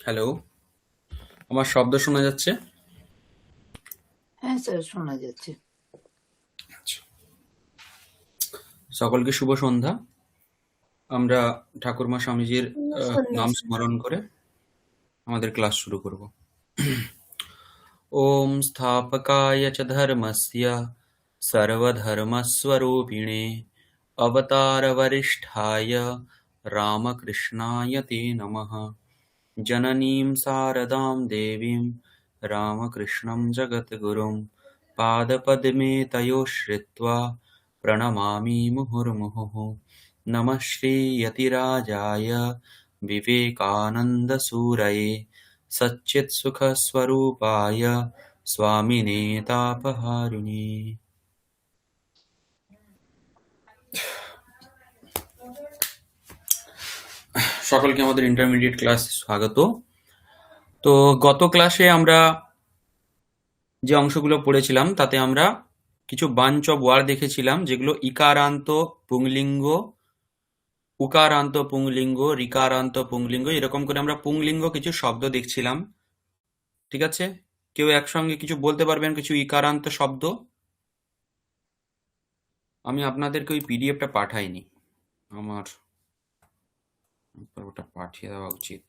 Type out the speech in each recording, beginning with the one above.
Hello, আমার শব্দ শোনা যাচ্ছে? হ্যাঁ স্যার, শোনা যাচ্ছে। আচ্ছা। সকলকে শুভ সন্ধ্যা। আমরা ঠাকুরমা স্বামীজির সন্ধ্যা নাম স্যার। স্মরণ করে আমাদের ক্লাস শুরু করব। ওম স্থাপকায় চ ধর্মস্য সর্বধর্মস্বরূপিণে অবতারবরিষ্ঠায় রামকৃষ্ণায় তে নমঃ। जननीं शारदां देवीं रामकृष्णं जगद्गुरुं पादपद्मे तयोः श्रित्वा प्रणमामि मुहुर्मुहुः। नमः श्रीयतिराजाय विवेकानन्दसूरये सच्चित्सुखस्वरूपाय स्वामिने तापहारिणे। সকলকে আমাদের ইন্টারমিডিয়েট ক্লাস স্বাগত। তো গত ক্লাসে আমরা যে অংশগুলো পড়েছিলাম তাতে আমরা কিছু বাঞ্চ অফ ওয়ার্ড দেখেছিলাম, যেগুলো ইকারান্ত পুংলিঙ্গ, উকারান্ত পুংলিঙ্গ, রিকারান্ত পুংলিঙ্গ, এরকম করে আমরা পুংলিঙ্গ কিছু শব্দ দেখছিলাম। ঠিক আছে, কেউ একসঙ্গে কিছু বলতে পারবেন কিছু ইকারান্ত শব্দ? আমি আপনাদেরকে ওই পিডিএফটা পাঠাইনি, আমার ওটা পাঠিয়ে দেওয়া উচিত।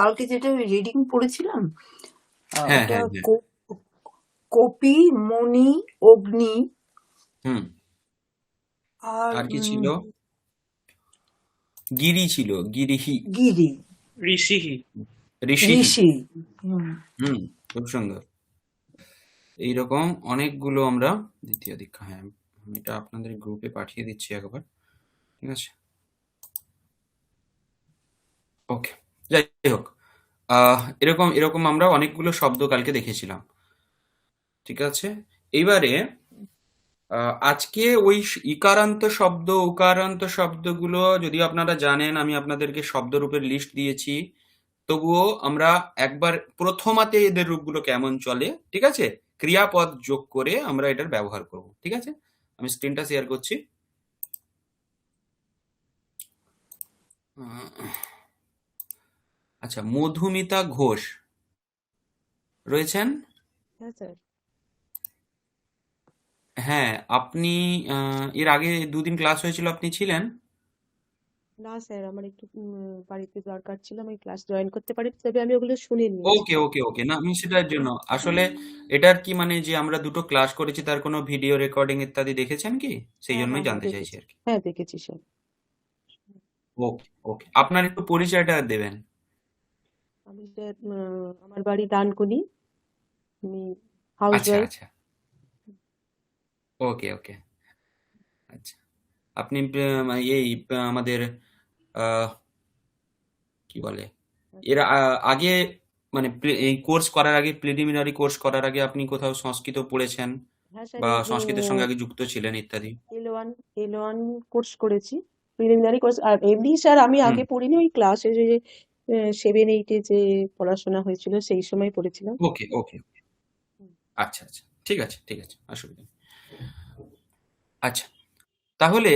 কালকে যেটা রিডিং পড়েছিলাম, হ্যাঁ ওটা হ্যাঁ হ্যাঁ। কপি, মণি, অগ্নি, হুম। আর আর কি ছিল? গিরি ছিল, গিরিহি, গিরি, ঋষিহি। ঋষিহি। ঋষি। হুম। হুম, খুব সুন্দর। এইরকম অনেকগুলো আমরা দ্বিতীয় দীক্ষা, হ্যাঁ আমি এটা আপনাদের গ্রুপে পাঠিয়ে দিচ্ছি একবার, ঠিক আছে? ওকে, যাই হোক, এরকম এরকম আমরা অনেকগুলো শব্দ কালকে দেখেছিলাম, ঠিক আছে? এইবারে আজকে ওই ইকারান্ত শব্দ উকারান্ত শব্দগুলো যদি আপনারা জানেন, আমি আপনাদেরকে শব্দরূপের লিস্ট দিয়েছি, তবুও আমরা একবার প্রথমাতে এদের রূপগুলো কেমন চলে, ঠিক আছে, ক্রিয়াপদ যোগ করে আমরা এটার ব্যবহার করব, ঠিক আছে? আমি স্ক্রিনটা শেয়ার করছি। আচ্ছা, মধুমিতা ঘোষ রয়েছেন? হ্যাঁ স্যার। হ্যাঁ, আপনি এর আগে দুদিন ক্লাস হয়েছিল, আপনি ছিলেন? না স্যার, আমার একটু বাড়িতে দরকার ছিল, আমি ক্লাস জয়েন করতে পারি, তবে আমি ওগুলো শুনে নিয়েছি। ওকে ওকে ওকে, না আমি সেটার জন্য আসলে, এটার কি মানে যে আমরা দুটো ক্লাস করেছি তার কোনো ভিডিও রেকর্ডিং ইত্যাদি দেখেছেন কি? সেই হ্যাঁ হ্যাঁ জন্যই হ্যাঁ, জানতে চাইছি দেখেছি। আর কি। হ্যাঁ দেখেছি স্যার। ওকে ওকে, আপনার একটু পরিচয়টা দেবেন। আমি স্যার, আমার বাড়ি ডানকুনি, আমি হাউস আচ্ছা ওয়াইফ। আচ্ছা, ওকে ওকে, আচ্ছা। আপনি এই আমাদের আহ, কি বলে, এর আগে মানে এই কোর্স করার আগে, প্রিলিমিনারি কোর্স করার আগে আপনি কোথাও সংস্কৃত পড়েছেন হ্যাঁ স্যার, বা এই সংস্কৃতের সঙ্গে আগে যুক্ত ছিলেন ইত্যাদি? এল ওয়ান কোর্স করেছি, প্রিলিমিনারি কোর্স। আর এমনি স্যার আমি হুম। আগে পড়িনি, ওই ক্লাসে যে 7-8 যে পড়াশোনা হয়েছিল সেই সময় পড়েছিলাম। ওকে ওকে, আচ্ছা আচ্ছা, ঠিক আছে ঠিক আছে, অসুবিধা নেই। আচ্ছা, তাহলে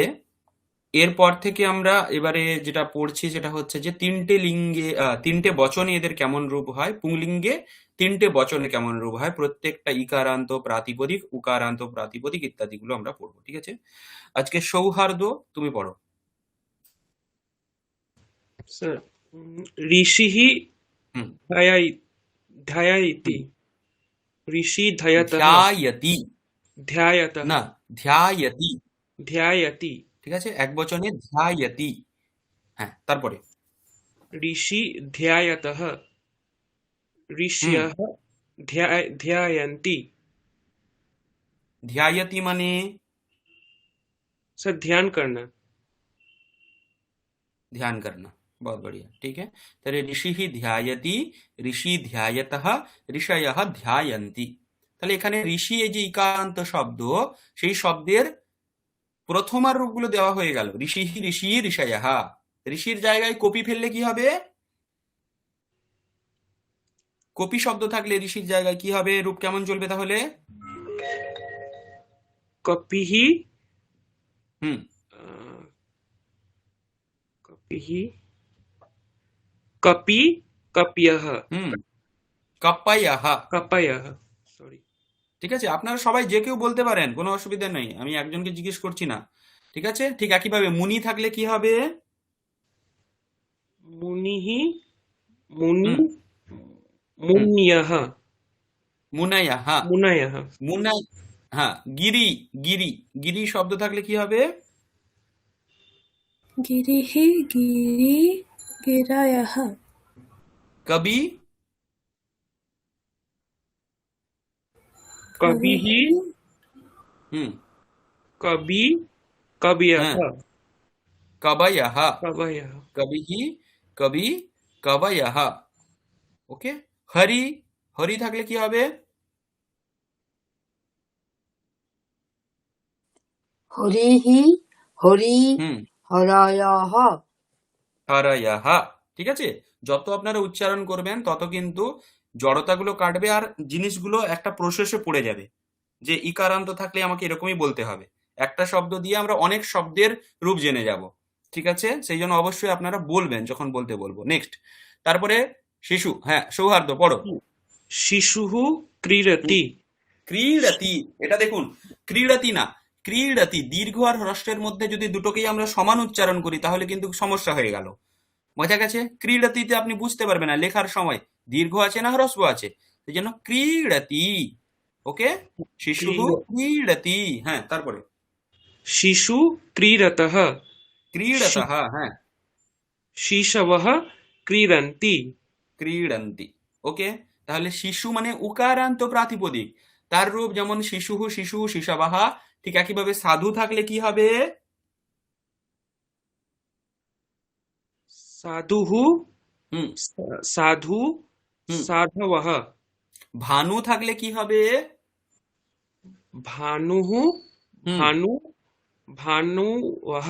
এরপর থেকে আমরা এবারে যেটা পড়ছি সেটা হচ্ছে যে তিনটে লিঙ্গে, তিনটে বচনে এদের কেমন রূপ হয়, পুংলিঙ্গে তিনটে বচনে কেমন রূপ হয়, প্রত্যেকটা ইকারান্ত প্রাতিপদিক, উকারান্ত প্রাতিপদিক ইত্যাদিগুলো আমরা পড়বো, ঠিক আছে? আজকে সৌহার্দ্য, তুমি পড়ো। স্যার, ঋষিহি হুম ধ্যায়তি। হুম। ঋষি ধ্যায়তः। ধ্যায়তি, ধ্যায়তः। না, ধ্যায়তি, ধ্যায়তি। ঠিক আছে, এক বচনে ধ্যায়তি। হ্যাঁ, তারপরে ঋষি ধ্যায়তः। হুম। ঋষয়ः ধ্যায়न्ति। ধ্যায়তি মানে सर, ध्यान करना। ध्यान करना, बहुत बढ़िया, ठीक है। তাহলে ঋষি ধ্যায়তি, ঋষি ধ্যায়তঃ, ঋষয়ः ধ্যায়ন্তি। তাহলে এখানে ঋষি, এই যে ইকারান্ত শব্দ, সেই শব্দের প্রথমার রূপগুলো দেওয়া হয়ে গেল, ঋষি ঋষি ঋষয়ः। ঋষির জায়গায় কপি ফেললে কি হবে? কপি শব্দ থাকলে ঋষির জায়গায় কি হবে, রূপ কেমন চলবে তাহলে? कपिः। হুম। अ, हि कपि कप्यः হুম কাপ্পাইয়াহা। कपयः सॉरी ঠিক আছে, আপনারা সবাই যে কেউ বলতে পারেন, কোনো অসুবিধা নেই, আমি একজনকে জিজ্ঞেস করছি না। ঠিক আছে, ঠিক একইভাবে মুনি থাকলে কি হবে? मुनिः मुनि হুম হুম मुन्यः মুনাইয়াহা। मुनयः মুনাই, হ্যাঁ গিরি, গিরি, গিরি শব্দ থাকলে কি হবে? गिरिः गिरयः কবি, कविः कविः হুম कवि कवयः হ্যাঁ কবায়াহা। कवयः কবিহি, কবি, কবায়াহা। ওকে। হরি, হরি থাকলে কি হবে? হরিহি হরি হুম হরায়হ। হরয়াহা। ঠিক আছে, যত আপনারা উচ্চারণ করবেন তত কিন্তু জড়তাগুলো কাটবে আর জিনিসগুলো একটা প্রসেসে পড়ে যাবে, যে ইকারান্ত থাকলে আমাকে এরকমই বলতে হবে। একটা শব্দ দিয়ে আমরা অনেক শব্দের রূপ জেনে যাব। ঠিক আছে, সেই জন্য অবশ্যই আপনারা বলবেন যখন বলতে বলবো। নেক্সট, তারপরে শিশু, হ্যাঁ সৌহার্দ্য পড়ো। शिशुः क्रीडति ক্রীড়তি, এটা দেখুন, ক্রীড়তি না, ক্রীড়তি। দীর্ঘ আর হ্রস্বের মধ্যে যদি দুটোকেই আমরা সমান উচ্চারণ করি তাহলে কিন্তু সমস্যা হয়ে গেল। বোঝা গেছে? ক্রীড়তিতে আপনি বুঝতে পারবেন না লেখার সময় দীর্ঘ আছে না হ্রস্ব আছে, সেই জন্য ক্রীড়তি। ওকে, শিশু क्रीड ক্রীড়তি। হ্যাঁ, তারপরে शिशु क्रीडतः शि- ক্রীড়তः, হ্যাঁ शिशवः क्रीडन्ति ক্রীড়ন্তি। ওকে, তাহলে শিশু মানে উকারান্ত প্রাতিপদিক, তার রূপ যেমন শিশুহু, শিশু, শিশাবাহা। ঠিক একইভাবে সাধু থাকলে কি হবে? साधुः হুম साधु হুম साधवः ভানু থাকলে কি হবে? भानुः হুম भानु भानुवः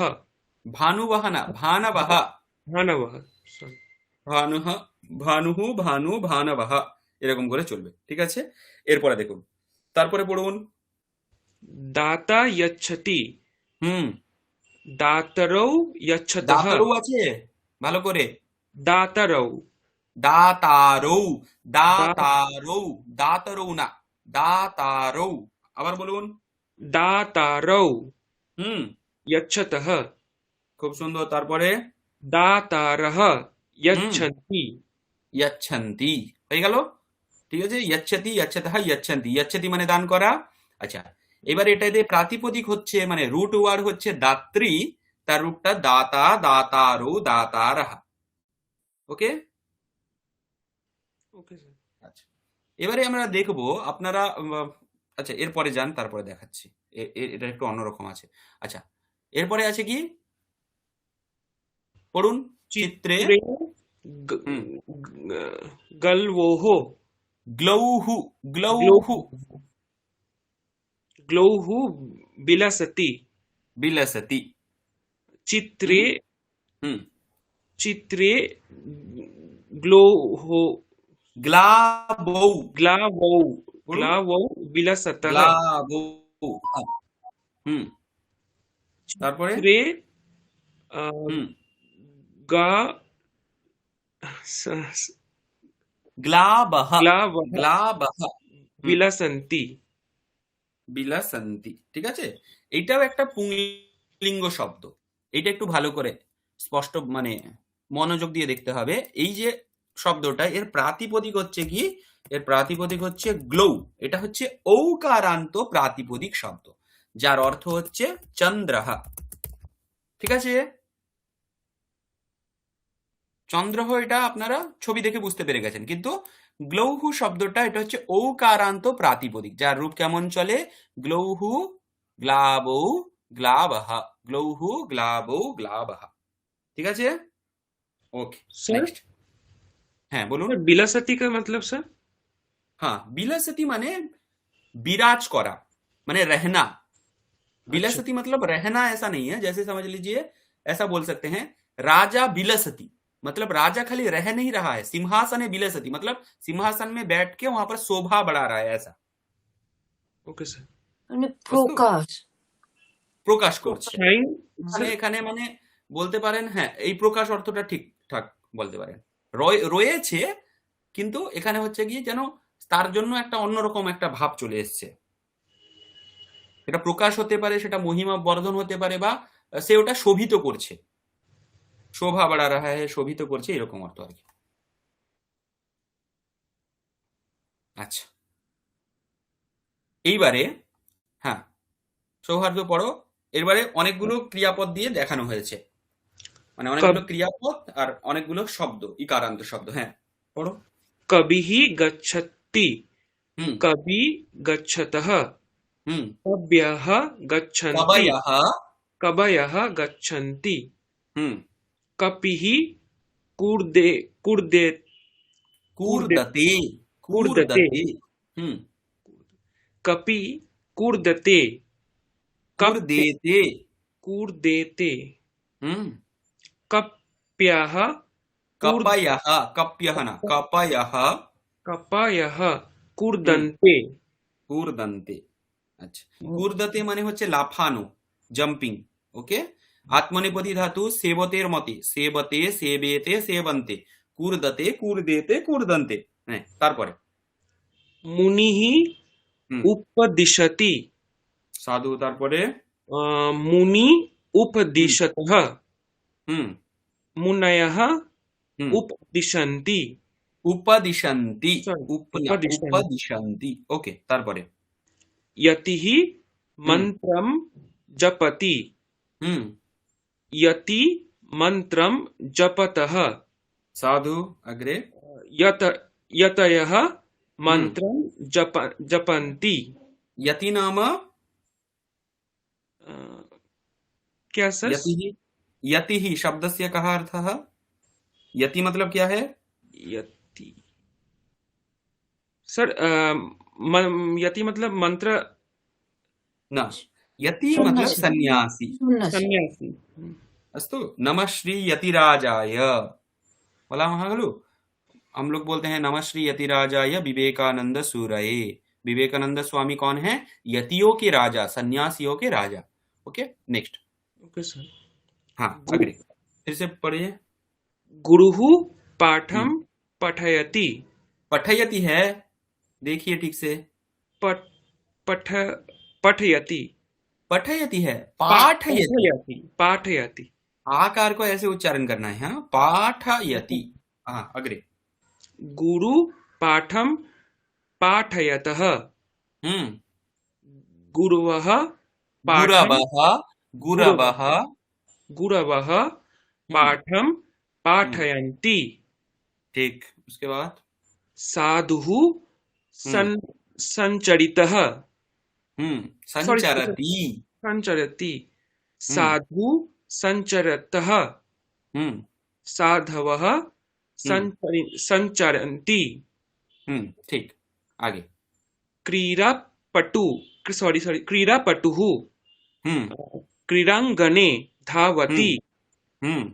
ভানুবাহা না, ভানাবাহা। भानवः sorry ভানুহ, ভানুহু, ভানু, ভানাবাহা, এরকম করে চলবে। ঠিক আছে, এরপরে দেখুন, তারপরে পড়ুন। दाता यच्छति হুম दातरौ यच्छतः দাতারও আছে, ভালো করে। दातरौ দাতারৌ, दा দাতারৌ, দাতারৌ না, দাতারৌ। আবার বলুন। दातारौ হুম यच्छतः খুব সুন্দর। তারপরে दातारः হুম यच्छन्ति ইয়াচ্ছন্তি হয়ে গেল। ঠিক আছে, ইয়াচ্ছতি, ইয়াচ্ছাতঃ, ইয়াচ্ছন্তি। ইয়াচ্ছতি মানে দান করা। আচ্ছা, এবার এটাতে প্রাতিপদিক হচ্ছে, মানে রুট ওয়ার্ড হচ্ছে দাত্রী, তার রূপটা দাতা, দাতারো, দাতারহ। ওকে। ओके सर আচ্ছা, এবারে আমরা দেখব আপনারা আচ্ছা এরপরে যান, তারপরে দেখাচ্ছি। এটা একটু অন্যরকম আছে। আচ্ছা, এরপরে আছে কি পড়ুন। চিত্রে, चित्रे হুম गल्वोः গ্লৌহু, ग्लौः গ্লৌহু, ग्लौः विलसति বিলাসতি। चित्रे হুম चित्रे ग्लौः গ্লাবৌ, ग्लावौ বলুন। ग्लावौ विलसतः গ্লাবৌ, হুম তারপরে चित्रे হুম गा গ্লাবহ, ग्लावः গ্লাবহ, হুম विलसन्ति বিলাসন্তি। ঠিক আছে, এইটাও একটা পুংলিঙ্গ শব্দ। এটা একটু ভালো করে স্পষ্ট মানে মনোযোগ দিয়ে দেখতে হবে। এই যে শব্দটা, এর প্রাতিপদিক হচ্ছে কি? এর প্রাতিপদিক হচ্ছে গ্লৌ। এটা হচ্ছে ঔকারান্ত প্রাতিপদিক শব্দ, যার অর্থ হচ্ছে চন্দ্রহা। ঠিক আছে, চন্দ্রহ এটা আপনারা ছবি দেখে বুঝতে পেরে গেছেন, কিন্তু গ্লৌহু শব্দটা এটা হচ্ছে ঔকারান্ত প্রাতিপদিক, যার রূপ কেমন চলে? গ্লৌহু, গ্লাবৌ, গ্লাবহা, গ্লৌহু, গ্লাবৌ, গ্লাবহা। ঠিক আছে, ওকে। सर নেক্সট, হ্যাঁ বলুন। सर विलसति का मतलब सर हाँ, बिलसती माने विराज करा, माने रहना। अच्छा बिलसती मतलब रहना ऐसा नहीं है, जैसे समझ लीजिए, ऐसा बोल सकते हैं राजा बिलसती, मतलब राजा खाली रह नहीं रहा है, सिंहासन है बिलसती, मतलब सिंहासन में बैठ के वहां पर शोभा बढ़ा रहा है, ऐसा। ओके सर মানে বুঝতো? প্রকাশ। প্রকাশ করছে, शाइन মানে सर এখানে মানে বলতে পারেন, হ্যাঁ, এই প্রকাশ অর্থটা ঠিকঠাক বলতে পারেন। রয়েছে, কিন্তু এখানে হচ্ছে গিয়ে যেন তার জন্য একটা অন্যরকম একটা ভাব চলে এসছে। সেটা প্রকাশ হতে পারে, সেটা মহিমা বর্ধন হতে পারে, বা সে ওটা শোভিত করছে, শোভা বাড়া রাহা হ্যায়, শোভিত করছে, এরকম অর্থ আর কি। আচ্ছা, এইবারে, হ্যাঁ, সৌহার্দ্য পড়ো। এবারে অনেকগুলো ক্রিয়াপদ দিয়ে দেখানো হয়েছে, মানে অনেকগুলো कब ক্রিয়াপদ আর অনেকগুলো শব্দ, ইকারান্ত শব্দ। হ্যাঁ, পড়ো। कभिः गच्छति হুম कवि गच्छतः হুম कवयः गच्छन्ति কবায়াহ। कवयः गच्छन्ति হুম कपिः कूर्दे कूर्दे कूर्दे কূর্দতে। कूर्दते কূর্দতে। হুম कपि कूर्दते कप কূর্দেতে। कूर्देते হুম कप्यः कूर् কপায়াহ। কপ্যহ না, কপায়াহ। कपायः হুম कूर्दन्ते কূর্দন্তে। আচ্ছা, কূর্দতে মানে হচ্ছে লাফানো, জাম্পিং। ওকে, আত্মনেপদী ধাতু সেবতের মতে, সেবতে, সেবেতে, সেবন্তে, কূর্দতে, কূর্দেতে, কূর্দন্তে। হ্যাঁ, তারপরে। मुनिः হুম उपदिशति সাধু, তারপরে। मुनि হুম उपदिशतः হুম मुनयः হুম उपदिशन्ति উপদিশন্তি। sorry না, उपदिशन्ति উপদিশন্তি। ওকে, তারপরে। यतिः হুম मन्त्रं जपति হুম यति मन्त्रं जपतः সাধু, अग्रे। यत यतयः হুম मन्त्रं जपन्ति यति नाम। अ, क्या सर यतिः। यतिः शब्दस्य कः अर्थः? यति मतलब क्या है? यति सर यति मतलब मंत्र न, यति मतलब सन्यासी सन्यासी। सन्यासी सन्यासी अस्तु, नमः श्री यतिराजाय बोला वहां खलु। हम लोग बोलते हैं नमः श्री यतिराजाय विवेकानंद सूरये। विवेकानंद स्वामी कौन है? यतियों के राजा, सन्यासियों के राजा। Okay, next. ओके सर हाँ, अग्रे फिर से पढ़िए। गुरुः पाठं हम्म, पठयति पठयति है, देखिए ठीक से। पठ पठ पठयति पठयति है, पाठयति। पाठयति पाठयति आकार को ऐसे उच्चारण करना है। हाँ, पाठयति। हाँ, अग्रे। गुरु पाठं पाठयतः हम्म गुरवः पाठं गुरवः। गुरवः गुरवः। गुरवः हम्म पाठं हम्म पाठयन्ति ठीक, उसके बाद। साधुः हम्म संचरितः सॉरी संचरति। संचरति हम्म साधु संचरतः हम्म साधवः हम्म संचरन्ति ठीक, आगे। क्रीडापटु सॉरी सॉरी क्रीडापटुः हम्म क्रीडाङ्गणे धावति हम्म हम्म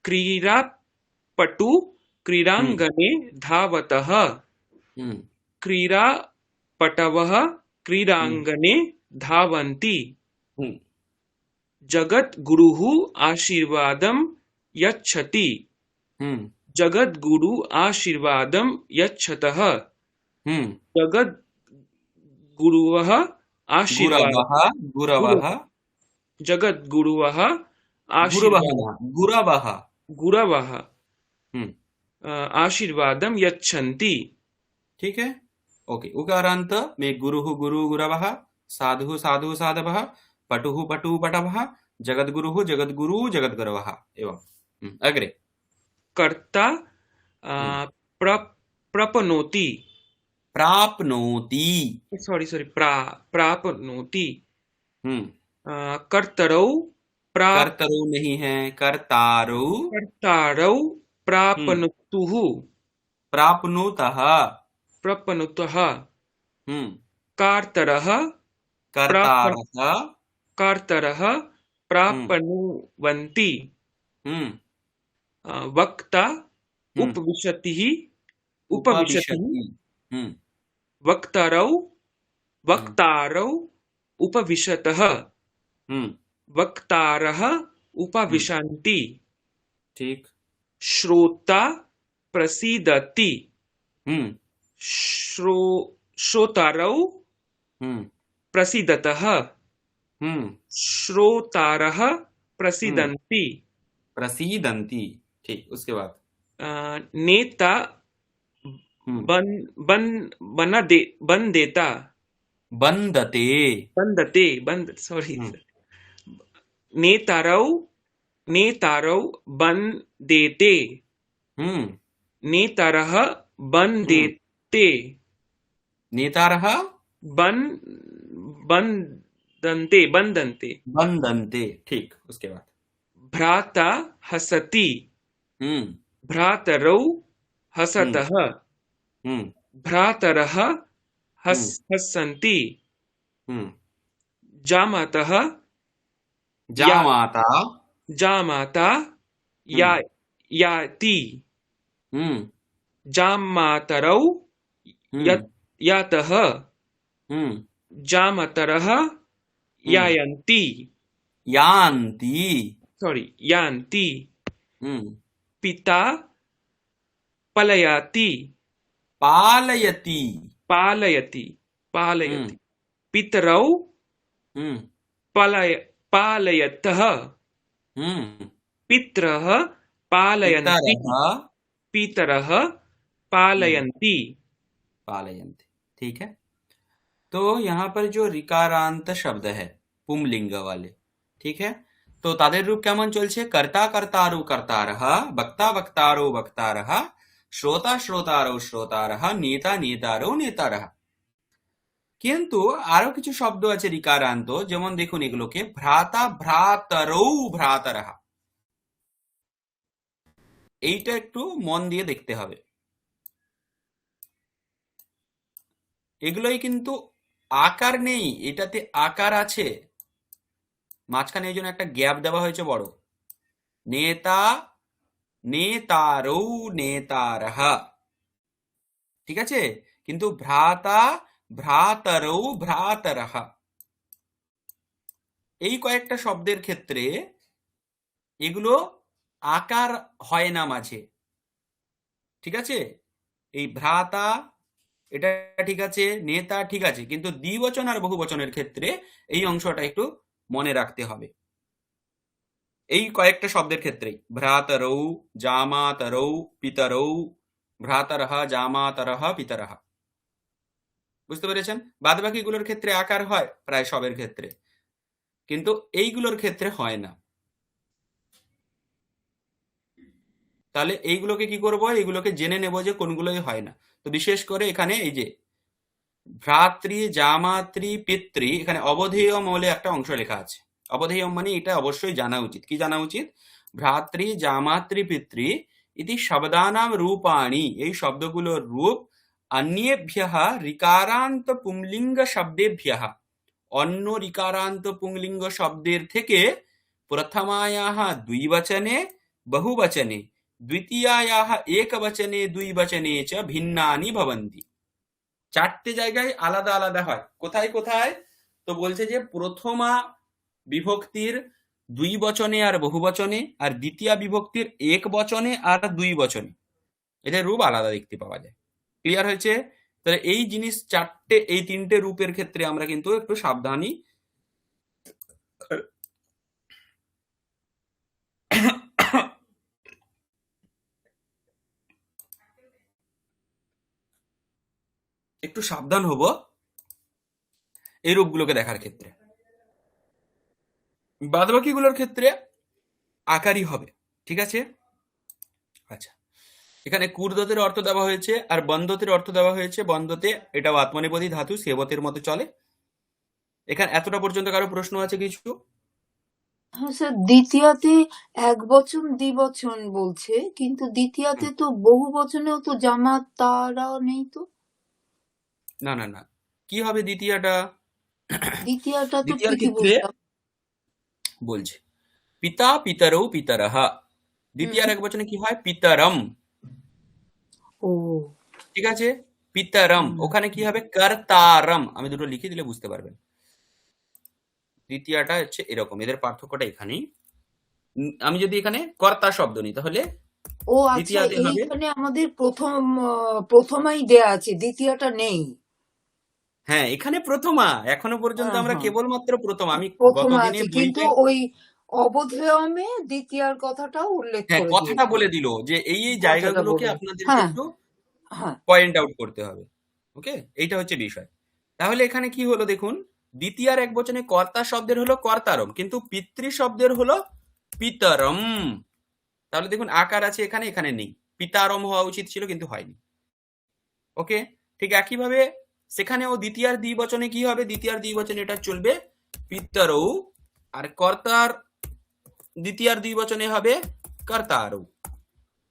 क्रीडापटु हम्म क्रीडाङ्गणे धावतः हम्म क्रीडापटवः हम्म क्रीडाङ्गणे धावन्ति हम्म जगद्गुरुः आशीर्वादं यच्छति हम्म जगद्गुरु आशीर्वादं यच्छतः हम्म जगद्गुरुवः आशीर्वाद गुरवः। गुरवः। जगद्गुरुवः गुरवः आशीर्वाद न, गुरवः। गुरवः हम्म आशीर्वादं यच्छन्ति ठीक है। ओके, उकारांत में गुरुः गुरु गुरवः, साधुः साधु साधवः, पटुः पटु पटवः, जगद्गुरुः जगद्गुरु जगद्गुरवः। एवं। अग्रे। कर्ता हम्म प्रपनोति प्राप्नोति। सॉरी सॉरी प्राप्नोति हम्म कर्तरौ कर्तरौ नहीं है, कर्तारौ। कर्तारौ हम्म प्राप्नुतुः प्राप्नुतः। प्रपनुतः हम्म कार्तरः प्राप कर्तारः। कार्तरः हम्म प्राप्नुवन्ति हम्म वक्ता हम्म उपविशतिः उपविशति। हम्म वक्तारौ हम्म वक्तारौ उपविशतः हम्म वक्तारः उपविशन्ति ठीक। श्रोता प्रसीदति हम्म श्रोतारौ हम्म प्रसीदतः हम्म श्रोतारः प्रसीदन्ति प्रसीदन्ति। ठीक, उसके बाद नेता हम्म बन्देता बन्दते। सॉरी हम्म नेतारौ बन्देते हम्म नेतारः हम्म बन्देते नेतारः बन्दन्ते बन्दन्ते। ठीक, उसके बाद भ्राता हसति हम्म भ्रातरौ हम्म हसतः हम्म भ्रातरः हम्म हसन्ति हम्म जामातः या जामाता। जामाता या हम्म याति हम्म जामातरौ हम्म यातः हम्म जामातरः हम्म यायन्ति यान्ति। यान्ति हम्म पिता पलयति पालयति। पालयति हम्म पितरौ हम्म पालयतः हम्म पितरः पालयन्ति पितरः पितरः हम्म पालयन्ति पालयन्ति। ठीक है। तो यहाँ पर जो ऋकारांत शब्द है पुंलिंग वाले, ठीक है, তো তাদের রূপ কেমন চলছে? কর্তা কর্তারো কর্তারः, বক্তা বক্তারো বক্তারः, শ্রোতা শ্রোতারো শ্রোতারः, নেতা নেতারো নেতারः। কিন্তু আরো কিছু শব্দ আছে ঋকারান্ত, যেমন দেখুন এগুলোকে ভ্রাতা ভ্রাতরৌ ভ্রাতারः। এইটা একটু মন দিয়ে দেখতে হবে। এগুলোই কিন্তু আকার নেই, এটাতে আকার আছে, মাঝখানে এই জন্য একটা গ্যাপ দেওয়া হয়েছে বড়। নেতা নেতারৌ নেতারः, ঠিক আছে, কিন্তু ভ্রাতা ভ্রাতরৌ ভ্রাতারः। এই কয়েকটা শব্দের ক্ষেত্রে এগুলো আকার হয় না মাঝে, ঠিক আছে। এই ভ্রাতা এটা ঠিক আছে, নেতা ঠিক আছে, কিন্তু দ্বিবচন আর বহুবচনের ক্ষেত্রে এই অংশটা একটু মনে রাখতে হবে। এই কয়েকটা শব্দের ক্ষেত্রেই ভ্রাতরৌ জামাতরৌ পিতরৌ ভ্রাতারः জামাতরः পিতরः, বুঝতে পেরেছেন? বাদবাকিগুলোর ক্ষেত্রে আকার হয় প্রায় সবের ক্ষেত্রে, কিন্তু এইগুলোর ক্ষেত্রে হয় না। তাহলে এইগুলোকে কি করব? এইগুলোকে জেনে নেব যে কোনগুলোই হয় না। তো বিশেষ করে এখানে এই যে ভ্রাতৃ জামাতৃ পিতৃ, এখানে অবধেয়ম বলে একটা অংশ লেখা আছে। অবধেয়ম মানে এটা অবশ্যই জানা উচিত। কি জানা উচিত? ভ্রাতৃ জামাতৃ পিতৃ ইতি শব্দানাম রূপাণি, এই শব্দগুলোর রূপ अन्येभ्यः ঋকারান্ত পুংলিঙ্গ শব্দেভ্যः, অন্য ঋকারান্ত পুংলিঙ্গ শব্দের থেকে প্রথমায়াः দ্বিবচনে বহুবচনে দ্বিতীয়ায়াः একবচনে দ্বিবচনে চ ভিন্নানি ভবন্তি। চারটে জায়গায় আলাদা আলাদা হয়। কোথায় কোথায়? তো বলছে যে প্রথমা বিভক্তির দুই বচনে আর বহুবচনে, আর দ্বিতীয় বিভক্তির এক বচনে আর দুই বচনে, এদের রূপ আলাদা দেখতে পাওয়া যায়। ক্লিয়ার হয়েছে? তাহলে এই জিনিস চারটে, এই তিনটে রূপের ক্ষেত্রে আমরা কিন্তু একটু সাবধানী একটু সাবধান হব এই রূপগুলোকে দেখার ক্ষেত্রে। বাদবাকিগুলোর ক্ষেত্রে আকারই হবে, ঠিক আছে। আচ্ছা, এখানে কুর্দতের অর্থ দেওয়া হয়েছে আর বন্দতের অর্থ দেওয়া হয়েছে। বন্দতে এটাও আত্মনেপদী ধাতু, সেবতের মতো চলে। এখানে এতটা পর্যন্ত কারো প্রশ্ন আছে কিছু? হ্যাঁ স্যার, দ্বিতীয়তে এক বচন দ্বিবচন বলছে, কিন্তু দ্বিতীয়তে তো বহু বচনেও তো জামাত তারাও নেই তো। না না না, কি হবে দ্বিতীয়টা? দ্বিতীয়টা তো দ্বিতীয়ার ঠিকই ক্ষেত্রে বললাম। বলছে পিতা পিতরৌ পিতরः, দ্বিতীয়ার এক বচনে কি হয়? পিতরম, ও ঠিক আছে, পিতরম। ওখানে কি হবে? কর্তারম। আমি দুটো লিখে দিলে বুঝতে পারবেন। দ্বিতীয়টা হচ্ছে এরকম, এদের পার্থক্যটা এখানেই। আমি যদি এখানে কর্তা শব্দ নিই তাহলে ও আচ্ছা, দ্বিতীয়াতে হবে, এইখানে আমাদের প্রথমাই দেয়া আছে, দ্বিতীয়টা নেই। হ্যাঁ এখানে প্রথমা, এখনো পর্যন্ত হ্যাঁ আমরা হ্যাঁ, কেবলমাত্র প্রথমা। আমি প্রথমা গতদিনে আছে, কিন্তু বইতে, ওই অবোধয়মে দ্বিতীয়ার কথাটাও উল্লেখ হ্যাঁ করে কথাটা দিয়েছে, বলে দিল যে এই কথাটা জায়গাগুলোকে বলে। আপনাদেরকে হ্যাঁ একটু হ্যাঁ, পয়েন্ট আউট করতে হবে। ওকে, এইটা হচ্ছে বিষয়। তাহলে এখানে কি হলো দেখুন, দ্বিতীয়ার এক বচনে কর্তা শব্দের হলো কর্তারম, কিন্তু পিতৃ শব্দের হলো পিতরম। তাহলে দেখুন আকার আছে এখানে, এখানে নেই। পিতারম হওয়া উচিত ছিল কিন্তু হয়নি। ওকে, ঠিক একইভাবে সেখানেও দ্বিতীয়ার দ্বিবচনে কি হবে, দ্বিতীয়ার দ্বিবচনে এটা চলবে পিতরৌ, আর কর্তার দ্বিতীয়ার দ্বিবচনে হবে কর্তারৌ।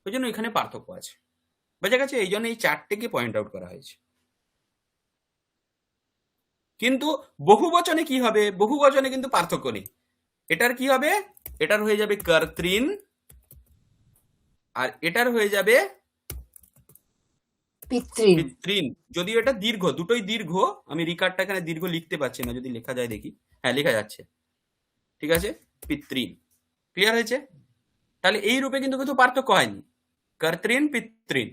ওই জন্য এখানে পার্থক্য আছে, বোঝা গেছে? এই জন্য এই চারটেকে পয়েন্ট আউট করা হয়েছে। কিন্তু বহুবচনে কি হবে, বহুবচনে কিন্তু পার্থক্য নেই। এটার কি হবে, এটার হয়ে যাবে কর্তৃন, আর এটার হয়ে যাবে পিতৃন। পিতৃন। যদিও এটা দীর্ঘ, দুটোই দীর্ঘ। আমি রিকার্ডটা এখানে দীর্ঘ লিখতে পারছি না, যদি লেখা যায় দেখি। হ্যাঁ লেখা যাচ্ছে, ঠিক আছে, পিতৃন। ক্লিয়ার হয়েছে? তাহলে এই রূপে কিন্তু কিছু পার্থক্য হয়নি, কর্তৃন পিতৃন।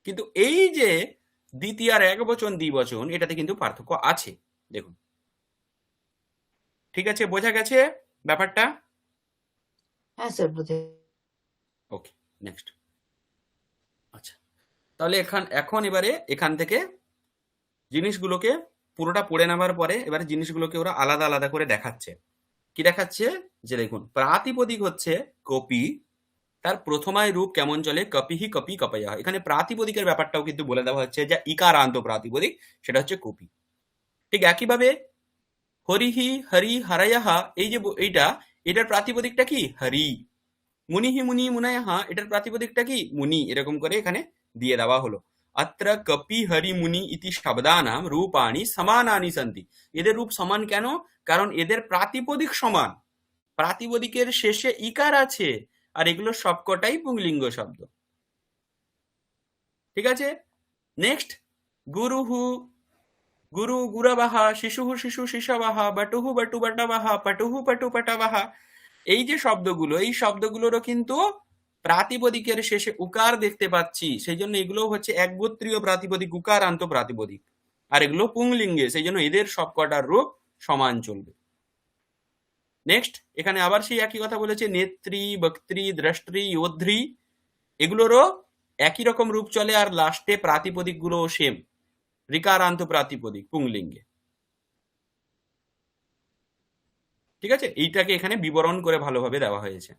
কিন্তু এই যে দ্বিতীয়ার এক বচন দ্বিবচন, এটাতে কিন্তু পার্থক্য আছে। দেখুন, ঠিক আছে, বোঝা গেছে ব্যাপারটা? হ্যাঁ স্যার, বুঝে। ওকে, নেক্সট। আচ্ছা, তাহলে এখন এবারে এখান থেকে জিনিসগুলোকে পুরোটা পড়ে নেবার পরে এবারে জিনিসগুলোকে ওরা আলাদা আলাদা করে দেখাচ্ছে। কি দেখাচ্ছে, যে দেখুন প্রাতিপদিক হচ্ছে কপি, তার প্রথমায় রূপ কেমন চলে, কপিহি কপি কপাইয়া। এখানে প্রাতিপদিকের ব্যাপারটাও কিন্তু বলে দেওয়া হচ্ছে, যা ইকারান্ত প্রাতিপদিক, সেটা হচ্ছে কপি। ঠিক একইভাবে হরিহি হরি হরায়াহা, এই যে এইটা, এটার প্রাতিপদিকটা কি, হরি। মুনিহি মুনি মুনায়াহা, এটার প্রাতিপদিকটা কি, মুনি। এরকম করে এখানে দিয়ে দেওয়া হলো। অত্র কপি হরি মুনি ইতি শব্দানাম রূপাণি সমানানি সন্তি। এদের রূপ সমান কেন, কারণ এদের প্রাতিপদিক সমান, প্রাতিপদিকের শেষে ইকার আছে, আর এগুলো সবকটাই পুংলিঙ্গ শব্দ। ঠিক আছে, নেক্সট। গুরুহু গুরু গুরবাহা, শিশুহু শিশু শিশবাহা, বটুহু বটু বটবাহা, পটুহু পটু পটবাহা। এই যে শব্দগুলো, এই শব্দগুলোরও কিন্তু প্রাতিপদিকের শেষে উকার দেখতে পাচ্ছি, সেই জন্য এগুলো হচ্ছে একগোত্রীয় প্রাতিপদিক, উকারান্ত প্রাতিপদিক, আর এগুলো পুংলিঙ্গে, সেই জন্য এদের সবকটার রূপ সমান চলবে। নেক্সট, এখানে আবার সেই একই কথা বলেছে, নেত্রী বক্ত্রী দ্রষ্ট্রী যোধ্রী, এগুলোরও একই রকম রূপ চলে, আর লাস্টে প্রাতিপদিক গুলো সেম, রিকারান্ত প্রাতিপদিক পুংলিঙ্গে। ঠিক আছে, এইটাকে এখানে বিবরণ করে ভালোভাবে দেওয়া হয়েছে।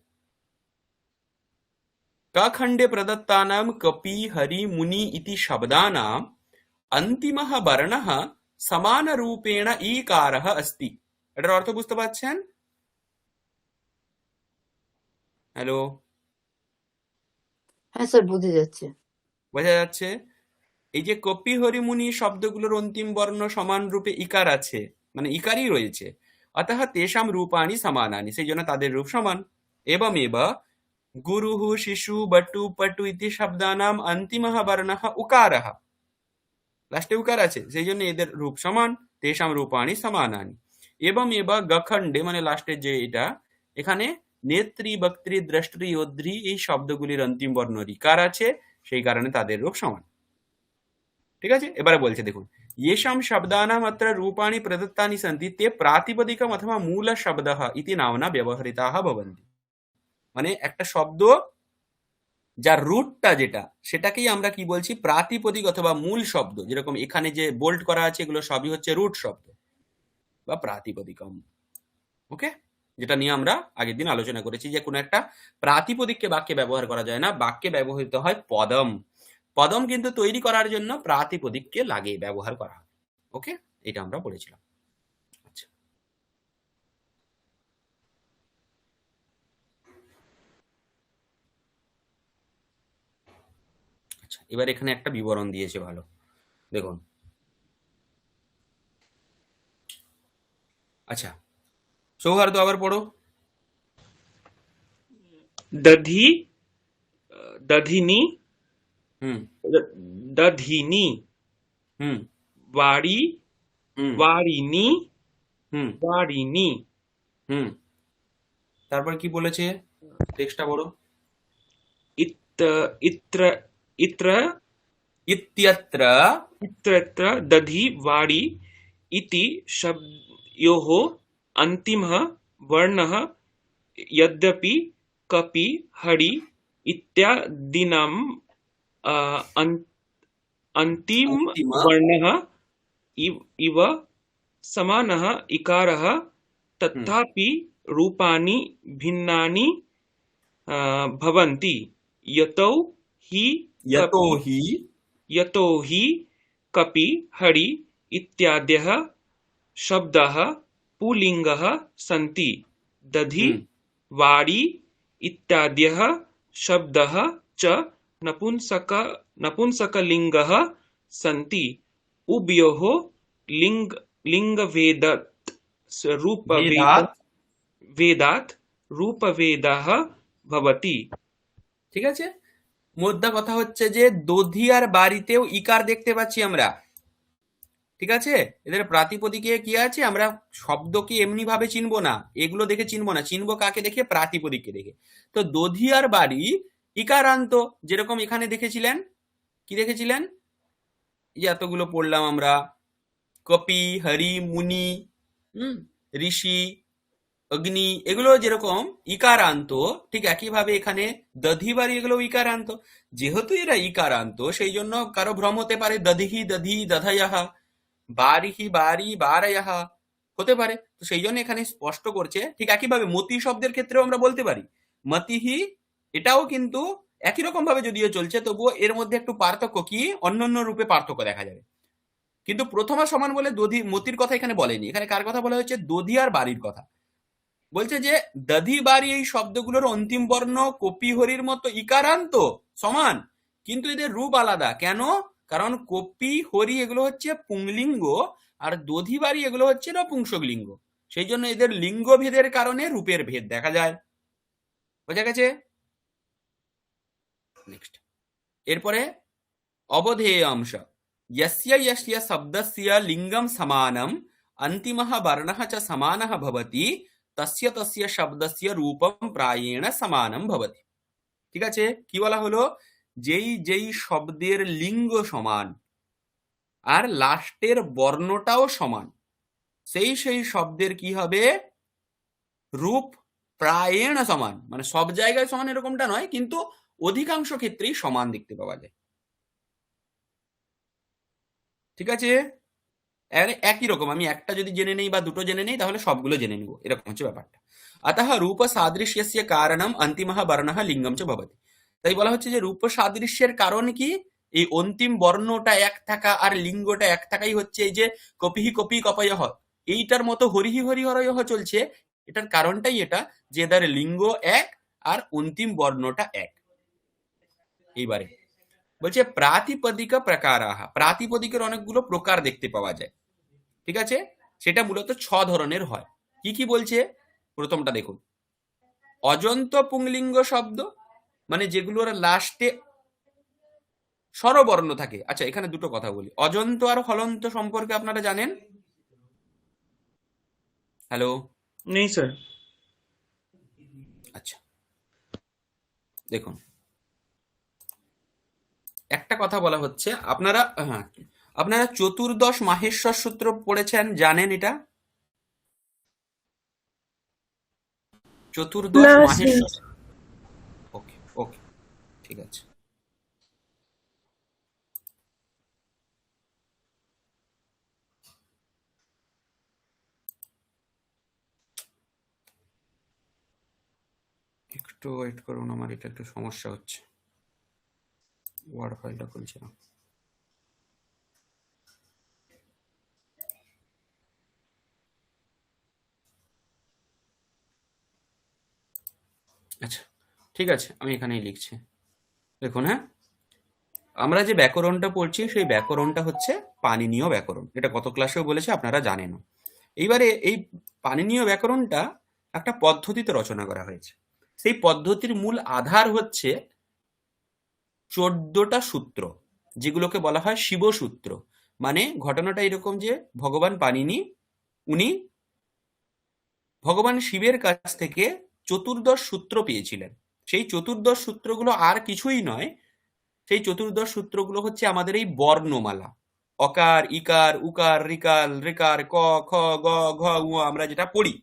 कखण्डे प्रदत्तानां कपि हरि मुनि इति शब्दानां अन्तिमः वर्णः समानरूपेण ईकारः अस्ति। এটার অর্থ বুঝতে পারছেন? হ্যালো, হ্যাঁ স্যার, বুঝে যাচ্ছে। বোঝা যাচ্ছে? এই যে কপি হরিমুনি শব্দগুলোর অন্তিম বর্ণ সমান রূপে ইকার আছে, মানে ইকারই রয়েছে। অতঃ তেষাম রূপাণি সমানানি, সেই জন্য তাদের রূপ সমান। এবমেব গুরুः শিশু বটু পটু ইতি শব্দানাম অন্তিমः বর্ণः উকারः, লাস্টে উকার আছে, সেই জন্য এদের রূপ সমান। তেষাম রূপাণি সমানানি। এবং এবার গখণ্ডে, মানে লাস্টের যে এটা, এখানে নেত্রী বক্ত্রী দ্রষ্ট্রী যোধ্রী এই শব্দগুলির অন্তিম বর্ণ রিকার আছে, সেই কারণে তাদের রূপ সমান। ঠিক আছে, এবারে বলছে দেখুন, येषां शब्दानाम् अत्र रूपाणि प्रदत्तानि सन्ति ते प्रातिपदिकम् अथवा मूल शब्दः इति नाम्ना व्यवहृताः भवन्ति। মানে একটা শব্দ যার রুটটা যেটা, সেটাকেই আমরা কি বলছি, প্রাতিপদিক অথবা মূল শব্দ। যেরকম এখানে যে বোল্ড করা আছে, এগুলো সবই হচ্ছে রুট শব্দ বা প্রাতিপদিকম। ওকে, যেটা নিয়ে আমরা আগের দিন আলোচনা করেছি, যে কোনো একটা প্রাতিপদিককে বাক্যে ব্যবহার করা যায় না, বাক্যে ব্যবহৃত হয় পদম। পদম কিন্তু তৈরি করার জন্য প্রাতিপদিককে লাগে ব্যবহার করা হয়। ওকে, এটা আমরা পড়েছিলাম। আচ্ছা, আচ্ছা, এবার এখানে একটা বিবরণ দিয়েছে, ভালো দেখুন। আচ্ছা, সৌহার্দ্য আবার পড়ো। दधि दधिनी হুম दधिनी হুম वारी হুম वारिनी হুম वारिनी হুম তারপর কি বলেছে, টেক্সটটা বড়। इत इत्र इत्र ইত্যত্র इत्यत्र दधि वाडी इति शब्दयोः अन्तिमः वर्णः यद्यपि कपि हरि इत्यादीनाम् अन्तिम অন্তিম वर्णः इव समानः इकारः तथापि रूपाणि भिन्नानि भवन्ति यतो हि यतो कपि हि यतो हि कपि हरि इत्यादयः शब्दाः पुल्लिङ्गः सन्ति दधि वाडी इत्यादयः शब्दाः च नपुंसकलिङ्गः सन्ति उभयोः लिङ्गभेदात् रूपभेदः भवति। ঠিক আছে। মোদ্দা কথা হচ্ছে যে দধি আর বাড়িতেও ইকার দেখতে পাচ্ছি আমরা, ঠিক আছে। এদের প্রাতিপদিকে কি আছে, আমরা শব্দকে এমনি ভাবে চিনবো না, এগুলো দেখে চিনবো না, চিনবো কাকে দেখে, প্রাতিপদিককে দেখে। তো দধি আর বাড়ি ইকারান্ত, যেরকম এখানে দেখেছিলেন, কি দেখেছিলেন, এই যে এতগুলো পড়লাম আমরা, কপি, হরি, মুনি, ঋষি, অগ্নি, এগুলো যেরকম ইকারান্ত, ঠিক একইভাবে এখানে দধি বাড়ি এগুলো ইকারান্ত। যেহেতু এরা ইকারান্ত, সেই জন্য কারো ভ্রম হতে পারে দধিহি দধি দধায়াহা, বারিহি বারি বারায়াহা হতে পারে। তো সেই জন্য এখানে স্পষ্ট করছে। ঠিক একইভাবে মতি শব্দের ক্ষেত্রেও আমরা বলতে পারি মতিহি, এটাও কিন্তু একই রকম ভাবে যদিও চলছে, তবুও এর মধ্যে একটু পার্থক্য কি, অন্যান্য রূপে পার্থক্য দেখা যাবে। কিন্তু প্রথমা সমান বলে দধি মতির কথা এখানে বলেনি, এখানে কার কথা বলা হয়েছে, দধি আর বাড়ির কথা বলছে। যে দধি বাড়ি এই শব্দগুলোর অন্তিম বর্ণ কপি হরির মতো ইকারান্ত সমান, কিন্তু এদের রূপ আলাদা। কেন? কারণ কপি হরি এগুলো হচ্ছে পুংলিঙ্গ, আর দধি বাড়ি এগুলো হচ্ছে নপুংসক লিঙ্গ। সেই জন্য এদের লিঙ্গ ভেদের কারণে রূপের ভেদ দেখা যায়। বোঝা গেছে? নেক্সট, এরপরে অবধেয় অংশ, यस्य यस्य शब्दस्य लिंगम समानम अंतिमः वर्णः च समानः भवति तस्य तस्य शब्दस्य रूपम प्रायेण समानम भवति। ঠিক আছে, কি বলা হলো, যেই যেই শব্দের লিঙ্গ সমান আর লাস্টের বর্ণটাও সমান, সেই সেই শব্দের কি হবে, রূপ প্রায়েণ সমান। মানে সব জায়গায় সমান এরকমটা নয়, কিন্তু অধিকাংশ ক্ষেত্রেই সমান দেখতে পাওয়া যায়। ঠিক আছে, একই রকম আমি একটা যদি জেনে নেই বা দুটো জেনে নেই, তাহলে সবগুলো জেনে নিব, এরকম হচ্ছে ব্যাপারটা। अतः রূপ সাদৃশ্যস্য কারণম অন্তিমঃ বর্ণঃ লিঙ্গম চ ভবতি। তাই বলা হচ্ছে যে রূপ সাদৃশ্যের কারণ কি, এই অন্তিম বর্ণটা এক থাকা আর লিঙ্গটা এক থাকাই হচ্ছে এই যে কপিহি কপি কপয়ঃ, এইটার মতো হরিহি হরি হরয়ঃ চলছে। এটার কারণটাই এটা যে এদের লিঙ্গ এক আর অন্তিম বর্ণটা এক। এইবারে বলছে প্রাতিপদিক প্রকারাহ, প্রাতিপদিকের অনেকগুলো প্রকার দেখতে পাওয়া যায়। ঠিক আছে, সেটা মূলত 6 ধরনের হয়। কি কি বলছে, প্রথমটা দেখুন, অজন্ত পুংলিঙ্গ শব্দ, মানে যেগুলোর লাস্টে স্বরবর্ণ থাকে। আচ্ছা, এখানে দুটো কথা বলি, অজন্ত আর হলন্ত সম্পর্কে আপনারা জানেন? হ্যালো, नहीं सर। আচ্ছা দেখুন, একটা কথা বলা হচ্ছে, আপনারা আপনারা চতুর্দশ মাহেশ্বর সূত্র পড়েছেন, জানেন এটা? চতুর্দশ মাহেশ্বর, ওকে ওকে ঠিক আছে। একটু ওয়েট করুন, আমার এটা একটু সমস্যা হচ্ছে, ওয়ার্ড ফাইলটা খুলছে না। আচ্ছা ঠিক আছে, আমি এখানেই লিখছি। দেখুন, হ্যাঁ, আমরা যে ব্যাকরণটা পড়ছি সেই ব্যাকরণটা হচ্ছে পাণিনীয় ব্যাকরণ। এটা গত ক্লাসেও বলেছে, আপনারা জানেন। এইবারে এই পাণিনীয় ব্যাকরণটা একটা পদ্ধতিতে রচনা করা হয়েছে। সেই পদ্ধতির মূল আধার হচ্ছে 14টা সূত্র, যেগুলোকে বলা হয় শিবসূত্র। মানে ঘটনাটা এরকম যে ভগবান পাণিনি উনি ভগবান শিবের কাছ থেকে চতুর্দশ সূত্র পেয়েছিলেন। সেই চতুর্দশ সূত্রগুলো আর কিছুই নয়, সেই চতুর্দশ সূত্রগুলো হচ্ছে আমাদের এই বর্ণমালা, অকার, ইকার, উকার, রিকার, রেকার, ক, খ, গ, ঘ, ঙ আমরা যেটা পড়ি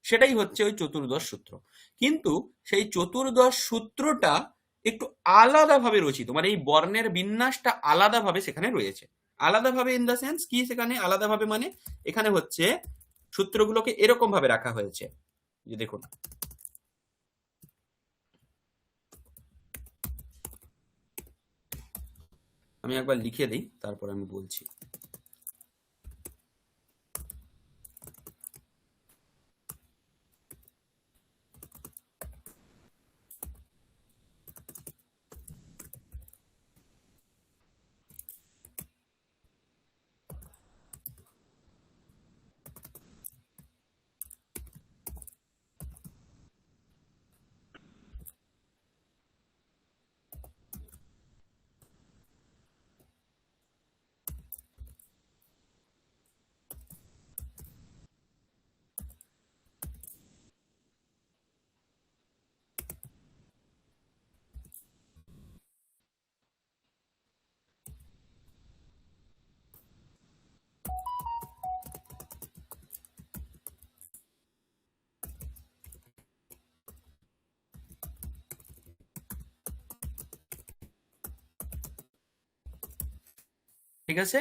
সেটাই হচ্ছে ওই চতুর্দশ সূত্র। কিন্তু সেই চতুর্দশ সূত্রটা একটু আলাদাভাবে রচিত, মানে এই বর্ণের বিন্যাসটা আলাদাভাবে সেখানে রয়েছে। আলাদাভাবে ইন দ্য সেন্স কি, সেখানে আলাদাভাবে মানে এখানে হচ্ছে সূত্রগুলোকে এরকম ভাবে রাখা হয়েছে, যে দেখুন আমি একবার লিখে দিই তারপর আমি বলছি। ঠিক আছে,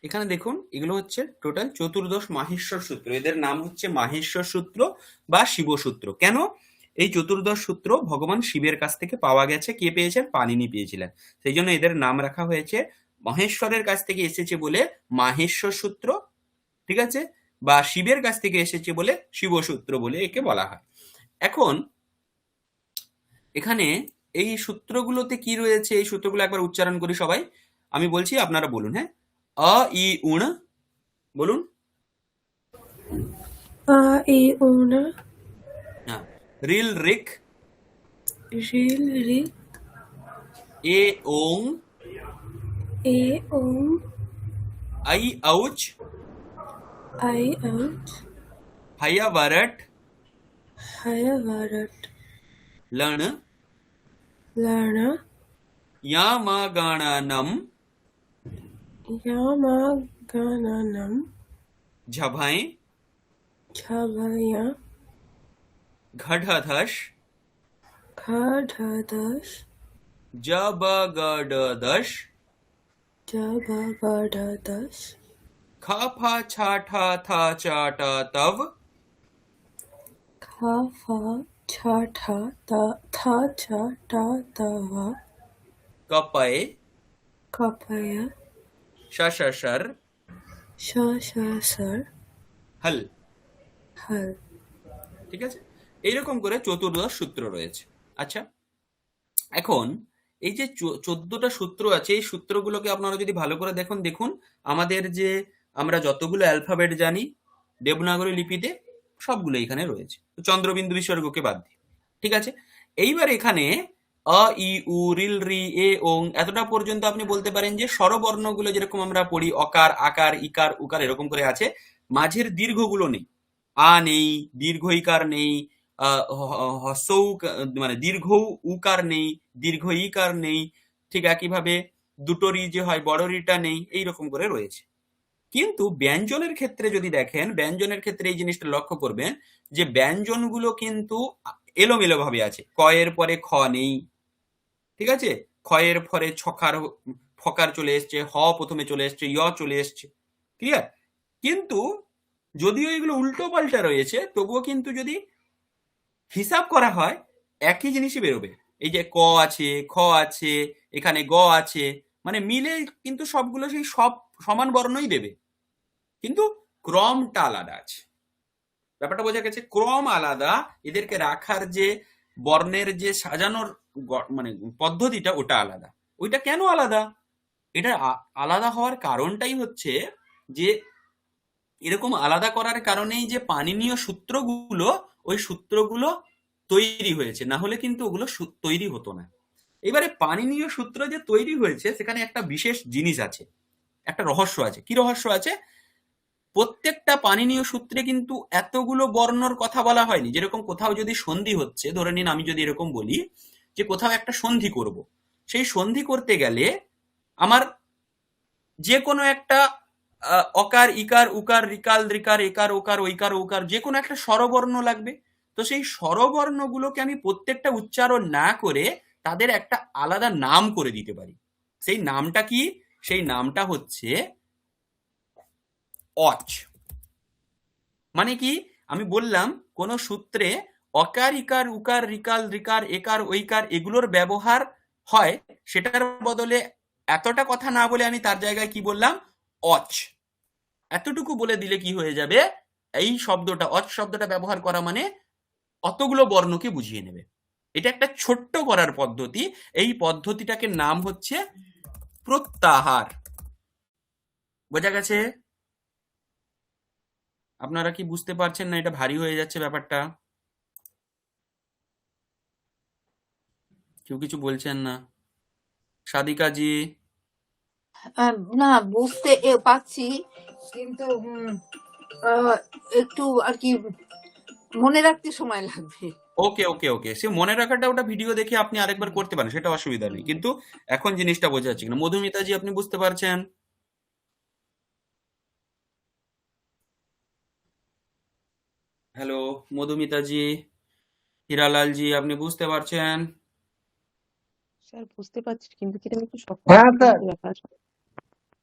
এখানে দেখুন এগুলো হচ্ছে টোটাল চতুর্দশ মাহেশ্বর সূত্র। এদের নাম হচ্ছে মাহেশ্বর সূত্র বা শিব সূত্র। কেন? এই চতুর্দশ সূত্র ভগবান শিবের কাছ থেকে পাওয়া গেছে। কে পেয়েছেন? পানিনি পেয়েছিলেন। সেই জন্য এদের নাম রাখা হয়েছে, মহেশ্বরের কাছ থেকে এসেছে বলে মাহেশ্বর সূত্র, ঠিক আছে, বা শিবের কাছ থেকে এসেছে বলে শিব সূত্র বলে একে বলা হয়। এখন এখানে এই সূত্রগুলোতে কি রয়েছে, এই সূত্রগুলো একবার উচ্চারণ করি সবাই। আমি বলছি, আপনারা বলুন। হ্যাঁ, अ इ उण বলুন। A e una হ্যাঁ, রিল রিক, ril ri এ ওং, e om I ouch, I out হায়া বারট, haya varat লণ, lana या मा গাণানম, yama gananam ঝভায়, chabaya ঘঢধস, khadhadas জবগডদস, jabagadadas খাফা ছাঠা থা চাটা তব, khafa chata ta tha cha ta tava কপয়ে, kapaya শশসর, sha sha sar হল। hal ঠিক আছে, এইরকম করে চতুর্দশ সূত্র রয়েছে। আচ্ছা, এখন এই যে 14টা সূত্র আছে, এই সূত্রগুলোকে আপনারা যদি ভালো করে দেখুন আমাদের যে আমরা যতগুলো অ্যালফাবেট জানি দেবনাগরী লিপিতে সবগুলো এখানে রয়েছে, চন্দ্রবিন্দু বিসর্গকে বাদ দিয়ে। ঠিক আছে, এইবার এখানে অ ই উ রিল রি এ ওং এতটা পর্যন্ত আপনি বলতে পারেন যে স্বরবর্ণগুলো যেরকম আমরা পড়ি অকার, আকার, ইকার, উকার এরকম করে আছে, মাঝের দীর্ঘগুলো নেই। আ নেই, দীর্ঘ ইকার নেই, হ্রস্ব মানে দীর্ঘ উকার নেই, দীর্ঘ ইকার নেই। ঠিক একইভাবে দুটো রি যে হয় বড় রিটা নেই, এইরকম করে রয়েছে। কিন্তু ব্যঞ্জনের ক্ষেত্রে যদি দেখেন, ব্যঞ্জনের ক্ষেত্রে এই জিনিসটা লক্ষ্য করবেন যে ব্যঞ্জনগুলো কিন্তু এলোমেলো ভাবে আছে। ক এর পরে খ নেই, ঠিক আছে, খ এর পরে ফকার চলে এসছে, হ প্রথমে চলে এসছে, য় চলে এসছে, ক্লিয়ার। কিন্তু যদিও এগুলো উল্টো পাল্টা রয়েছে, তবুও কিন্তু যদি হিসাব করা হয় একই জিনিসই বেরোবে। এই যে ক আছে, খ আছে, এখানে গ আছে, মানে মিলে কিন্তু সবগুলো সেই সব সমান বর্ণই দেবে, কিন্তু ক্রমটা আলাদা আছে। ব্যাপারটা বোঝা গেছে? ক্রম আলাদা, এদেরকে রাখার যে বর্ণের যে সাজানোর মানে পদ্ধতিটা ওটা আলাদা। ওইটা কেন আলাদা? এটা আলাদা হওয়ার কারণটাই হচ্ছে যে এরকম আলাদা করার কারণেই যে পানিনীয় সূত্রগুলো, ওই সূত্রগুলো তৈরি হয়েছে, না হলে কিন্তু ওগুলো তৈরি হতো না। এবারে পানিনীয় সূত্র যে তৈরি হয়েছে সেখানে একটা বিশেষ জিনিস আছে, একটা রহস্য আছে। কি রহস্য আছে? প্রত্যেকটা পাণিনীয় সূত্রে কিন্তু এতগুলো বর্ণর কথা বলা হয়নি। যেরকম কোথাও যদি সন্ধি হচ্ছে, ধরে নিন আমি যদি এরকম বলি যে কোথাও একটা সন্ধি করব, সেই সন্ধি করতে গেলে আমার যে কোনো একটা অকার ইকার উকার রিকাল রিকার একার ওকার ঐকার ওকার যে কোনো একটা স্বরবর্ণ লাগবে। তো সেই স্বরবর্ণগুলোকে আমি প্রত্যেকটা উচ্চারণ না করে তাদের একটা আলাদা নাম করে দিতে পারি। সেই নামটা কি? সেই নামটা হচ্ছে অচ। মানে কি? আমি বললাম কোন সূত্রে অকার ইকার উকার রিকাল রিকার একার ঐকার এগুলোর ব্যবহার হয়, সেটার বদলে এতটা কথা না বলে আমি তার জায়গায় কি বললাম? অচ। এতটুকু বলে দিলে কি হয়ে যাবে? এই শব্দটা, অচ শব্দটা ব্যবহার করা মানে অতগুলো বর্ণকে বুঝিয়ে নেবে। এটা একটা ছোট্ট করার পদ্ধতি। এই পদ্ধতিটাকে নাম হচ্ছে প্রত্যাহার। বোঝা গেছে? আপনারা কি বুঝতে পারছেন না এটা ভারী হয়ে যাচ্ছে ব্যাপারটা? কেউ কিছু বলছেন না? সাদিকাজি? না, বুঝতে পারছি, কিন্তু একটু আর কি মনে রাখতে সময় লাগবে। ওকে ওকে ওকে, সে মনে রাখাটা ওটা ভিডিও দেখে আপনি আরেকবার করতে পারেন, সেটা অসুবিধা নেই, কিন্তু এখন জিনিসটা বোঝা যাচ্ছে কিনা। মধুমিতাজি আপনি বুঝতে পারছেন? হ্যালো মধুমিতাজি, হীরালালজি আপনি বুঝতে পারছেন? স্যার বুঝতে পারছি, কিন্তু কিরকম একটু শক্ত হ্যাঁ শক্ত স্যার। মতো ব্যাপার।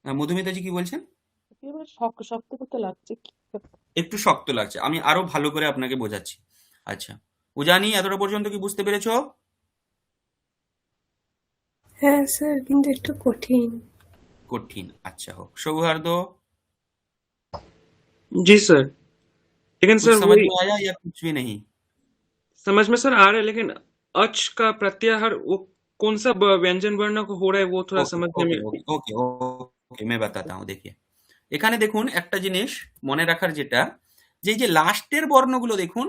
মধুমিতাজি কি বলছেন? একেবারে শক্ত শক্ত মতো লাগছে কি ব্যাপার? একটু শক্ত লাগছে, আমি আরো ভালো করে আপনাকে বোঝাচ্ছি। আচ্ছা, উজানি এতটা পর্যন্ত কি বুঝতে পেরেছো? হ্যাঁ স্যার, কিন্তু একটু কঠিন। কঠিন, আচ্ছা হোক। সৌহার্দ্য, जी सर। लेकिन कुछ सर समझ वही में आया या कुछ भी नहीं? समझ में सर आ रहा है, लेकिन अच का प्रत्याहार वो कौन सा व्यंजन वर्ण को हो रहा है वो थोड़ा ওকে समझने ওকে में। ওকে ওকে ওকে मैं बताता हूँ। देखिए এখানে দেখুন একটা জিনিস মনে রাখার, যেটা যে এই যে লাস্টের বর্ণগুলো দেখুন,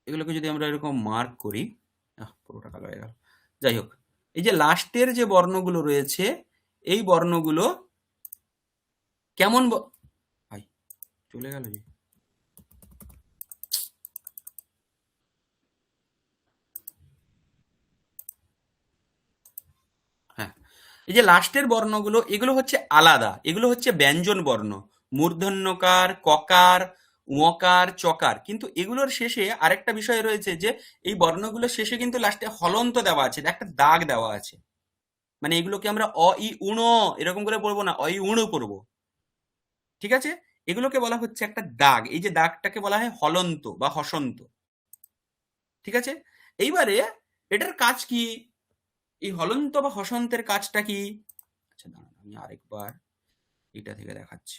এগুলোকে যদি আমরা এরকম মার্ক করি, পুরোটা কালো হয়ে গেল, যাই হোক, এই যে লাস্টের যে বর্ণগুলো রয়েছে এই বর্ণগুলো কেমন ভাই চলে গেল যে, হ্যাঁ, এই যে লাস্টের বর্ণগুলো এগুলো হচ্ছে আলাদা, এগুলো হচ্ছে ব্যঞ্জন বর্ণ, মূর্ধন্যকার, ককার, উমকার, চকার। কিন্তু এগুলোর শেষে আরেকটা বিষয় রয়েছে যে এই বর্ণগুলোর শেষে কিন্তু লাস্টে হলন্ত দেওয়া আছে, একটা দাগ দেওয়া আছে। মানে এগুলোকে আমরা অ ই উণ এরকম করে পড়বো না, অ ই উণ পড়বো, ঠিক আছে? এগুলোকে বলা হচ্ছে একটা দাগ, এই যে দাগটাকে বলা হয় হলন্ত বা হসন্ত, ঠিক আছে? এইবারে এটার কাজ কি? এই হলন্ত বা হসন্তের কাজটা কি? আচ্ছা দাঁড়ান, আমি আরেকবার এটা থেকে দেখাচ্ছি।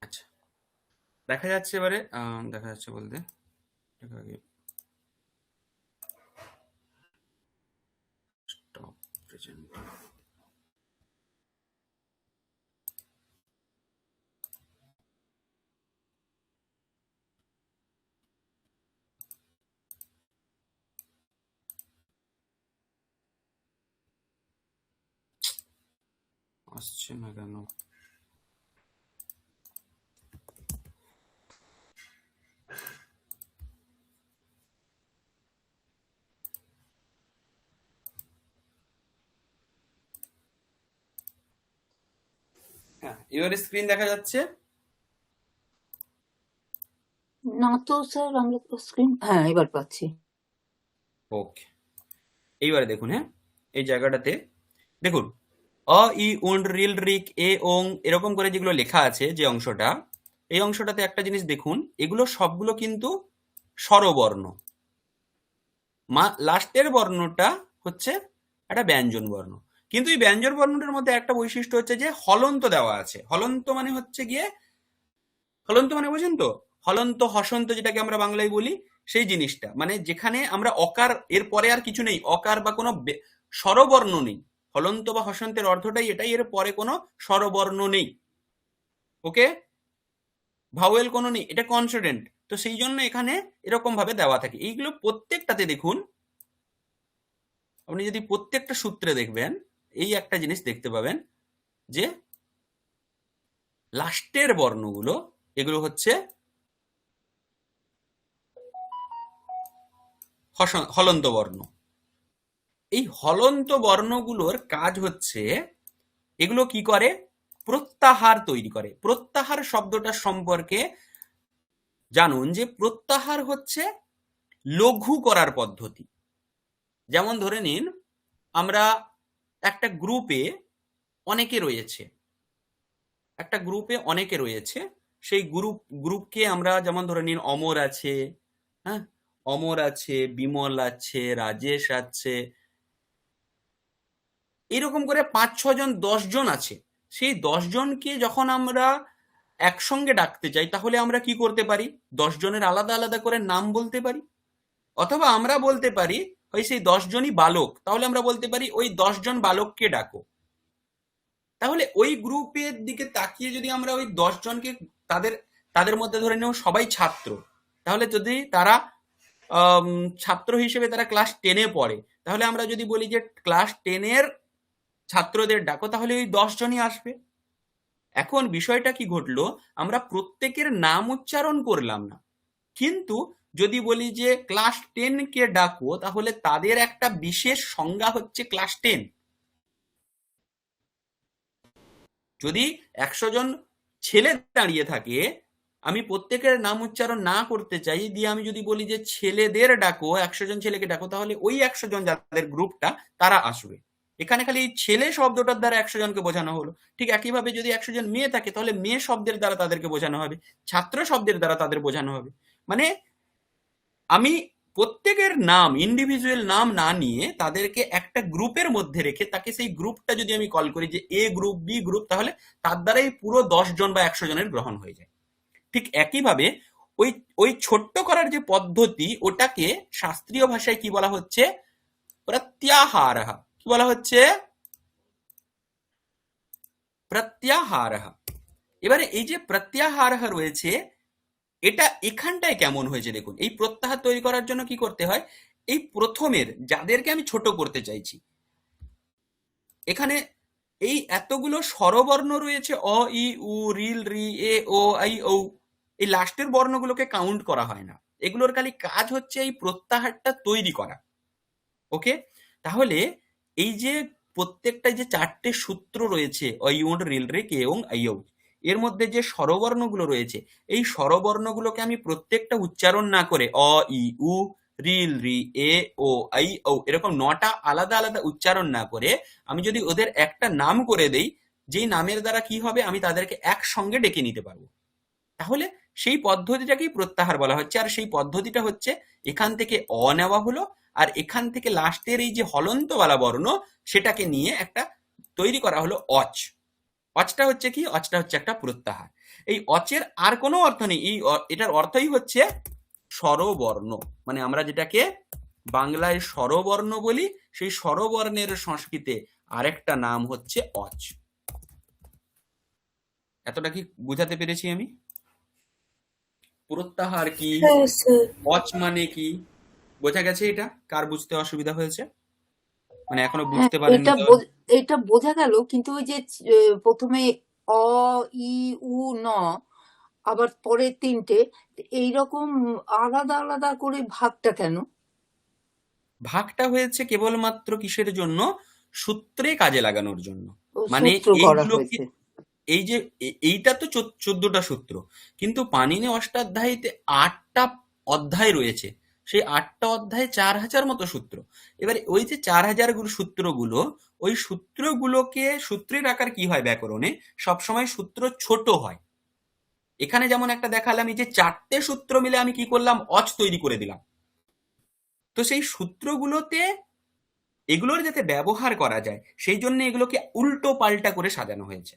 আচ্ছা, দেখা যাচ্ছে এবারে, দেখা যাচ্ছে বলতে স্টপ প্রেজেন্ট। আসছে না কেন? হ্যাঁ, এবারে স্ক্রিন দেখা যাচ্ছে? না তো স্যার, আমরা স্ক্রিন, হ্যাঁ এবার পাচ্ছি। ওকে, এইবারে দেখুন, হ্যাঁ, এই জায়গাটাতে দেখুন, অ ই উন্ড রিল রিক এ ওং এরকম করে যেগুলো লেখা আছে, যে অংশটা, এই অংশটাতে একটা জিনিস দেখুন, এগুলো সবগুলো কিন্তু স্বরবর্ণ। লাস্টের বর্ণটা হচ্ছে একটা ব্যঞ্জন বর্ণ, কিন্তু এই ব্যঞ্জন বর্ণটার মধ্যে একটা বৈশিষ্ট্য হচ্ছে যে হলন্ত দেওয়া আছে। হলন্ত মানে হচ্ছে গিয়ে, হলন্ত মানে বোঝেন তো, হলন্ত হসন্ত যেটাকে আমরা বাংলায় বলি, সেই জিনিসটা মানে যেখানে আমরা অকার, এর পরে আর কিছু নেই, অকার বা কোনো স্বরবর্ণ নেই। হলন্ত বা হসন্তের অর্থটাই এটাই, এর পরে কোনো স্বরবর্ণ নেই। ওকে, ভাওয়েল কোনো নেই, এটা কনসোনেন্ট। তো সেই জন্য এখানে এরকম ভাবে দেওয়া থাকে। এইগুলো প্রত্যেকটাতে দেখুন, আপনি যদি প্রত্যেকটা সূত্রে দেখবেন, এই একটা জিনিস দেখতে পাবেন যে লাস্টের বর্ণগুলো, এগুলো হচ্ছে হলন্ত বর্ণ। এই হলন্ত বর্ণগুলোর কাজ হচ্ছে, এগুলো কি করে, প্রত্যাহার তৈরি করে। প্রত্যাহার শব্দটার সম্পর্কে জানুন যে প্রত্যাহার হচ্ছে লঘু করার পদ্ধতি। যেমন ধরে নিন, আমরা একটা গ্রুপে অনেকে রয়েছে, একটা গ্রুপে অনেকে রয়েছে, সেই গ্রুপকে আমরা যেমন ধরে নিন অমর আছে, হ্যাঁ, অমর আছে, বিমল আছে, রাজেশ আছে, এরকম করে ৫-৬ জন ১০ জন আছে। সেই ১০ জনকে যখন আমরা একসঙ্গে ডাকতে চাই, তাহলে আমরা কি করতে পারি, ১০ জনের আলাদা আলাদা করে নাম বলতে পারি। অথবা আমরা বলতে পারি, ওই সেই ১০ জনই বালক, তাহলে আমরা বলতে পারি ওই ১০ জন বালককে ডাকো। তাহলে ওই গ্রুপের দিকে তাকিয়ে যদি আমরা ওই ১০ জনকে, তাদের তাদের মধ্যে ধরে নেব সবাই ছাত্র, তাহলে যদি তারা ছাত্র হিসেবে তারা ক্লাস 10-এ পড়ে, তাহলে আমরা যদি বলি যে ক্লাস 10-এর ছাত্রদের ডাকো, তাহলে ওই ১০ জনই আসবে। এখন বিষয়টা কি ঘটলো, আমরা প্রত্যেকের নাম উচ্চারণ করলাম না, কিন্তু যদি বলি যে ক্লাস 10-কে ডাকো, তাহলে তাদের একটা বিশেষ সংজ্ঞা হচ্ছে ক্লাস 10। যদি ১০০ জন ছেলে দাঁড়িয়ে থাকে, আমি প্রত্যেকের নাম উচ্চারণ না করতে চাই, দিয়ে আমি যদি বলি যে ছেলেদের ডাকো, ১০০ জন ছেলেকে ডাকো, তাহলে ওই ১০০ জন যাদের গ্রুপটা, তারা আসবে। এখানে খালি এই ছেলে শব্দটার দ্বারা ১০০ জনকে বোঝানো হলো। ঠিক একইভাবে যদি ১০০ জন মেয়ে থাকে, তাহলে মেয়ে শব্দের দ্বারা তাদেরকে বোঝানো হবে, ছাত্র শব্দের দ্বারা তাদের বোঝানো হবে। মানে আমি প্রত্যেকের নাম, ইন্ডিভিজুয়াল নাম না নিয়ে তাদেরকে একটা গ্রুপের মধ্যে রেখে, তাকে সেই গ্রুপটা যদি আমি কল করি যে এ গ্রুপ, বি গ্রুপ, তাহলে তার দ্বারাই পুরো ১০ জন বা ১০০ জনের গ্রহণ হয়ে যায়। ঠিক একইভাবে ওই ওই ছোট্ট করার যে পদ্ধতি, ওটাকে শাস্ত্রীয় ভাষায় কি বলা হচ্ছে, প্রত্যাহারঃ। কি বলা হচ্ছে, প্রত্যাহারঃ। এবারে এই যে প্রত্যাহারঃ রয়েছে, এটা এখানটায় কেমন হয়েছে দেখুন। এই প্রত্যাহার তৈরি করার জন্য কি করতে হয়, এই প্রথমের যাদেরকে আমি ছোট করতে চাইছি, এখানে এই এতগুলো স্বরবর্ণ রয়েছে, অ ই উ রিল রি এ ও আই ঔ, এই লাস্টের বর্ণগুলোকে কাউন্ট করা হয় না, এগুলোর খালি কাজ হচ্ছে এই প্রত্যাহারটা তৈরি করা। ওকে, তাহলে এই যে প্রত্যেকটা যে ৪টে সূত্র রয়েছে, অ ই উন্ড রিল রে কে ওং আই ঔ, এর মধ্যে যে স্বরবর্ণগুলো রয়েছে, এই স্বরবর্ণগুলোকে আমি প্রত্যেকটা উচ্চারণ না করে অ ই উ রিল রি এ ও আই ঔ এরকম ৯টা আলাদা আলাদা উচ্চারণ না করে, আমি যদি ওদের একটা নাম করে দেই, যেই নামের দ্বারা কি হবে, আমি তাদেরকে একসঙ্গে ডেকে নিতে পারবো, তাহলে সেই পদ্ধতিটাকেই প্রত্যাহার বলা হচ্ছে। আর সেই পদ্ধতিটা হচ্ছে, এখান থেকে অ নেওয়া হলো, আর এখান থেকে লাস্টের এই যে হলন্তওয়ালা বর্ণ, সেটাকে নিয়ে একটা তৈরি করা হলো অচ। অচটা হচ্ছে কি, অচটা হচ্ছে একটা প্রত্যাহার। এই অচের আর কোনো অর্থ নেই, এটার অর্থই হচ্ছে স্বরবর্ণ। মানে আমরা যেটাকে বাংলায় স্বরবর্ণ বলি, সেই স্বরবর্ণের সংস্কৃতে আরেকটা নাম হচ্ছে অচ। এতটা কি বুঝাতে পেরেছি আমি? প্রত্যাহার কি, হ্যাঁ স্যার। অচ মানে কি, বোঝা গেছে? এটা কার বুঝতে অসুবিধা হয়েছে, মানে এখনো হ্যাঁ, বুঝতে পারেননি এটা তাহলে? এটা বোঝা গেল, কিন্তু ওই যে প্রথমে অ ই উ ন, আবার পরের ৩টে, এইরকম আলাদা আলাদা করে ভাগটা কেন? ভাগটা হয়েছে কেবলমাত্র কিসের জন্য, সূত্রে কাজে লাগানোর জন্য। ও, মানে সূত্র করা এইগুলোকে, হয়েছে। এই যে এইটা তো ১৪টা সূত্র, কিন্তু পাণিনি অষ্টাধ্যায়ীতে ৮টা অধ্যায় রয়েছে, সেই 8টা অধ্যায়ে 4000 মতো সূত্র। এবারে ওই যে 4000 সূত্রগুলো, ওই সূত্রগুলোকে সূত্রের আকার কি হয় ব্যাকরণে, সবসময় সূত্র ছোট হয়। এখানে যেমন একটা দেখালাম, এই যে 4টে সূত্র মিলে আমি কি করলাম, অচ তৈরি করে দিলাম। তো সেই সূত্রগুলোতে এগুলোর যাতে ব্যবহার করা যায় সেই জন্য এগুলোকে উল্টো পাল্টা করে সাজানো হয়েছে।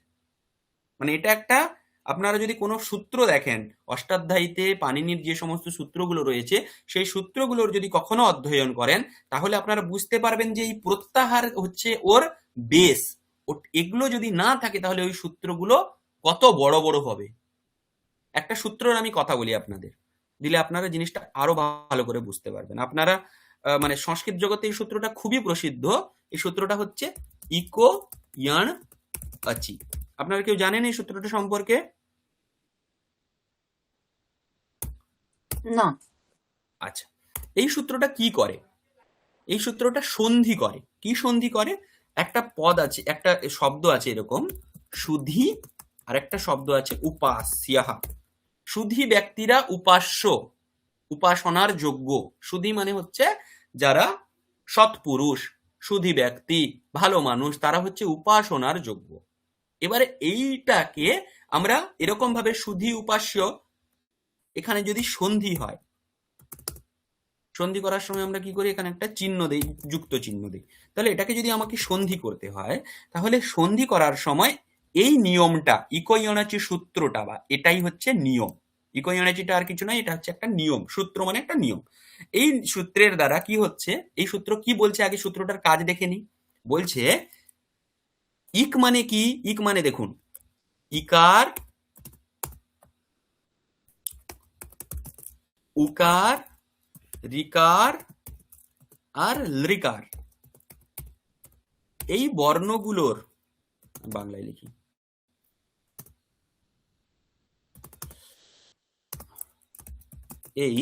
মানে এটা একটা, আপনারা যদি কোনো সূত্র দেখেন অষ্টাধ্যায়ীতে পাণিনির যে সমস্ত সূত্রগুলো রয়েছে, সেই সূত্রগুলোর যদি কখনো অধ্যয়ন করেন তাহলে আপনারা বুঝতে পারবেন যে এই প্রত্যাহার হচ্ছে ওর বেস। এগুলো যদি না থাকে তাহলে ওই সূত্রগুলো কত বড় বড় হবে। একটা সূত্রের আমি কথা বলি আপনাদের, দিলে আপনারা জিনিসটা আরো ভালো করে বুঝতে পারবেন। আপনারা মানে সংস্কৃত জগতে এই সূত্রটা খুবই প্রসিদ্ধ। এই সূত্রটা হচ্ছে ইকো ইয়ান আচি। আপনারা কেউ জানেন এই সূত্রটা সম্পর্কে? না। আচ্ছা, এই সূত্রটা কি করে? এই সূত্রটা সন্ধি করে। কি সন্ধি করে? একটা পদ আছে, একটা শব্দ আছে এরকম সুধি, আর একটা শব্দ আছে উপাস্যা। সুধি ব্যক্তিরা উপাস্য, উপাসনার যোগ্য। সুধি মানে হচ্ছে যারা সৎপুরুষ, সুধি ব্যক্তি, ভালো মানুষ, তারা হচ্ছে উপাসনার যোগ্য। এবারে এইটাকে আমরা এরকম ভাবে সুধি উপাস্য, এখানে যদি সন্ধি হয়, সন্ধি করার সময় আমরা কি করি, এখানে একটা চিহ্ন দেই, যুক্ত চিহ্ন দেই। তাহলে এটাকে যদি আমাকে সন্ধি করতে হয়, তাহলে সন্ধি করার সময় এই নিয়মটা, ইকোয়নাচি সূত্রটা, বা এটাই হচ্ছে নিয়ম। ইকোয়নাচিটা আর কিছু নয়, এটা হচ্ছে একটা নিয়ম। সূত্র মানে একটা নিয়ম। এই সূত্রের দ্বারা কি হচ্ছে, এই সূত্র কি বলছে, আগে সূত্রটার কাজ দেখে নি। বলছে ইক মানে কি? ইক মানে দেখুন, ইকার, উকার, রিকার আর লৃকার, এই বর্ণগুলোর, বাংলায় লিখি, এই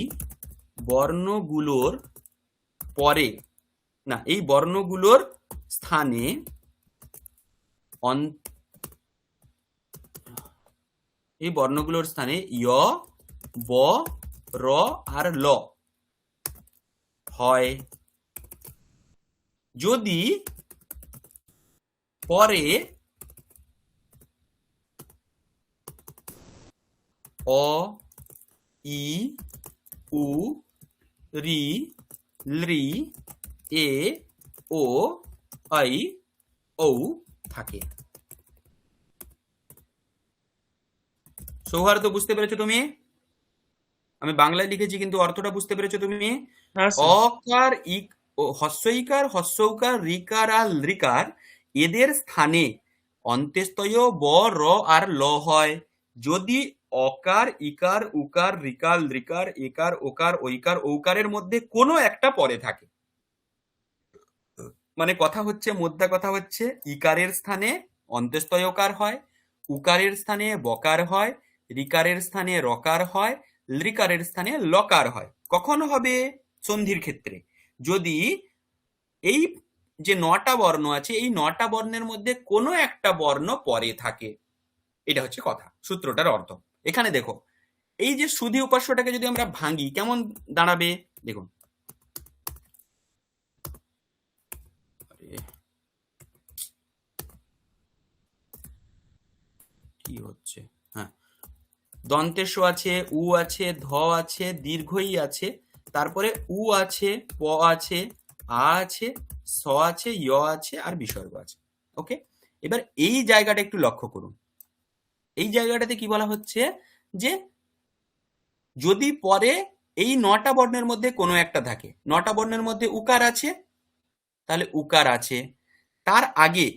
বর্ণগুলোর পরে, না, এই বর্ণগুলোর স্থানে এই বর্ণগুলোর স্থানে য়, ব, র আর ল হয় যদি পরে অ, ই, উ, রি, লৃ, এ, ও, আই, ঔ থাকে। সৌহার্দ্য, বুঝতে পেরেছো তুমি? আমি বাংলায় লিখেছি কিন্তু অর্থটা বুঝতে পেরেছো তুমি? হ্যাঁ স্যার। অকার, ইক, হস্যইকার, হস্যৌকার, রিকার আর লৃকার, এদের স্থানে অন্ত্যেস্তয় ব, র আর ল হয় যদি অকার, ইকার, উকার, রিকার, লৃকার, একার, ওকার, ঐকার, ঔকারের মধ্যে কোনো একটা পরে থাকে। মানে কথা হচ্ছে, মোদ্দা কথা হচ্ছে, ইকারের স্থানে অন্ত্যেস্তয়কার হয়, উকারের স্থানে বকার হয়, রিকারের স্থানে রকার হয়, লৃকারের স্থানে লকার হয়। কখন হবে? সন্ধির ক্ষেত্রে, যদি এই যে 9টা বর্ণ আছে, এই 9টা বর্ণের মধ্যে কোনো একটা বর্ণ পরে থাকে। এটা হচ্ছে কথা, সূত্রটার অর্থ। এখানে দেখো, এই যে সুধি উপাস্যটাকে যদি আমরা ভাঙি, কেমন দাঁড়াবে দেখুন। কি হচ্ছে, হ্যাঁ, দন্তেশ আছে, উ আছে, ধ আছে, দীর্ঘই আছে, তারপরে উ আছে, প আছে, আ আছে, স আছে, য় আছে আর বিসর্গ আছে। ওকে, এবার এই জায়গাটা একটু লক্ষ্য করুন। এই জায়গাটাতে কি বলা হচ্ছে, যে যদি পরে এই 9টা বর্ণের মধ্যে কোনো একটা থাকে, 9টা বর্ণের মধ্যে উকার আছে, তাহলে উকার আছে। তার আগে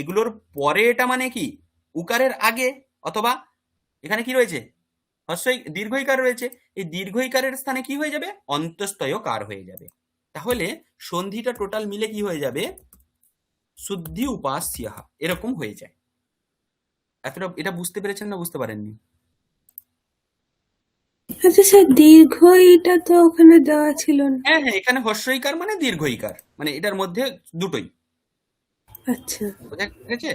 এগুলোর পরে, এটা মানে কি উকারের আগে, অথবা এখানে কি রয়েছে, দীর্ঘইকার রয়েছে, এই দীর্ঘইকারের স্থানে কি হয়ে যাবে, অন্তস্তয়কার হয়ে যাবে। তাহলে সন্ধিটা টোটাল মিলে কি হয়ে যাবে, শুদ্ধি উপাস্যা, এরকম হয়ে যায়। এতটা এটা বুঝতে পেরেছেন না বুঝতে পারেননি? আচ্ছা স্যার, দীর্ঘ এটা তো ওখানে দেওয়া ছিল না। হ্যাঁ হ্যাঁ, এখানে হস্যইকার মানে দীর্ঘইকার, মানে এটার মধ্যে দুটোই। আচ্ছা বোঝা গেছে?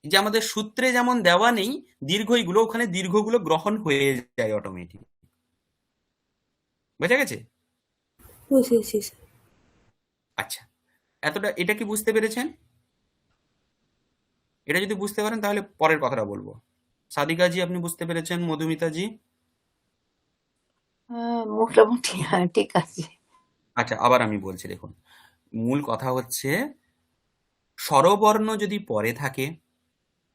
যে আমাদের সূত্রে যেমন দেওয়া নেই দীর্ঘইগুলো, ওখানে দীর্ঘগুলো গ্রহণ হয়ে যায় অটোমেটিক। বোঝা গেছে? বুঝেছি স্যার। আচ্ছা, এটা কি বুঝতে পেরেছেন? এটা যদি বুঝতে পারেন তাহলে পরের কথাটা বলবো। সাদিকাজি আপনি বুঝতে পেরেছেন? মধুমিতাজি? মোটামুটি ঠিক আছে। আচ্ছা, আবার আমি বলছি, দেখুন, মূল কথা হচ্ছে স্বরবর্ণ যদি পরে থাকে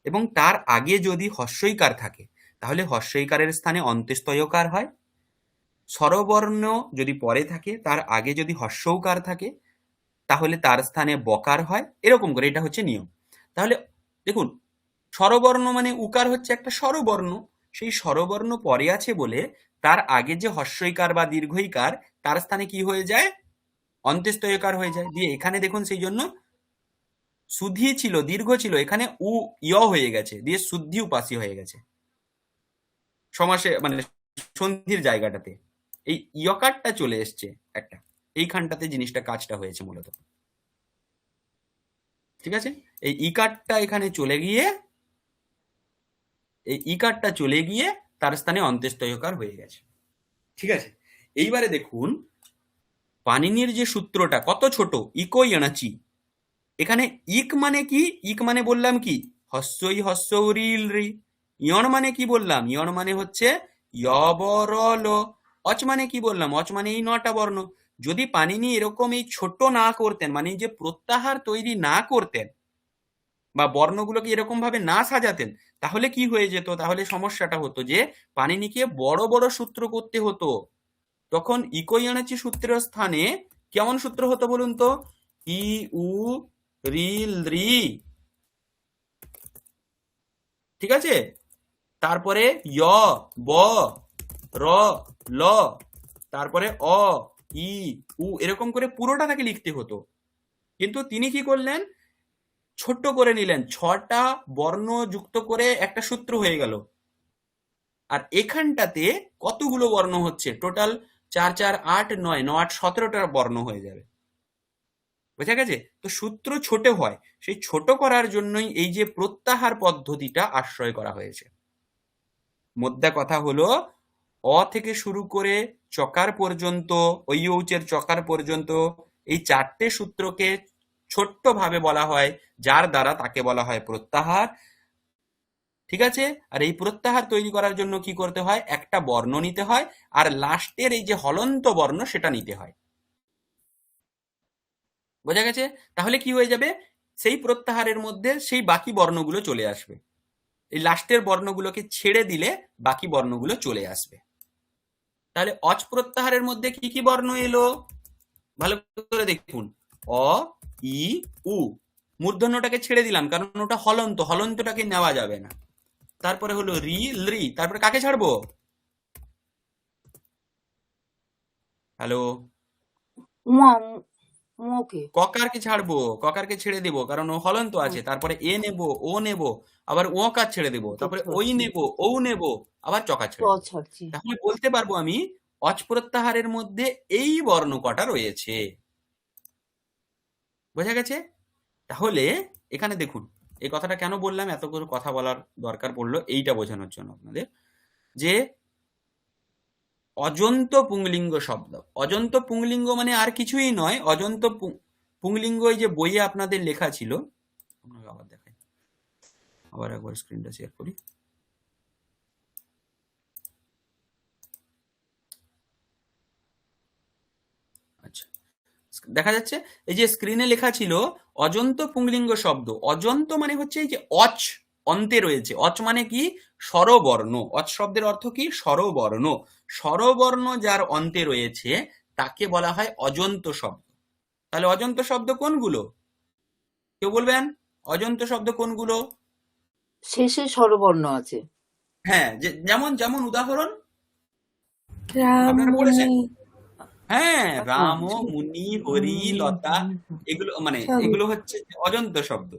এবং তার আগে যদি হস্যইকার থাকে তাহলে হস্যইকারের স্থানে অন্ত্যেস্তয়কার হয়। স্বরবর্ণ যদি পরে থাকে তার আগে যদি হস্যৌকার থাকে তাহলে তার স্থানে বকার হয়, এরকম করে, এটা হচ্ছে নিয়ম। তাহলে দেখুন, স্বরবর্ণ মানে উকার হচ্ছে একটা স্বরবর্ণ, সেই স্বরবর্ণ পরে আছে বলে তার আগে যে হস্যইকার বা দীর্ঘইকার তার স্থানে কি হয়ে যায়? অন্ত্যেস্তয়কার হয়ে যায়। দিয়ে এখানে দেখুন, সেই জন্য সুধি ছিল, দীর্ঘ ছিল, এখানে ইয় হয়ে গেছে, দিয়ে শুদ্ধি উপাসী হয়ে গেছে সমাসে, মানে সন্ধির জায়গাটাতে এই ইয়কারটা চলে এসছে একটা, এইখানটাতে জিনিসটা, কাজটা হয়েছে মূলত। ঠিক আছে? এই ইকারটা এখানে চলে গিয়ে, এই ইকারটা চলে গিয়ে তার স্থানে অন্ত্যেস্তয়কার হয়ে গেছে। ঠিক আছে? এইবারে দেখুন, পাণিনির যে সূত্রটা কত ছোট, ইকো ইয়নাচি, এখানে ইক মানে কি? ইক মানে বললাম কি? হস্যই হস্য রিল রি। ইয়ন মানে কি বললাম? ইয়ন মানে হচ্ছে য়বরল। অচ মানে কি বললাম? অচ মানে এই 9টা বর্ণ। যদি পাণিনি এরকম এই ছোট না করতেন, মানে যে প্রত্যাহার তৈরি না করতেন বা বর্ণগুলোকে এরকম ভাবে না সাজাতেন, তাহলে কি হয়ে যেত? তাহলে সমস্যাটা হতো যে পাণিনিকে বড় বড় সূত্র করতে হতো। তখন ইকোয়ানাচি সূত্রের স্থানে কেমন সূত্র হতো বলুন তো? ই উ রিল রি। ঠিক আছে? তারপরে য় ব র ল, তারপরে অ ই উ, এরকম করে পুরোটা তাকে লিখতে হতো। কিন্তু তিনি কি করলেন? ছোট্ট করে নিলেন, 6টা বর্ণ যুক্ত করে একটা সূত্র হয়ে গেল। আর এখানটাতে কতগুলো বর্ণ হচ্ছে? টোটাল 4 4 8 9 9 8 17টা বর্ণ হয়ে যাবে। বোঝা গেছে? তো সূত্র ছোট হয়, সেই ছোট করার জন্যই এই যে প্রত্যাহার পদ্ধতিটা আশ্রয় করা হয়েছে। মোদ্দা কথা হলো, অ থেকে শুরু করে চকার পর্যন্ত, ঐউচের চকার পর্যন্ত এই 4টে সূত্রকে ছোট্ট ভাবে বলা হয়, যার দ্বারা তাকে বলা হয় প্রত্যাহার। ঠিক আছে? আর এই প্রত্যাহার তৈরি করার জন্য কি করতে হয়? একটা বর্ণ নিতে হয়, আর লাস্টের এই যে হলন্ত বর্ণ সেটা নিতে হয়। বোঝা গেছে? তাহলে কি হয়ে যাবে? সেই প্রত্যাহারের মধ্যে সেই বাকি বর্ণগুলো চলে আসবে। এই লাস্টের বর্ণগুলোকে ছেড়ে দিলে বাকি বর্ণগুলো চলে আসবে। তাহলে অচ প্রত্যাহারের মধ্যে কি কি বর্ণ এলো? ভালো করে দেখুন, অ ই উ। মূর্ধন্যটাকে ছেড়ে দিলাম কারণ ওটা হলন্ত, হলন্তটাকে নেওয়া যাবে না। তারপরে হলো রি লি, তারপরে কাকে ছাড়বো? হ্যালো, ওকে। ককারকে ছাড়বো, ককারকে ছেড়ে দেবো কারণ ও হলন্ত আছে। তারপরে এ নেব, ও নেব, আবার ও কার ছেড়ে দেবো, তারপরে ওই নেব, ও নেব, আবার চকা ছেড়ে দেবো। ছাড়ছি। তাহলে বলতে পারবো আমি অচ প্রত্যাহারের মধ্যে এই বর্ণ কটা রয়েছে। বোঝা গেছে? তাহলে এখানে দেখুন, এই কথাটা কেন বললাম, এত করে কথা বলার দরকার পড়লো এইটা বোঝানোর জন্য আপনাদের, যে অজন্ত পুংলিঙ্গ শব্দ। অজন্ত পুংলিঙ্গ মানে আর কিছুই নয়, অজন্ত পুংলিঙ্গ এই যে বইয়ে আপনাদের লেখা ছিল, আপনাকে আবার দেখাই, আবার একবার স্ক্রিনটা শেয়ার করি। আচ্ছা, দেখা যাচ্ছে এই যে স্ক্রিনে লেখা ছিল অজন্ত পুংলিঙ্গ শব্দ। অজন্ত মানে হচ্ছে এই যে অচ অন্তে রয়েছে। অচ মানে কি? স্বরবর্ণ। অচ শব্দের অর্থ কি? স্বরবর্ণ। স্বরবর্ণ যার অন্তে রয়েছে তাকে বলা হয় অজন্ত শব্দ। তাহলে অজন্ত শব্দ কোনগুলো? কেউ বলবেন অজন্ত শব্দ কোনগুলো? শেষে স্বরবর্ণ আছে। হ্যাঁ, যেমন যেমন উদাহরণ রাম আপনারা পড়েছেন। মুনি হ্যাঁ, রাম, মুনি, হরি, লতা, এগুলো মানে সব। এগুলো হচ্ছে অজন্ত শব্দ।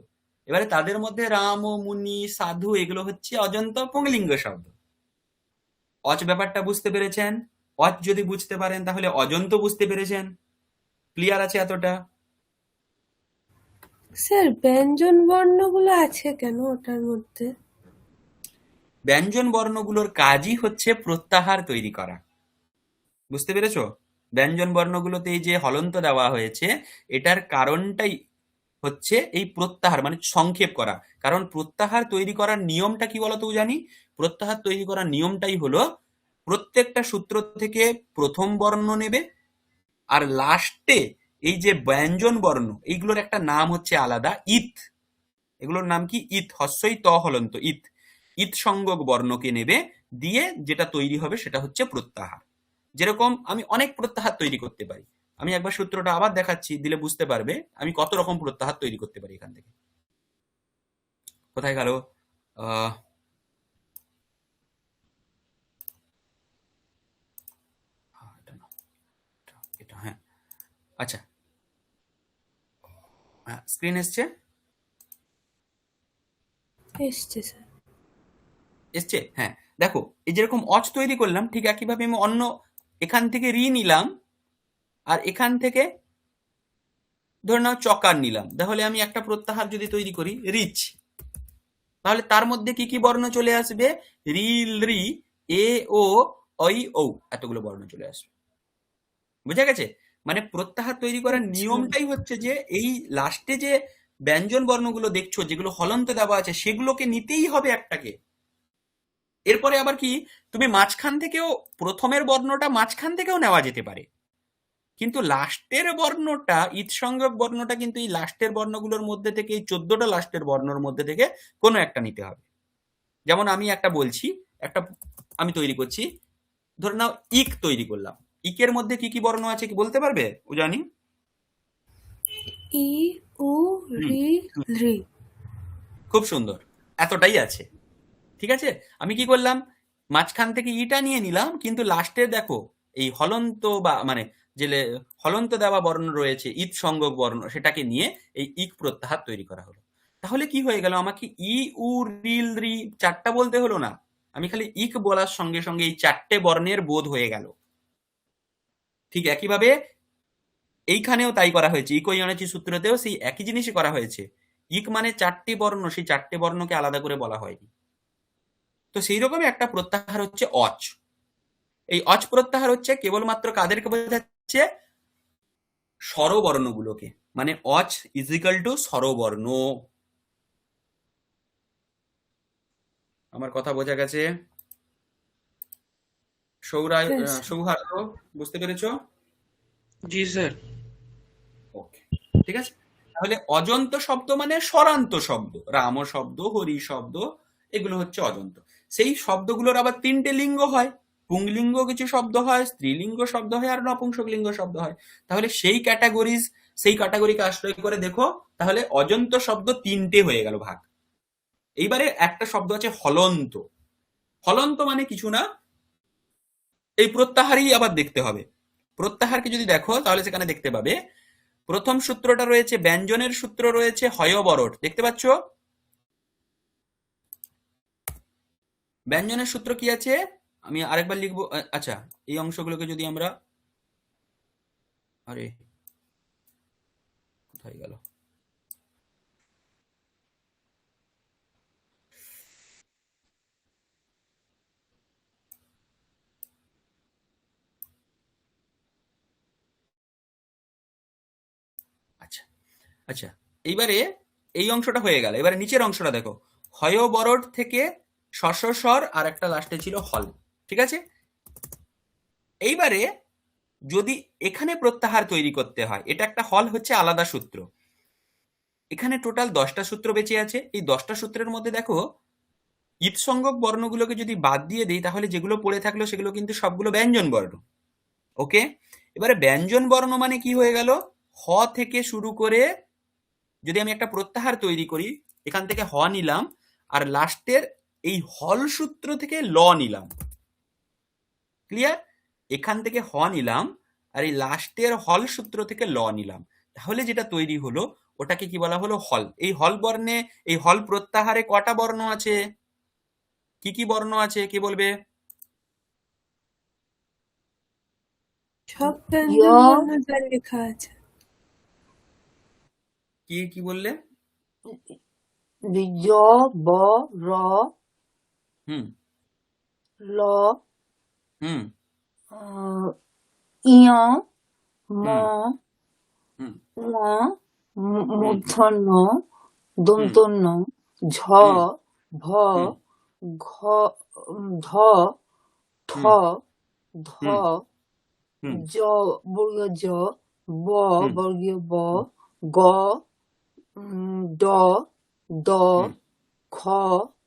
এবারে তাদের মধ্যে রাম, মুনি, সাধু এগুলো হচ্ছে অজন্ত পুংলিঙ্গ শব্দ। অচ ব্যাপারটা বুঝতে পেরেছেন? অচ যদি বুঝতে পারেন তাহলে অজন্ত বুঝতে পেরেছেন। ক্লিয়ার আছে এতটা? স্যার ব্যঞ্জন বর্ণগুলো আছে কেন ওটার মধ্যে? ব্যঞ্জন বর্ণগুলোর কাজই হচ্ছে প্রত্যাহার তৈরি করা। বুঝতে পেরেছো? ব্যঞ্জন বর্ণগুলোতে এই যে হলন্ত দেওয়া হয়েছে, এটার কারণটাই হচ্ছে এই প্রত্যাহার, মানে সংক্ষেপ করা। কারণ প্রত্যাহার তৈরি করার নিয়মটা কি বলতো জানি? প্রত্যাহার তৈরি করার নিয়মটাই হলো প্রত্যেকটা সূত্র থেকে প্রথম বর্ণ নেবে, আর লাস্টে এই যে ব্যঞ্জন বর্ণ, এইগুলোর একটা নাম হচ্ছে আলাদা, ইথ। এগুলোর নাম কি? ইথ, হস্যই ত হলন্ত, ইথ। ইথ সংজ্ঞক বর্ণকে নেবে, দিয়ে যেটা তৈরি হবে সেটা হচ্ছে প্রত্যাহার। যেরকম আমি অনেক প্রত্যাহার তৈরি করতে পারি। আমি একবার সূত্রটা আবার দেখাচ্ছি, দিলে বুঝতে পারবে আমি কত রকম প্রত্যাহার তৈরি করতে পারি এখান থেকে। কোথায় গেল? আহ এটা না, এটা, হ্যাঁ, আচ্ছা, হ্যাঁ, স্ক্রিন এসছে? এসছে স্যার। এসছে, হ্যাঁ। দেখো, এই যেরকম অচ তৈরি করলাম, ঠিক একইভাবে আমি অন্য এখান থেকে রি নিলাম, আর এখান থেকে ধরে নাও চকার নিলাম, তাহলে আমি একটা প্রত্যাহার যদি তৈরি করি রিচ, তাহলে তার মধ্যে কি কি বর্ণ চলে আসবে? রিল, রি, এ, ও, ঐ, ঔ, এতগুলো বর্ণ চলে আসবে। বুঝা গেছে? মানে প্রত্যাহার তৈরি করার আচ্ছা। নিয়মটাই হচ্ছে যে এই লাস্টে যে ব্যঞ্জন বর্ণগুলো দেখছো, যেগুলো হলন্ত দেওয়া আছে, সেগুলোকে নিতেই হবে একটাকে। এরপরে আবার কি, তুমি মাঝখান থেকেও, প্রথমের বর্ণটা মাঝখান থেকেও নেওয়া যেতে পারে, কিন্তু লাস্টের বর্ণটা, ঈৎসংজ্ঞক বর্ণটা কিন্তু এই লাস্টের বর্ণগুলোর মধ্যে থেকে, এই 14টা লাস্টের বর্ণের মধ্যে থেকে কোনো একটা নিতে হবে। যেমন আমি একটা বলছি, একটা আমি তৈরি করছি, ধরে নাও ইক তৈরি করলাম। ইকের মধ্যে কি কি বর্ণ আছে কি বলতে পারবে ও জানি? ই, উ, হুম, রি, রি। খুব সুন্দর, এতটাই আছে। ঠিক আছে, আমি কি করলাম, মাঝখান থেকে ইটা নিয়ে নিলাম, কিন্তু লাস্টে দেখো এই হলন্ত, বা মানে যে হলন্ত দেওয়া বর্ণ রয়েছে, ঈদ সংজ্ঞক বর্ণ, সেটাকে নিয়ে এই ইক প্রত্যাহার তৈরি করা হলো। তাহলে কি হয়ে গেল, আমাকে ই, উ, রিল, রি চারটা বলতে হলো না, আমি খালি ইক বলার সঙ্গে সঙ্গে এই চারটে বর্ণের বোধ হয়ে গেল। ঠিক একইভাবে এইখানেও তাই করা হয়েছে, ইকোইয়নাচি সূত্রতেও সেই একই জিনিসই করা হয়েছে। ইক মানে চারটি বর্ণ, সেই চারটে বর্ণকে আলাদা করে বলা হয়নি। তো সেই রকমই একটা প্রত্যাহার হচ্ছে অচ। এই অচ প্রত্যাহার হচ্ছে কেবলমাত্র কাদেরকে বোঝাচ্ছে? স্বরবর্ণগুলোকে। মানে অচ ইজিক্যাল টু স্বরবর্ণ। আমার কথা বোঝা গেছে? Yes, sir. সৌহার্দ্য, বুঝতে পেরেছো? जी सर। ওকে, ঠিক আছে। তাহলে অজন্ত শব্দ মানে স্বরান্ত শব্দ, রাম শব্দ, হরি শব্দ, এগুলো হচ্ছে অজন্ত। সেই শব্দগুলোর আবার তিনটে লিঙ্গ হয়, পুংলিঙ্গ কিছু শব্দ হয়, স্ত্রীলিঙ্গ শব্দ হয়, আর নপুংসকলিঙ্গ শব্দ হয়। তাহলে সেই ক্যাটাগরিকে আশ্রয় করে দেখো, তাহলে অজন্ত শব্দ তিনটে হয়ে গেল ভাগ। এইবারে একটা শব্দ আছে হলন্ত। হলন্ত মানে কিছু না, এই প্রত্যাহারই আবার দেখতে হবে। প্রত্যাহারকে যদি দেখো তাহলে সেখানে দেখতে পাবে প্রথম সূত্রটা রয়েছে, ব্যঞ্জনের সূত্র রয়েছে হয়বরট, দেখতে পাচ্ছ? ব্যঞ্জনের সূত্র কি আছে, আমি আরেকবার লিখবো। আচ্ছা, এই অংশগুলোকে যদি আমরা, আরে কোথায় গেল, আচ্ছা, আচ্ছা, এইবারে এই অংশটা হয়ে গেল। এবারে নিচের অংশটা দেখো, হয়বরট থেকে স্বর আর একটা লাস্টে ছিল হল, ঠিক আছে। এইবারে যদি এখানে প্রত্যাহার তৈরি করতে হয়, এটা একটা হল হচ্ছে আলাদা সূত্র। এখানে টোটাল 10টা সূত্র বেঁচে আছে। এই 10টা সূত্রের মধ্যে দেখো, ঈৎসংজ্ঞক বর্ণগুলোকে যদি বাদ দিয়ে দিই, তাহলে যেগুলো পড়ে থাকলো সেগুলো কিন্তু সবগুলো ব্যঞ্জন বর্ণ। ওকে, এবারে ব্যঞ্জন বর্ণ মানে কি হয়ে গেল, হ থেকে শুরু করে যদি আমি একটা প্রত্যাহার তৈরি করি, এখান থেকে হ নিলাম, আর লাস্টের এই হল সূত্র থেকে ল নিলাম। ক্লিয়ার? এখান থেকে হ নিলাম, আর এই লাস্টের হল সূত্র থেকে ল নিলাম, তাহলে যেটা তৈরি হলো ওটাকে কি বলা হলো, হল। এই হল বর্ণে, এই হল প্রত্যাহারে কটা বর্ণ আছে, কি কি বর্ণ আছে, কে বলবে? সব য়, ব্যঞ্জন বর্ণ যা লেখা আছে। কি কি বললে? জ, ব, র, হুম, ল, হুম, ইয় ম হুম ম হুম মূর্ধন্য হুম দন্তন্য ঝ হুম ভ হুম ঘ ধ ঠ ধ হুম হুম জ বর্গীয় জ ব হুম বর্গীয় ব হুম গ ড দ হুম খ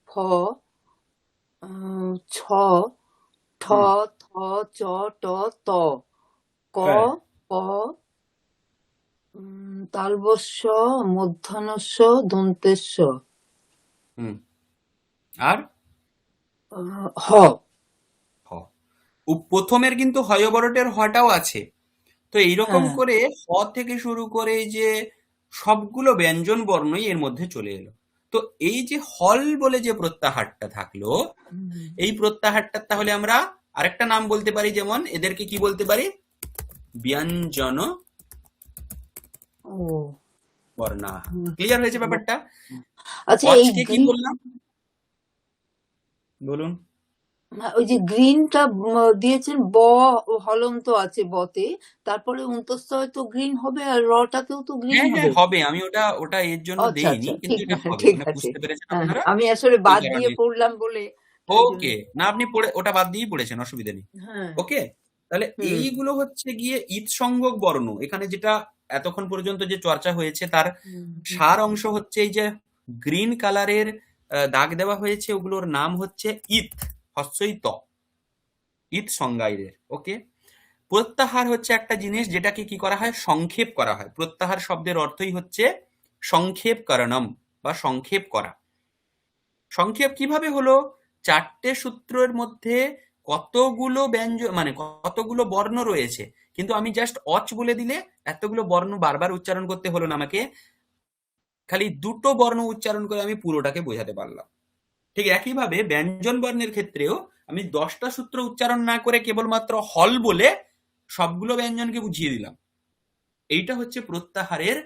ফ ছ ঠ হুম থ চ ট ত ক Correct. প তালবস্য মূর্ধন্যস্য দন্তেস্য হুম আর হ হ প্রথমের কিন্তু হয়বরটের হটাও আছে। তো এইরকম হ্যাঁ করে হ থেকে শুরু করে এই যে সবগুলো ব্যঞ্জন বর্ণই এর মধ্যে চলে এলো। তো এই যে হল বলে যে প্রত্যাহারটা থাকলো, এই প্রত্যাহারটার তাহলে আমরা আরেকটা নাম বলতে পারি, যেমন এদেরকে কি বলতে পারি? ব্যঞ্জন ও বর্ণা। হুম, ক্লিয়ার হয়েছে ব্যাপারটা? আচ্ছা এই অচকে কি বললাম বলুন? ওই যে গ্রিনটা দিয়েছেন ব হলন্ত আছে বতে, তারপরে অন্তস্থ হয়তো গ্রিন হবে আর রটাতেও তো গ্রিন হ্যাঁ হ্যাঁ হবে। হবে, আমি ওটা ওটা এর জন্য আচ্ছা দেইনি, আচ্ছা, কিন্তু ঠিক এটা হবে, ঠিক মানে আছে। বুঝতে পেরেছেন হ্যাঁ আপনারা, আমি আসলে ওই বাদ দিয়ে কারণে। পড়লাম বলে তাই জন্য। ওকে, না আপনি পড়ে ওটা বাদ দিয়েই পড়েছেন, অসুবিধা নেই। হ্যাঁ ওকে, তাহলে হুম এইগুলো হচ্ছে গিয়ে ঈৎসংজ্ঞক বর্ণ। এখানে যেটা এতক্ষণ পর্যন্ত যে চর্চা হয়েছে তার হুম সার অংশ হচ্ছে এই যে গ্রিন কালারের দাগ দেওয়া হয়েছে, ওগুলোর নাম হচ্ছে ঈৎ, হস্যই ত, ঈৎ সংজ্ঞায়ের। ওকে, প্রত্যাহার হচ্ছে একটা জিনিস যেটাকে কি করা হয়, সংক্ষেপ করা হয়। প্রত্যাহার শব্দের অর্থই হচ্ছে সংক্ষেপ করণম বা সংক্ষেপ করা। সংক্ষেপ কিভাবে হলো? চারটে সূত্রের মধ্যে কতগুলো ব্যঞ্জন মানে কতগুলো বর্ণ রয়েছে, কিন্তু আমি জাস্ট অচ বলে দিলে এতগুলো বর্ণ বারবার উচ্চারণ করতে হলো না আমাকে, খালি দুটো বর্ণ উচ্চারণ করে আমি পুরোটাকে বোঝাতে পারলাম। ঠিক একইভাবে ব্যঞ্জন বর্ণের ক্ষেত্রেও আমি 10টা সূত্র উচ্চারণ না করে কেবলমাত্র হল বলে সবগুলো ব্যঞ্জনকে বুঝিয়ে দিলাম। এইটা হচ্ছে প্রত্যাহারের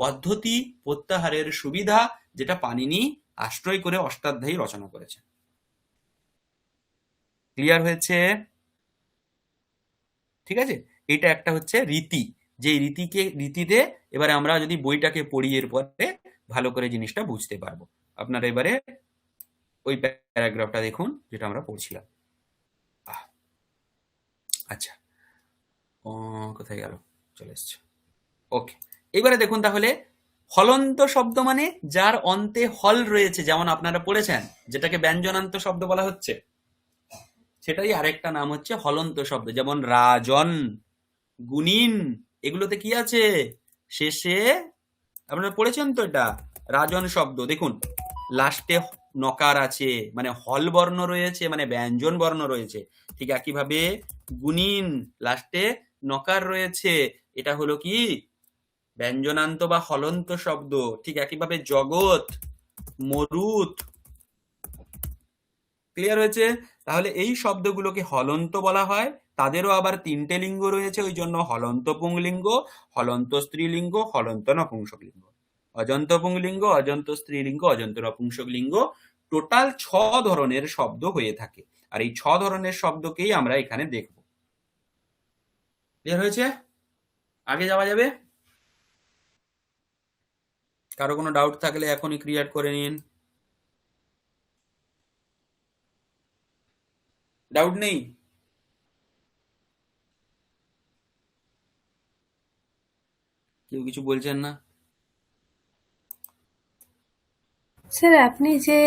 পদ্ধতি, প্রত্যাহারের সুবিধা, যেটা পাণিনি আশ্রয় করে অষ্টাধ্যায়ী রচনা করেছে। ক্লিয়ার হয়েছে? ঠিক আছে, এটা একটা হচ্ছে রীতি, যে রীতিতে এবারে আমরা যদি বইটাকে পড়ি এর পরে ভালো করে জিনিসটা বুঝতে পারবো। আপনারা এবারে ওই প্যারাগ্রাফটা দেখুন যেটা আমরা পড়ছিলাম। আচ্ছা, কোথায় গেল, চলে এসছে। ওকে, এবারে দেখুন তাহলে, হলন্ত শব্দ মানে যার অন্তে হল রয়েছে, যেমন আপনারা পড়েছেন, যেটাকে ব্যঞ্জনান্ত শব্দ বলা হচ্ছে, সেটাই আরেকটা নাম হচ্ছে হলন্ত শব্দ। যেমন রাজন, গুণিন, এগুলোতে কি আছে শেষে? আপনারা পড়েছেন তো এটা, রাজন শব্দ দেখুন লাস্টে নকার আছে, মানে হল বর্ণ রয়েছে, মানে ব্যঞ্জন বর্ণ রয়েছে। ঠিক একইভাবে গুণিন, লাস্টে নকার রয়েছে, এটা হলো কি ব্যঞ্জনান্ত বা হলন্ত শব্দ। ঠিক একইভাবে জগৎ, মরুত। ক্লিয়ার হয়েছে? তাহলে এই শব্দগুলোকে হলন্ত বলা হয়। তাদেরও আবার 3টে লিঙ্গ রয়েছে, ওই জন্য হলন্ত পুংলিঙ্গ, হলন্ত স্ত্রীলিঙ্গ, হলন্ত নপুংসকলিঙ্গ। অজন্ত পুংলিঙ্গ, অজন্ত স্ত্রীলিঙ্গ, অজন্ত নপুংসকলিঙ্গ, টোটাল 6 ধরনের শব্দ হয়ে থাকে। আর এই 6 ধরনের শব্দকেই আমরা এখানে দেখব। ক্লিয়ার হয়েছে? আগে যাওয়া যাবে? কারো কোনো ডাউট থাকলে এখনই ক্লিয়ার করে নিন। ডাউট নেই? কেউ কিছু বলছেন না? স্যার আপনি যে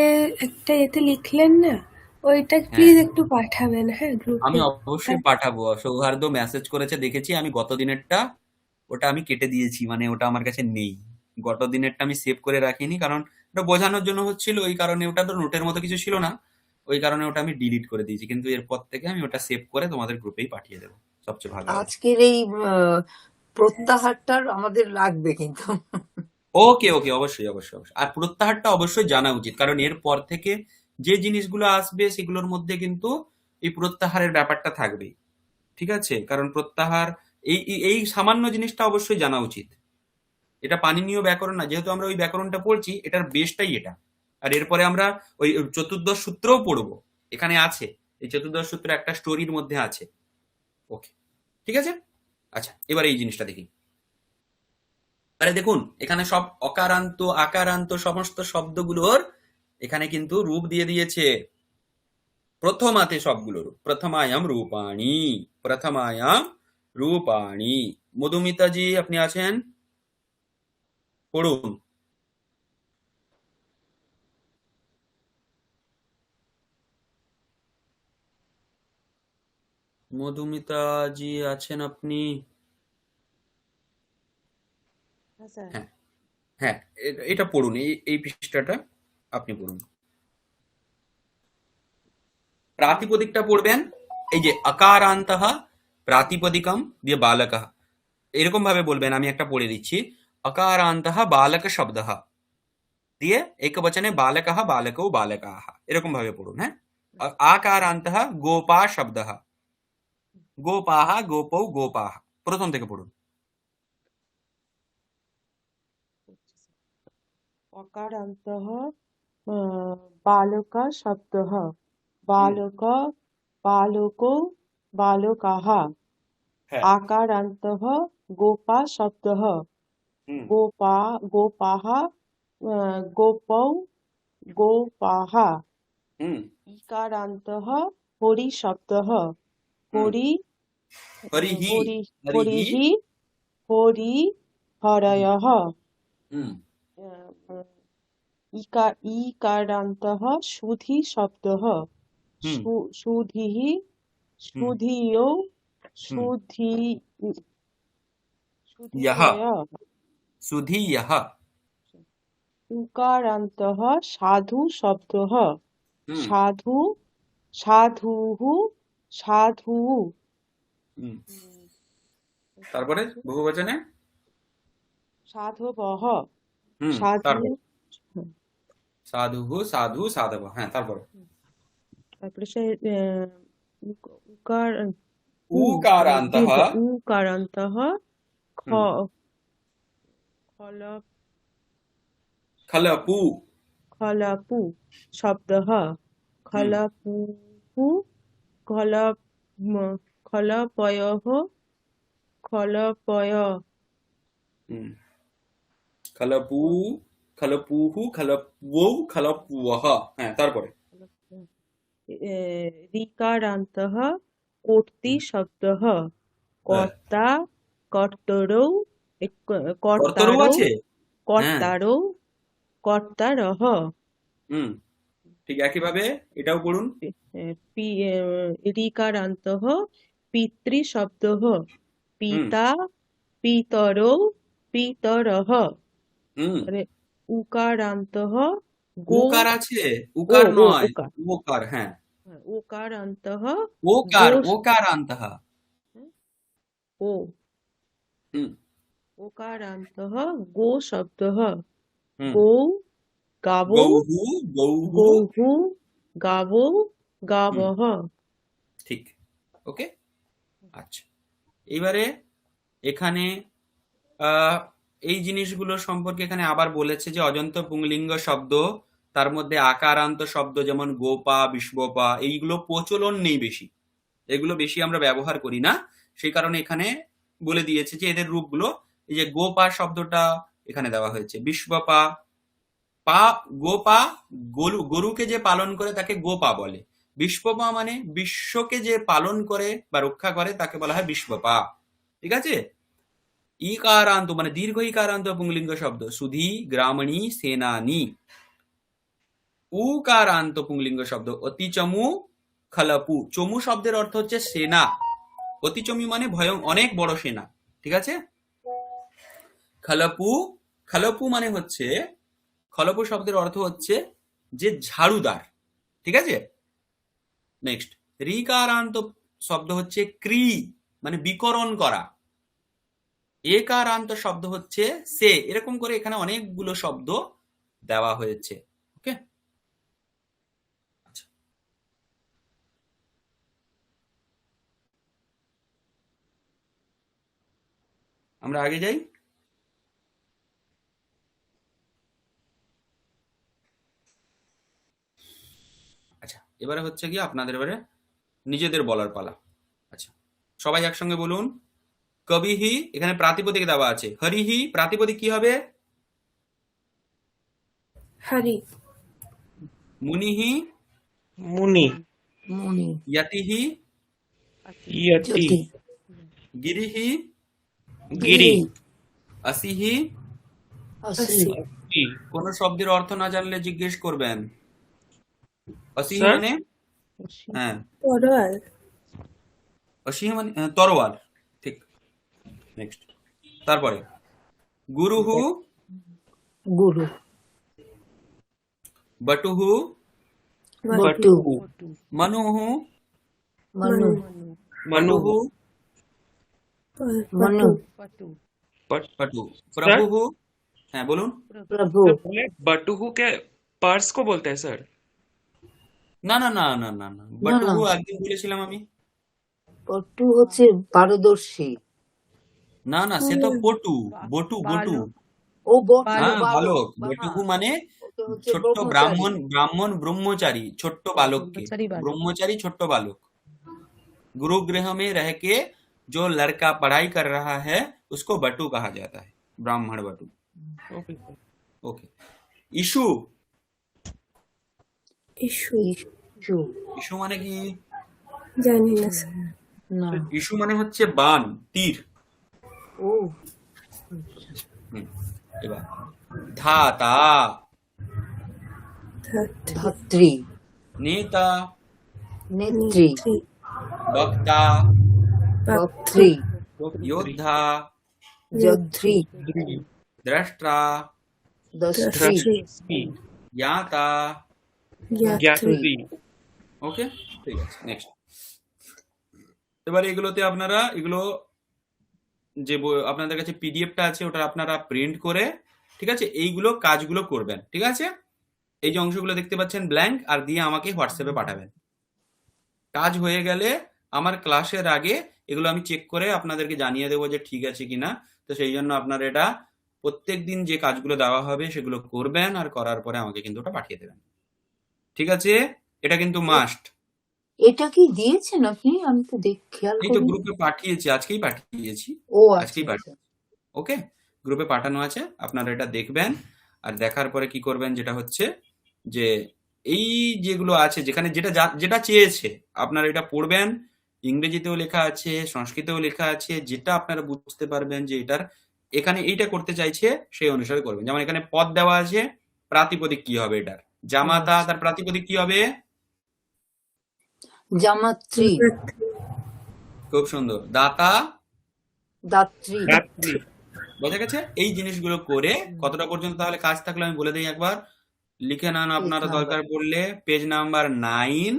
একটা এতে লিখলেন না, ওইটা হ্যাঁ, প্লিজ একটু পাঠাবেন, হ্যাঁ, আমি গ্রুপে। অবশ্যই পাঠাবো। সৌহার্দ্য মেসেজ করেছে দেখেছি আমি, গত দিনেরটা ওটা আমি কেটে দিয়েছি, মানে ওটা আমার কাছে নেই। গত দিনেরটা আমি সেভ করে রাখিনি, কারণ ওটা বোঝানোর জন্য হচ্ছিল, ওই কারণে। ওটা তো নোটের মতো কিছু ছিল না, ওই কারণে ওটা আমি ডিলিট করে দিয়েছি। কিন্তু এরপর থেকে আমি ওটা সেভ করে তোমাদের গ্রুপেই পাঠিয়ে দেবো, সবচেয়ে ভালো হবে। আজকের এই প্রত্যাহারটার আমাদের লাগবে কিন্তু। ওকে ওকে, অবশ্যই অবশ্যই অবশ্যই। আর প্রত্যাহারটা অবশ্যই জানা উচিত, কারণ এরপর থেকে যে জিনিসগুলো আসবে সেগুলোর মধ্যে কিন্তু এই প্রত্যাহারের ব্যাপারটা থাকবেই। ঠিক আছে, কারণ প্রত্যাহার এই এই সামান্য জিনিসটা অবশ্যই জানা উচিত। এটা পাণিনীয় ব্যাকরণ না, যেহেতু আমরা ওই ব্যাকরণটা পড়ছি, এটার বেসটাই এটা। আর এরপরে আমরা ওই চতুর্দশ সূত্রও পড়বো, এখানে আছে। এই চতুর্দশ সূত্র একটা স্টোরির মধ্যে আছে। ওকে, ঠিক আছে। আচ্ছা, এবার এই জিনিসটা দেখি। আরে দেখুন, এখানে সব অকারান্ত আকারান্ত সমস্ত শব্দগুলোর এখানে কিন্তু রূপ দিয়ে দিয়েছে প্রথমাতে সবগুলোর। প্রথমায়াম রূপাণী, প্রথমায়াম রূপাণী। মধুমিতাজি আপনি আছেন, পড়ুন। মধুমিতাজি আছেন আপনি? হ্যাঁ স্যার। হ্যাঁ, হ্যাঁ, এটা পড়ুন, এই এই পৃষ্ঠাটা আপনি পড়ুন। প্রাতিপদিকটা পড়বেন। এই যে আকারান্তঃ প্রাতিপদিকম দিয়ে বালকঃ, এরকম ভাবে বলবেন। আমি একটা পড়ে দিচ্ছি। अकारान्तः बालक शब्दः দিয়ে একবচনে বালকः বালকौ বালকাः, এরকম ভাবে পড়ুন। হ্যাঁ, আকারান্তः গোপা শব্দः, গোপাः গোপৌ গোপাः। প্রথম থেকে পড়ুন। অকারান্তঃ বালকা শব্দঃ, বালক বালকো বালকাः। হ্যাঁ। আকারান্তঃ গোপা শব্দঃ, হুম। গোপাः গোপৌ গোপাः। হুম। ইকারান্তঃ হরি শব্দঃ, হরি হরিহি, হরি হরিহি। হরিহি হরি হরয়ঃ। হুম। ইকারান্তঃ সুধি শব্দঃ, হুম। সুধিः হুম। সুধিয়ৌ হুম। ইয়ঃ, সুধিয়য়। সুধীয়ঃ। উকারান্তঃ সাধু শব্দঃ, হুম। সাধু সাধুঃ সাধু। হুম। তারপরে বহুবচনে সাধবঃ হুম। সাধু। তারপরে সাধুঃ সাধু সাধব। হ্যাঁ, তারপরে তারপরে সে উকার উকারান্তঃ দীর্ঘ উকারান্তঃ হুম। খল খলপু। খলপু শব্দঃ, হুম। খলপুঃ খল খলপয়ঃ খলপয়। হুম। খলপু, খলপুঃ খলপৌ খলপুয়ঃ। হ্যাঁ, তারপরে ঋকারান্তঃ কর্তৃ শব্দঃ, হ্যাঁ। কর্তা কর্তরৌ কর্তরও কর্তারৌ আছে। হ্যাঁ। কর্তারৌ কর্তারঃ। হুম। ঠিক একইভাবে এটাও পড়ুন। ঋকারান্তঃ পিতৃ শব্দঃ, হুম। পিতা পিতরৌ পিতরঃ। হুম। মানে উকারান্তঃ গো উকার আছে, ও উকার ও নয়, উকার, ওকার। হ্যাঁ, উকারান্তঃ ওকার, গো ওকারান্তঃ। ও হুম। ওকারান্তঃ গো শব্দঃ, হুম। গৌ গাবৌ গৌহু, গৌহু। গৌহু গাবৌ হুম। গাবঃ। ঠিক। ওকে। আচ্ছা, এবারে এখানে আহ, এই জিনিসগুলো সম্পর্কে এখানে আবার বলেছে যে অজন্ত পুংলিঙ্গ শব্দ, তার মধ্যে আকারান্ত শব্দ যেমন গোপা বিশ্বপা, এইগুলো প্রচলন নেই বেশি, এগুলো বেশি আমরা ব্যবহার করি না। সেই কারণে এখানে বলে দিয়েছে যে এদের রূপগুলো, এই যে গোপা শব্দটা এখানে দেওয়া হয়েছে, বিশ্বপা পা, গোপা গরুকে যে পালন করে তাকে গোপা বলে। বিশ্বপা মানে বিশ্বকে যে পালন করে বা রক্ষা করে তাকে বলা হয় বিশ্বপা। ঠিক আছে। ইকারান্ত মানে দীর্ঘ ইকারান্ত পুংলিঙ্গ শব্দ, সুধী গ্রামণী সেনানী। উকারান্ত পুংলিঙ্গ শব্দ, অতিচমু খলপু। চমু শব্দের অর্থ হচ্ছে সেনা, অতিচমু মানে অনেক বড় সেনা। ঠিক আছে। খলপু, খলপু মানে হচ্ছে, খলপু শব্দের অর্থ হচ্ছে যে ঝাড়ুদার। ঠিক আছে। নেক্সট, রিকারান্ত শব্দ হচ্ছে ক্রি, মানে বিকরণ করা। একারান্ত শব্দ হচ্ছে সে। এরকম করে এখানে অনেকগুলো শব্দ দেওয়া হয়েছে। ওকে। আচ্ছা, আমরা আগে যাই। আচ্ছা, এবারে হচ্ছে কি আপনাদের এবারে নিজেদের বলার পালা। আচ্ছা, সবাই একসঙ্গে বলুন। কবিহি এখানে প্রাতিপদিক দেওয়া আছে। হরিহি প্রাতিপদিক কি হবে? हरि মুনিহি मुनि মুনি ইয়তিহি यति জ্যোতি গিরিহি गिरि আসিহি। অসি अस्ति কোন শব্দের অর্থ না জানলে জিজ্ঞেস করবেন। আসিহি স্যার মানে হ্যাঁ, तरोवाल আসিহি মানে তরোয়াল। ঠিক, নেক্সট। তারপরে গুরুহু গুরু বটুহু বটু बटु মনুহু মনু मनु পটুহু মনু পটু सर প্রভুহু। হ্যাঁ বলুন। প্রভু सर बोले बटुहु क्या पर्स को बोलते हैं सर? না না না না না না, না না বটুহু একদিন বলেছিলাম আমি। পটু হচ্ছে পারদর্শী। না না, সে তো পটু, বটু বটু। ও বটু হ্যাঁ বালক বালক, হ্যাঁ বটুহু মানে ওটা হচ্ছে ছোট্ট ব্রহ্মচারী। ব্রাহ্মণ ব্রহ্মচারী, ছোট্ট বালককে। ब्रह्मचारी बालक ब्रह्मचारी छोट्ट बालक। गुरुगृह में रह के जो लड़का पढ़ाई कर रहा है उसको बटू कहा जाता है, ब्राह्मण बटू। Okay sir okay. इशु इशु ইশু इशु माने কি? জানি না স্যার না ইশু মানে হচ্ছে বান, তীর। ও হুম, এবার ধাতা ধাত্রী ধাত্রী নেতা নেত্রী নেত্রী বক্তা বক্ত্রী योद्धा যদ্ধ্রী द्रष्टा দস্ত্রী दृष्टि ज्ञाता। জ্ঞাত্রী ज्ञात्री ওকে, ঠিক আছে, নেক্সট। এবার এগুলোতে আপনারা এগুলো যে আপনাদের কাছে পিডিএফটা আছে ওটা আপনারা প্রিন্ট করে, ঠিক আছে, এইগুলো কাজগুলো করবেন। ঠিক আছে, এই যে অংশগুলো দেখতে পাচ্ছেন ব্ল্যাঙ্ক, আর দিয়ে আমাকে হোয়াটসঅ্যাপে পাঠাবেন। কাজ হয়ে গেলে আমার ক্লাসের আগে এগুলো আমি চেক করে আপনাদেরকে জানিয়ে দেবো যে ঠিক আছে কিনা। তো সেই জন্য আপনারা এটা প্রত্যেক দিন যে কাজগুলো দেওয়া হবে সেগুলো করবেন, আর করার পরে আমাকে কিন্তু ওটা পাঠিয়ে দেবেন। ঠিক আছে, এটা কিন্তু মাস্ট। এটা কি দিয়েছেন আপনি? আমি তো খেয়াল এই তো করিনি। গ্রুপে পাঠিয়েছি, আজকেই পাঠিয়েছি, ও আচ্ছা আজকেই আচ্ছা পাঠিয়েছি। ওকে, গ্রুপে পাঠানো আছে, আপনারা এটা দেখবেন। আর দেখার পরে কি করবেন, যেটা হচ্ছে যে এই যেগুলো আছে যেখানে যেটা যেটা চেয়েছে আপনারা এটা পড়বেন। ইংরেজিতেও লেখা আছে, সংস্কৃতেও লেখা আছে, যেটা আপনারা বুঝতে পারবেন যে এটার এখানে এইটা করতে চাইছে সেই অনুসারে করবেন। যেমন এখানে পদ দেওয়া আছে, প্রাতিপদিক কি হবে এটার? জামাতা, আচ্ছা তার প্রাতিপদিক কি হবে? জামাত্রী খুব সুন্দর। দাতা, দাত্রী रात्रि বোঝা গেছে? এই জিনিসগুলো করে কতটা পর্যন্ত তাহলে কাজ থাকলে আমি বলে দিই একবার, লিখে নেন পেজ আপনারা নাম্বার দরকার পড়লে। Page number 9,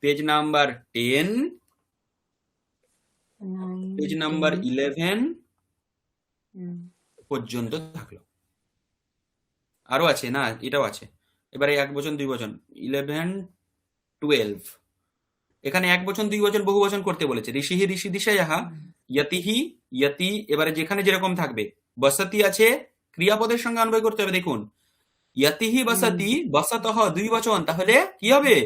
page number 10, page 9 number 10 11 পর্যন্ত থাকলো। আরো আছে না, এটাও আছে। এবারে 1 বচন 2 বচন 11 12, এখানে 1 বচন 2 বচন বহু বচন করতে বলেছে। ঋষিহি ঋষি দিশায়াহা, ইয়তিহি ইয়তি। এবারে যেখানে যেরকম থাকবে, বসতি আছে, ক্রিয়াপদের সঙ্গে অন্বয় করতে হবে। দেখুন, ইয়তিহি বসতি, বসতঃ 2 বচন, তাহলে কি হবে?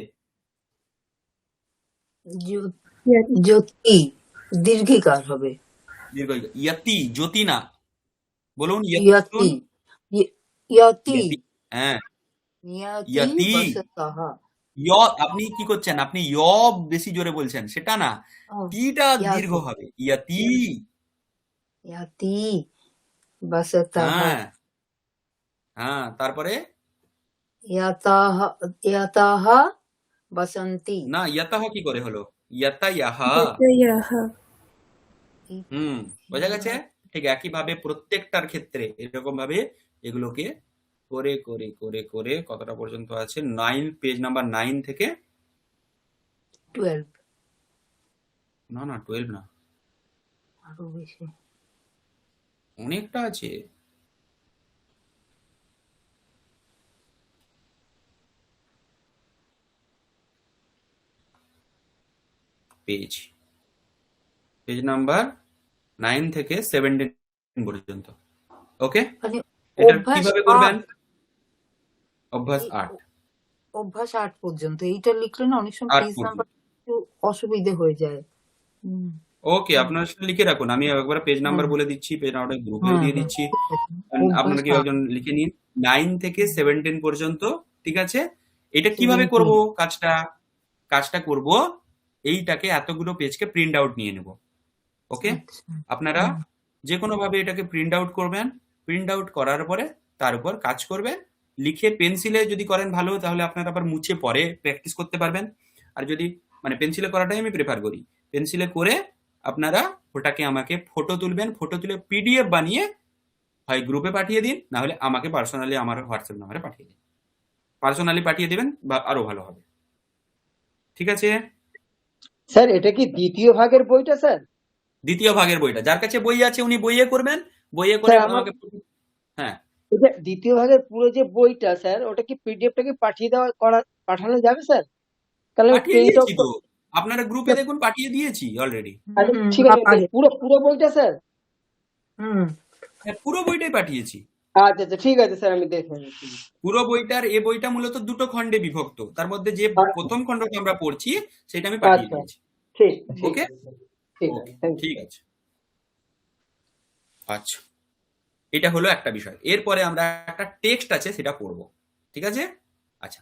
জ্যোতি দীর্ঘিকার হবে। দীর্ঘ ইয়তি, জ্যোতি না, বলুন ইয়তি বলুন। ইয়তি ইয়তি ইয়তি, হ্যাঁ, ইয়তি ইয়তি। বসতঃ আপনি কি করছেন, আপনি বেশি জোরে বলছেন, সেটা না, ও টিটা দীর্ঘ ইয়তি হবে। ইয়তি, ইয়তি বসতঃ হ্যাঁ হ্যাঁ। তারপরে ইয়াতাহ ইয়াতাহ বসন্তি না, ইয়াতাহ কি করে হলো? ইয়াতায়াহা। যতয়াহ বোঝা গেছে? ঠিক একই ভাবে প্রত্যেকটার ক্ষেত্রে এরকম ভাবে এগুলোকে করে করে করে করে কতটা পর্যন্ত আছে? 9, পেজ নাম্বার 9 থেকে 12 না না 12 না, আরো বেশি। অনেকটা আছে। পেজ পেজ নাম্বার 9 থেকে 17 পর্যন্ত। ওকে, মানে এটা অভ্যাস কিভাবে করবেন? 8 অভ্যাস এই 8, অভ্যাস 8 পর্যন্ত। এইটা লিখলে না অনেক সময় 8 পেজ পর্যন্ত। নাম্বার একটু অসুবিধে হয়ে যায়। ওকে, আপনারা সেটা লিখে রাখুন। আমি একবার পেজ নাম্বার হুম বলে দিচ্ছি, পেজ নাম্বারটা গ্রুপেও হুম দিয়ে হুম দিচ্ছি। আপনারা অভ্যাস কেউ একজন লিখে নিন। 9 থেকে 17 পর্যন্ত, ঠিক আছে? এটা কিভাবে 17 করব কাজটা? কাজটা করব, এইটাকে এতগুলো পেজকে প্রিন্ট আউট নিয়ে নেব। ওকে, আচ্ছা আপনারা হুম যে কোনো ভাবে এটাকে প্রিন্ট আউট করবেন। প্রিন্ট আউট করার পরে তার উপর কাজ করবেন। লিখে পেন্সিলে যদি করেন ভালো, তাহলে আপনারা আবার মুছে পরে প্র্যাকটিস করতে পারবেন। আর যদি মানে পেন্সিলে করাটাই আমি প্রেফার করি। পেন্সিলে করে আপনারা ওটাকে আমাকে ফটো তুলবেন, ফটো তুলে পিডিএফ বানিয়ে হয় গ্রুপে পাঠিয়ে দিন, না হলে আমাকে পার্সোনালি আমার হোয়াটসঅ্যাপ নাম্বারে পাঠিয়ে দিন। পার্সোনালি পাঠিয়ে দেবেন বা আরো ভালো হবে, ঠিক আছে? স্যার এটা কি দ্বিতীয় ভাগের বইটা স্যার? দ্বিতীয় ভাগের বইটা, যার কাছে বই আছে উনি বইয়ে করবেন, বইয়ে করে স্যার আমার আমাকে। হ্যাঁ, এটা দ্বিতীয় ভাগের পুরো যে বইটা স্যার, ওটা কি পিডিএফটা কি পাঠিয়ে দেওয়া করা পাঠানো যাবে স্যার? তাহলে আমি পাঠিয়ে প্রিন্ট দিয়েছি আউট। তো। আপনারা গ্রুপে দেখুন, পাঠিয়ে দিয়েছি অলরেডি। আচ্ছা হুম ঠিক আছে, আগে পুরো পুরো বইটা স্যার? হুম হ্যাঁ, পুরো বইটাই পাঠিয়েছি। আচ্ছা আচ্ছা ঠিক আছে স্যার, আমি দেখে নিচ্ছি। পুরো বইটার, এ বইটা মূলত দুটো খণ্ডে বিভক্ত, তার মধ্যে যে প্রথম খণ্ডটা আমরা পড়ছি সেটা আমি পাঠিয়ে আচ্ছা দিয়েছি। ঠিক ঠিক ওকে, আছে স্যার, ঠিক আছে, ওকে, থ্যাংক ইউ। ঠিক আছে। আচ্ছা, এটা হলো একটা বিষয়। এরপরে আমরা একটা টেক্সট আছে সেটা পড়বো, ঠিক আছে? আচ্ছা,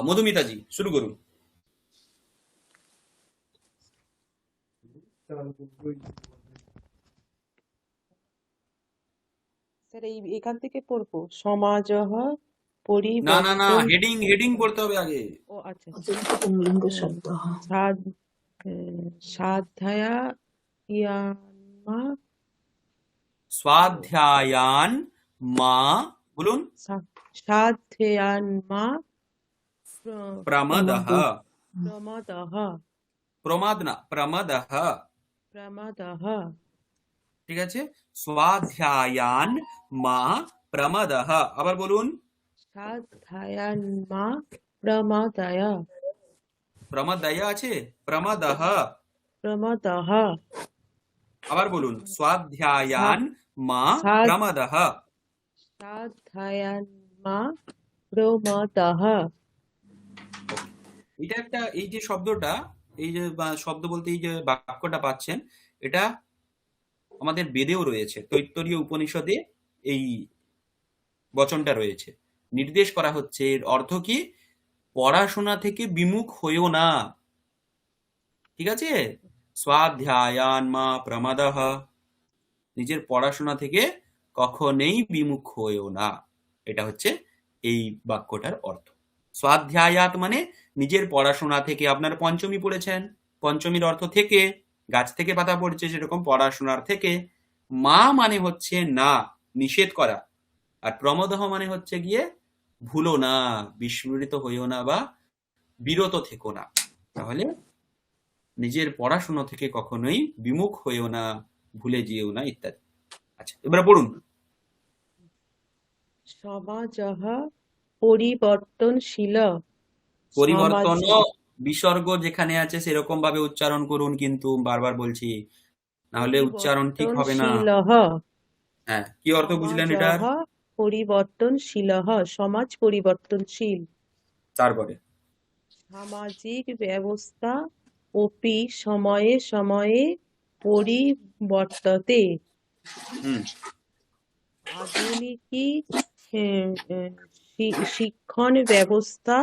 মধুমিতাজি শুরু করুন। স্যার এখান থেকে পড়বো সমাজহ না না না, পরিবর্তন। হেডিং হেডিং পড়তে হবে আগে। ও আচ্ছা অজন্ত পুংলিঙ্গ শব্দ সাধ্যায়া ইয়ান্মা স্বাধ্যায়ান মা, বলুন। সাধ্যয়ান্মা প্রমদহ, প্রমদহ প্রমাদ না, প্রমদহ, প্রমদহ ঠিক আছে? স্বাধ্যায়ান মা প্রমদহ, আবার বলুন। সাধ্যায়ান্মা প্রমদয় প্রমদয় আছে, প্রমদহ, প্রমদহ আবার বলুন। স্বাধ্যায়ান মা প্রমদহ। সাধ্যায়ান্মা প্রমদহ। এটা একটা, এই যে শব্দটা, এই যে শব্দ বলতে এই যে বাক্যটা পাচ্ছেন, এটা আমাদের বেদেও রয়েছে। তৈত্তরীয় উপনিষদে এই বচনটা রয়েছে। নির্দেশ করা হচ্ছে, এর অর্থ কি? পড়াশোনা থেকে বিমুখ হইও না, ঠিক আছে? স্বাধ্যায়ান মা প্রমাদহ, নিজের পড়াশোনা থেকে কখনোই বিমুখ হইও না। এটা হচ্ছে এই বাক্যটার অর্থ। স্বাধ্যায়াত মানে নিজের পড়াশোনা থেকে। আপনার পঞ্চমী পড়েছেন, পঞ্চমীর অর্থ থেকে, গাছ থেকে পাতা পড়ছে, সেরকম পড়াশোনার থেকে। মা মানে হচ্ছে না, নিষেধ করা। আর প্রমদহ মানে হচ্ছে গিয়ে ভুলো না, বিস্মৃত হইও না বা বিরত থেকো না। তাহলে নিজের পড়াশোনা থেকে কখনোই বিমুখ হইও না, ভুলে যেও না, ইত্যাদি। আচ্ছা, এবারে পড়ুন। সমাজহ পরিবর্তনশীল। পরিবর্তন সমাজ বিসর্গ যেখানে আছে সেরকম ভাবে উচ্চারণ করুন, কিন্তু বারবার বলছি, না হলে উচ্চারণ ঠিক হবে না। পরিবর্তনশীলঃ। হ্যাঁ, কি অর্থ বুঝলেন এটার? সমাজহ পরিবর্তনশীলঃ, সমাজ পরিবর্তনশীল। তারপরে সামাজিক ব্যবস্থা অপি সময়ে সময়ে পরিবর্ততে। হুম, আধুনিকী শিক্ষণ ব্যবস্থা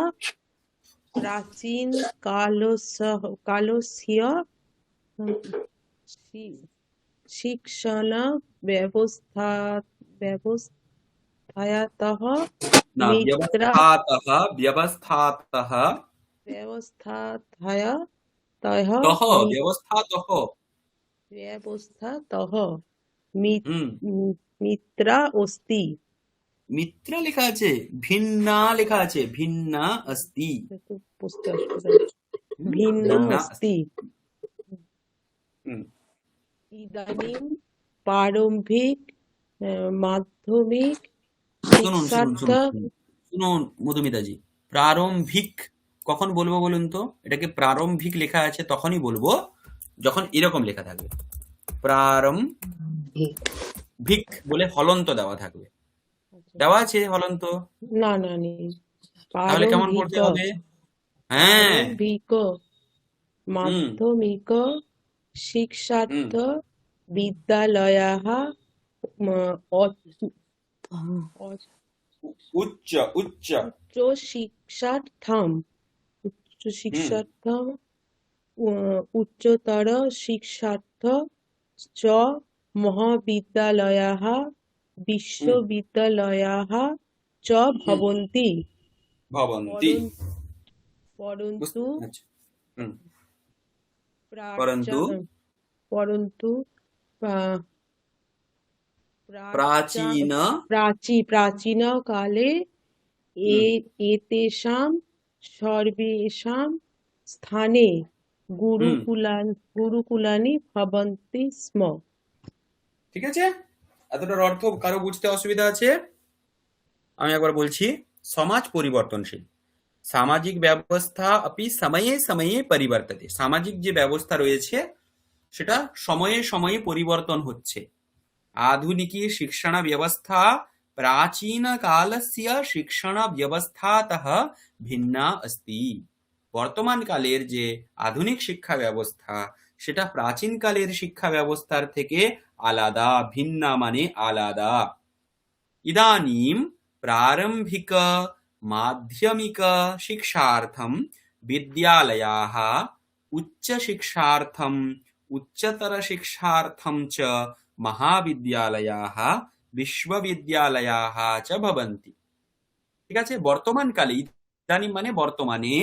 প্রাচীন কালস্য শিক্ষণ ব্যবস্থায়াতঃ না, মিত্রা ব্যবস্থাতঃ ব্যবস্থায়াতঃ ব্যবস্থাতঃ হুম, মিত্রা অস্তি। মিত্রা লেখা আছে, ভিন্না লেখা আছে, ভিন্না অস্তি। একটু বুঝতে অসুবিধা, ভিন্ন অস্তি। হুম, ইদানিং প্রারম্ভিক মাধ্যমিক শুনুন শুনুন শিক্ষার্থ। শুনুন মধুমিতাজি, প্রারম্ভিক কখন বলবো বলুন তো? এটাকে প্রারম্ভিক লেখা আছে তখনই বলবো যখন এরকম লেখা থাকবে, প্রারম্ভিক বলে হলন্ত দেওয়া থাকবে। দেওয়া আছে হলন্ত? না না নেই। তাহলে কেমন পড়তে হবে? হ্যাঁ, প্রারম্ভিক মাধ্যমিক शिक्षार्थ হুম विद्यालयाः উচ্চ উচ্চ उच्चशिक्षार्थम् হুম उच्चशिक्षार्थम् उच्चतर शिक्षार्थ च महाविद्यालयाः হুম विश्वविद्यालयाः च হুম भवन्ति ভবন্তি परन्तु আচ্ছা হুম प्राच्या পরন্তু परन्तु प्रा- প্রাচীন प्राचीनकाले হুম एतेषां सर्वेषां स्थाने হুম गुरुकुलानि भवन्ति स्म। ঠিক আছে এতটার অর্থ কারো বুঝতে অসুবিধা আছে আমি একবার বলছি সমাজ পরিবর্তনশীল সামাজিক ব্যবস্থা अपि সময়ে সময়ে পরিবর্ততে সামাজিক যে ব্যবস্থা রয়েছে সেটা সময়ে সময়ে পরিবর্তন হচ্ছে आधुनिकी शिक्षण व्यवस्था प्राचीन कालस्य शिक्षण व्यवस्थातः भिन्ना अस्ति বর্তমান কালের যে আধুনিক শিক্ষা ব্যবস্থা সেটা প্রাচীন কালের শিক্ষা ব্যবস্থার থেকে আলাদা ভিন্না মানে আলাদা इदानीं प्रारम्भिक माध्यमिक शिक्षार्थं विद्यालयाः उच्चशिक्षार्थं उच्चतरशिक्षार्थं च महाविद्यालयाः বিশ্ববিদ্যালয়াः চ ভবন্তি ঠিক আছে বর্তমানকালে ইদানিং মানে বর্তমানে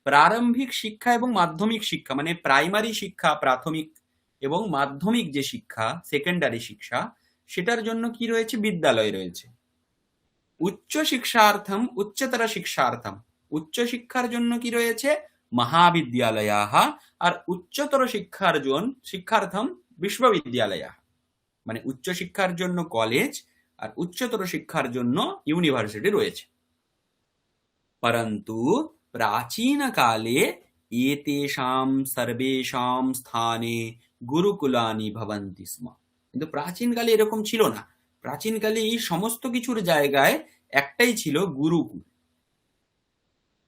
প্রারম্ভিক শিক্ষা এবং মাধ্যমিক শিক্ষা মানে প্রাইমারি শিক্ষা প্রাথমিক এবং মাধ্যমিক যে শিক্ষা সেকেন্ডারি শিক্ষা সেটার জন্য কি রয়েছে বিদ্যালয় রয়েছে উচ্চ শিক্ষার্থম উচ্চতর শিক্ষার্থম উচ্চ শিক্ষার জন্য কি রয়েছে মহাবিদ্যালয়াः আর উচ্চতর শিক্ষার্থম বিশ্ববিদ্যালয়াः মানে উচ্চ শিক্ষার জন্য কলেজ আর উচ্চতর শিক্ষার জন্য ইউনিভার্সিটি রয়েছে परन्तु प्राचीनकाले एतेषां सर्वेषां स्थाने गुरुकुलानि भवन्ति स्म কিন্তু প্রাচীনকালে এরকম ছিল না প্রাচীনকালে এই সমস্ত কিছুর জায়গায় একটাই ছিল গুরুকুল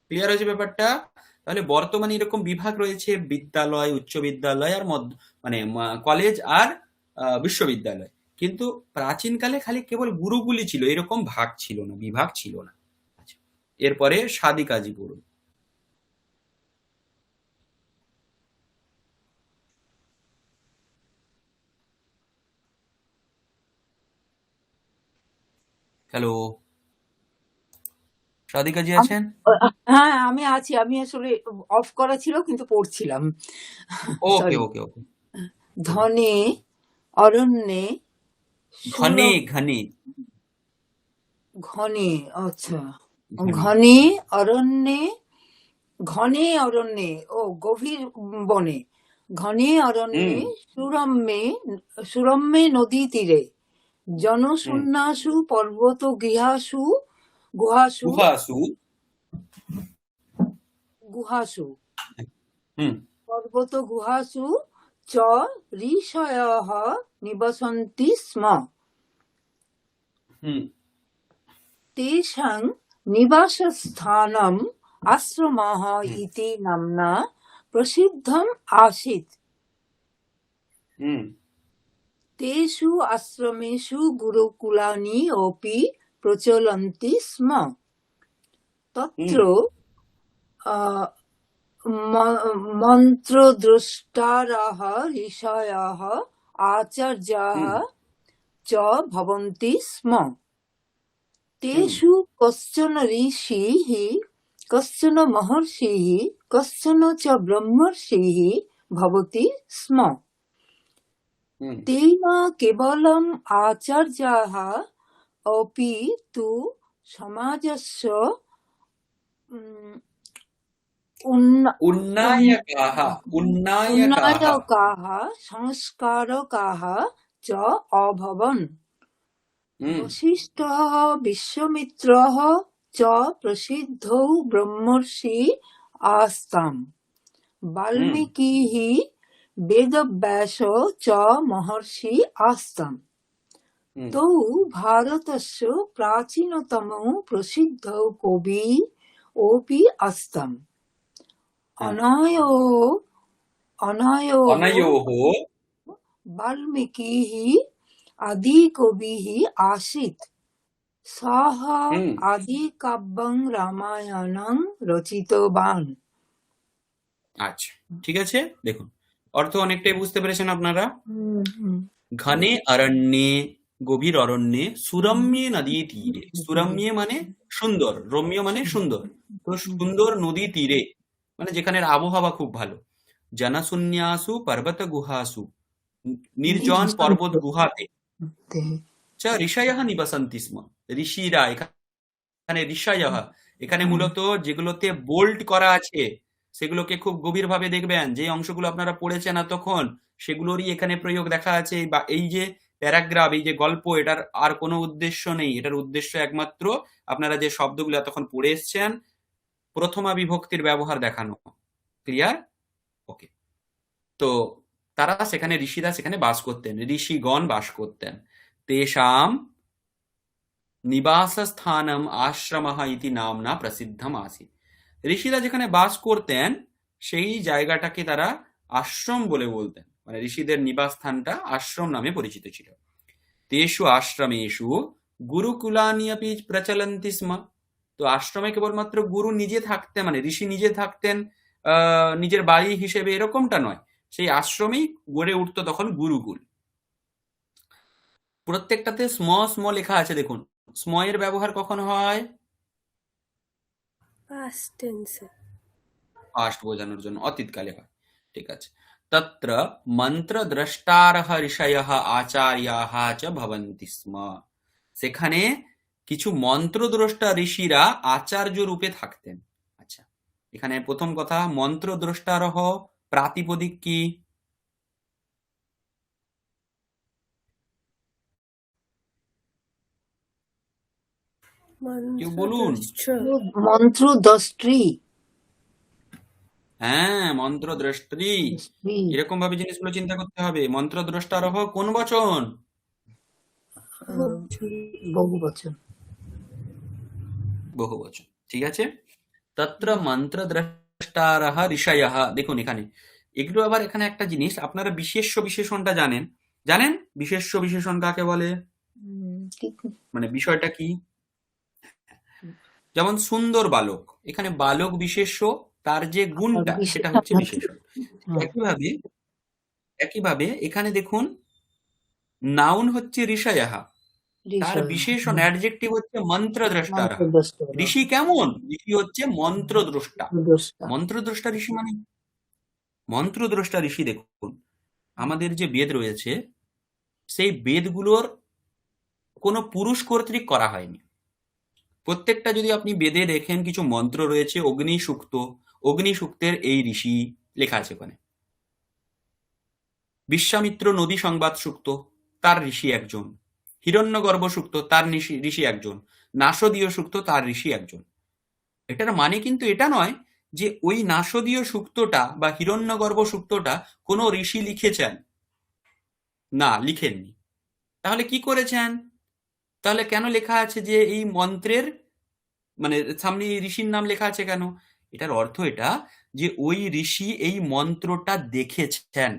ক্লিয়ার হয়েছে ব্যাপারটা তাহলে বর্তমানে এরকম বিভাগ রয়েছে বিদ্যালয় উচ্চ বিদ্যালয় আর মানে কলেজ আর বিশ্ববিদ্যালয় কিন্তু প্রাচীনকালে খালি কেবল গুরুকুলই ছিল এরকম ভাগ ছিল না বিভাগ ছিল না এরপরে সাদিকাজি পড়ুন হ্যালো সাদিকাজি আছেন হ্যাঁ আমি আছি আমি আসলে অফ করা ছিল কিন্তু পড়ছিলাম ওকে সরি ওকে ওকে ধনে অরণ্যে ঘনে সুরভ ঘনে ঘনে আচ্ছা ঘনে ঘনে অরণ্যে ও গভীর বনে ঘনে অরণ্যে সুরম্যে নদী তীরে জনশূন্যাসু পর্বত গুহাসু পর্বত গুহাসু চ ঋষয়ः নিবসন্তি স্ম তেষাং নিবাসস্থানম আশ্রমः ইতি নাম্না প্রসিদ্ধম আসিত তেষু আশ্রমেষু গুরুকুলানি অপি প্রচলন্তি স্ম তত্র মন্ত্রদ্রষ্টারः ঋষয়ः আচার্যাः চ ভবন্তি স্ম তেষু কশ্চন ঋষিः কশ্চন মহর্ষিः কশ্চন চ ব্রহ্মর্ষিः ভবতি স্ম তেন কেবলম আচার্যাः অপি তু সমাজস্য উন্নায়কাः সংস্কারকাः চ অভবन् বশিষ্ঠः বিশ্বমিত্রः চ প্রসিদ্ধৌ ব্রহ্মর্ষি আস্তাম বাল্মীকিः বেদব্যাস চ মহর্ষি আস্তাম তৌ ভারতস্য প্রাচীনতমৌ প্রসিদ্ধৌ কবি অপি আস্তাম অনায়ো অনায়োঃ অনয়োঃ বাল্মীকিঃ আদিকবিঃ আসীৎ। সঃ হুম আদিকাব্যং রামায়ণং রচিতবান। আচ্ছা, ঠিক আছে। দেখুন, অর্থ অনেকটাই বুঝতে পেরেছেন আপনারা। হুম। ঘনে অরণ্যে, গভীর অরণ্যে, সুরম্যে নদী তীরে। সুরম্যে মানে সুন্দর, রম্য মানে সুন্দর। তো সুন্দর নদী তীরে মানে যেখানের আবহাওয়া খুব ভালো। জনশূন্যাসু পর্বত গুহাসু, নির্জন পর্বত গুহাতে চ ঋষয়ঃ নিবসন্তি স্ম। ঋষিরা, এখানে ঋষয়ঃ, এখানে মূলত যেগুলোতে বোল্ড করা আছে সেগুলোকে খুব গভীরভাবে দেখবেন। যে অংশগুলো আপনারা পড়েছেন এতক্ষণ সেগুলোরই এখানে প্রয়োগ দেখা আছে। বা এই যে প্যারাগ্রাফ, এই যে গল্প, এটার আর কোনো উদ্দেশ্য নেই। এটার উদ্দেশ্য একমাত্র আপনারা যে শব্দগুলো এতক্ষণ পড়ে এসছেন প্রথমা বিভক্তির ব্যবহার দেখানো। ক্লিয়ার? ওকে। তো তারা সেখানে, ঋষিরা সেখানে বাস করতেন, ঋষিগণ বাস করতেন। তেষাম নিবাসস্থানম আশ্রমঃ ইতি নামনা প্রসিদ্ধম আসিত। ঋষিরা যেখানে বাস করতেন সেই জায়গাটাকে তারা আশ্রম বলে বলতেন, মানে ঋষিদের নিবাসস্থানটা আশ্রম নামে পরিচিত ছিল। তেষু আশ্রমেষু গুরুকুলানি আপি প্রচলন্তি স্ম। তো আশ্রমে কেবলমাত্র গুরু নিজে থাকতেন, মানে ঋষি নিজে থাকতেন নিজের বাড়ি হিসেবে, এরকমটা নয়। সেই আশ্রমেই গড়ে উঠতো তখন গুরুকুল। প্রত্যেকটাতে স্ম স্ম লেখা আছে। দেখুন, স্ম এর ব্যবহার কখন হয়? past tense এ। পাস্ট বোঝানোর জন্য, অতীতকালে হয়। ঠিক আছে। তত্র মন্ত্রদ্রষ্টারঃ ঋষয়ঃ আচার্যাঃ চ ভবন্তি স্ম। সেখানে কিছু মন্ত্রদ্রষ্টা ঋষিরা আচার্য রূপে থাকতেন। আচ্ছা, এখানে প্রথম কথা, মন্ত্রদ্রষ্টারঃ প্রাতিপদিক কি? কেউ বলুন। মন্ত্রদ্রষ্ট্র। মন্ত্রদ্রষ্ট্রী। হ্যাঁ, মন্ত্রদ্রষ্ট্রী। এরকম ভাবে জিনিসগুলো চিন্তা করতে হবে। মন্ত্রদ্রষ্টারঃ কোন বচন? বহুবচন। বহুবচন। ঠিক আছে। তত্র মন্ত্রদ্রষ্টারঃ ঋষয়ঃ। দেখুন এখানে, এগুলো আবার এখানে একটা জিনিস, আপনারা বিশেষ্য বিশেষণটা জানেন? জানেন বিশেষ্য বিশেষণ কাকে বলে? মানে বিষয়টা কি? যেমন সুন্দর বালক, এখানে বালক বিশেষ্য, তার যে গুণটা সেটা হচ্ছে বিশেষণ। একইভাবে এখানে দেখুন, নাউন হচ্ছে ঋষয়ঃ, তার বিশেষণ অ্যাডজেক্টিভ হচ্ছে মন্ত্রদ্রষ্টারঃ। ঋষি কেমন? ঋষি হচ্ছে মন্ত্রদ্রষ্টা। মন্ত্রদ্রষ্টা ঋষি মানে, মন্ত্রদ্রষ্টা ঋষি দেখুন, আমাদের যে বেদ রয়েছে সেই বেদগুলোর কোনো পুরুষ কর্তৃক করা হয়নি। প্রত্যেকটা যদি আপনি বেদে দেখেন, কিছু মন্ত্র রয়েছে, অগ্নি সূক্ত, অগ্নি সূক্তের এই ঋষি লেখা আছে ওখানে। বিশ্বামিত্র নদী সংবাদ সূক্ত, তার ঋষি একজন। হিরণ্যগর্ভ সূক্ত, তার ঋষি একজন। নাসদীয় সূক্ত, তার ঋষি একজন। এটার মানে কিন্তু এটা নয় যে ওই নাসদীয় সূক্তটা বা হিরণ্যগর্ভ সূক্তটা কোনো ঋষি লিখেছেন, না, লিখেননি। তাহলে কি করেছেন? তাহলে কেন লেখা আছে যে এই মন্ত্রের, মানে সামনে ঋষির নাম লেখা আছে কেন? এটার অর্থ এটা যে ওই ঋষি এই মন্ত্রটা দেখেছেন,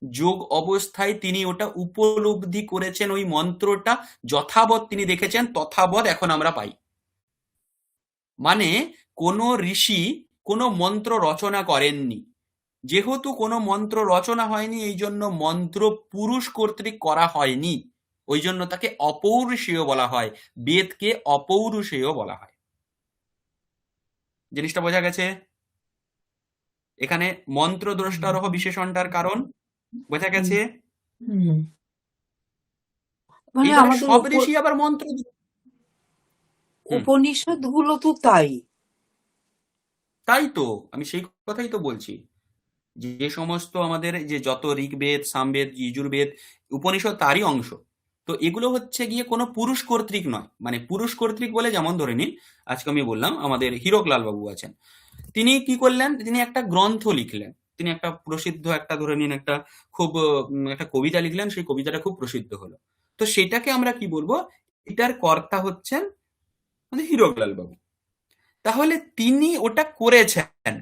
যোগ অবস্থায় তিনি ওটা উপলব্ধি করেছেন, ওই মন্ত্রটা যথাবৎ তিনি দেখেছেন, তথাবৎ এখন আমরা পাই। মানে কোনো ঋষি কোনো মন্ত্র রচনা করেননি। যেহেতু কোনো মন্ত্র রচনা হয়নি, এই জন্য মন্ত্র পুরুষ কর্তৃক করা হয়নি, ওই জন্য তাকে অপৌরুষেয় বলা হয়। বেদকে অপৌরুষেয় বলা হয়। জিনিসটা বোঝা গেছে? এখানে মন্ত্রদ্রষ্টারহ বিশেষণটার কারণ বোঝা গেছে? মানে এইবারে আমাদের সব ঋষি আবার মন্ত্র, উপনিষদ গুলো তো তাই। তাই তো আমি সেই কথাই তো বলছি, যে সমস্ত আমাদের যে যত ঋগ্বেদ, সামবেদ, যজুর্বেদ, উপনিষদ তারই অংশ। তো এগুলো হচ্ছে গিয়ে কোনো পুরুষ কর্তৃক নয়। মানে পুরুষ কর্তৃক বলে, যেমন ধরে নিন আজকে আমি বললাম আমাদের হীরকলাল বাবু আছেন, তিনি কি করলেন, তিনি একটা গ্রন্থ লিখলেন, তিনি একটা প্রসিদ্ধ, একটা ধরে নিন একটা খুব একটা কবিতা লিখলেন, সেই কবিতাটা খুব প্রসিদ্ধ হলো। তো সেটাকে আমরা কি বলবো, এটার কর্তা হচ্ছেন মানে হীরকলাল বাবু। তাহলে তিনি ওটা করেছেন,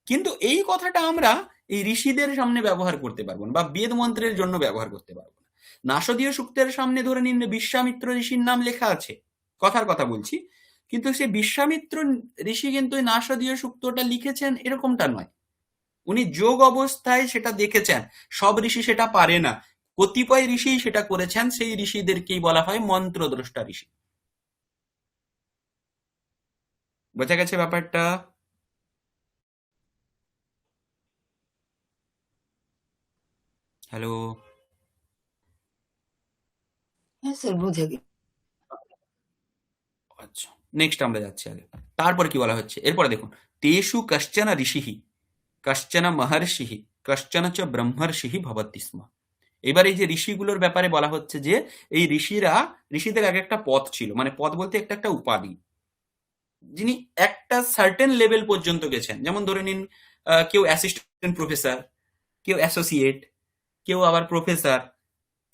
কিন্তু এই কথাটা আমরা এই ঋষিদের সামনে ব্যবহার করতে পারবো না, বা বেদ মন্ত্রের জন্য ব্যবহার করতে পারবো না। নাসদীয় সূক্তের সামনে ধরে নিন বিশ্বামিত্র ঋষির নাম লেখা আছে, কথার কথা বলছি, কিন্তু সে বিশ্বামিত্র ঋষি কিন্তু এই নাসদীয় সূক্তটা লিখেছেন এরকমটা নয়। উনি যোগ অবস্থায় সেটা দেখেছেন, সব ঋষি সেটা পারে না, কতিপয় ঋষি সেটা করেছেন, সেই ঋষিদেরকেই বলা হয় মন্ত্রদ্রষ্টা ঋষি। বোঝা গেছে ব্যাপারটা? হ্যালো? হ্যাঁ স্যার, বুঝে গেছি। আচ্ছা, নেক্সট আমরা যাচ্ছি আগে। তারপরে কি বলা হচ্ছে এরপরে দেখুন, তেষু কশ্চন ঋষিঃ কশ্চন মহর্ষিঃ কশ্চন চ ব্রহ্মর্ষিঃ ভবতি স্ম। এবার এই যে ঋষিগুলোর ব্যাপারে বলা হচ্ছে যে এই ঋষিদের এক একটা পদ ছিল, মানে পদ বলতে একটা একটা উপাধি, যিনি একটা সার্টেন লেভেল পর্যন্ত গেছেন। যেমন ধরে নিন কেউ অ্যাসিস্ট্যান্ট প্রফেসর, কেউ অ্যাসোসিয়েট, কেউ আবার প্রফেসর,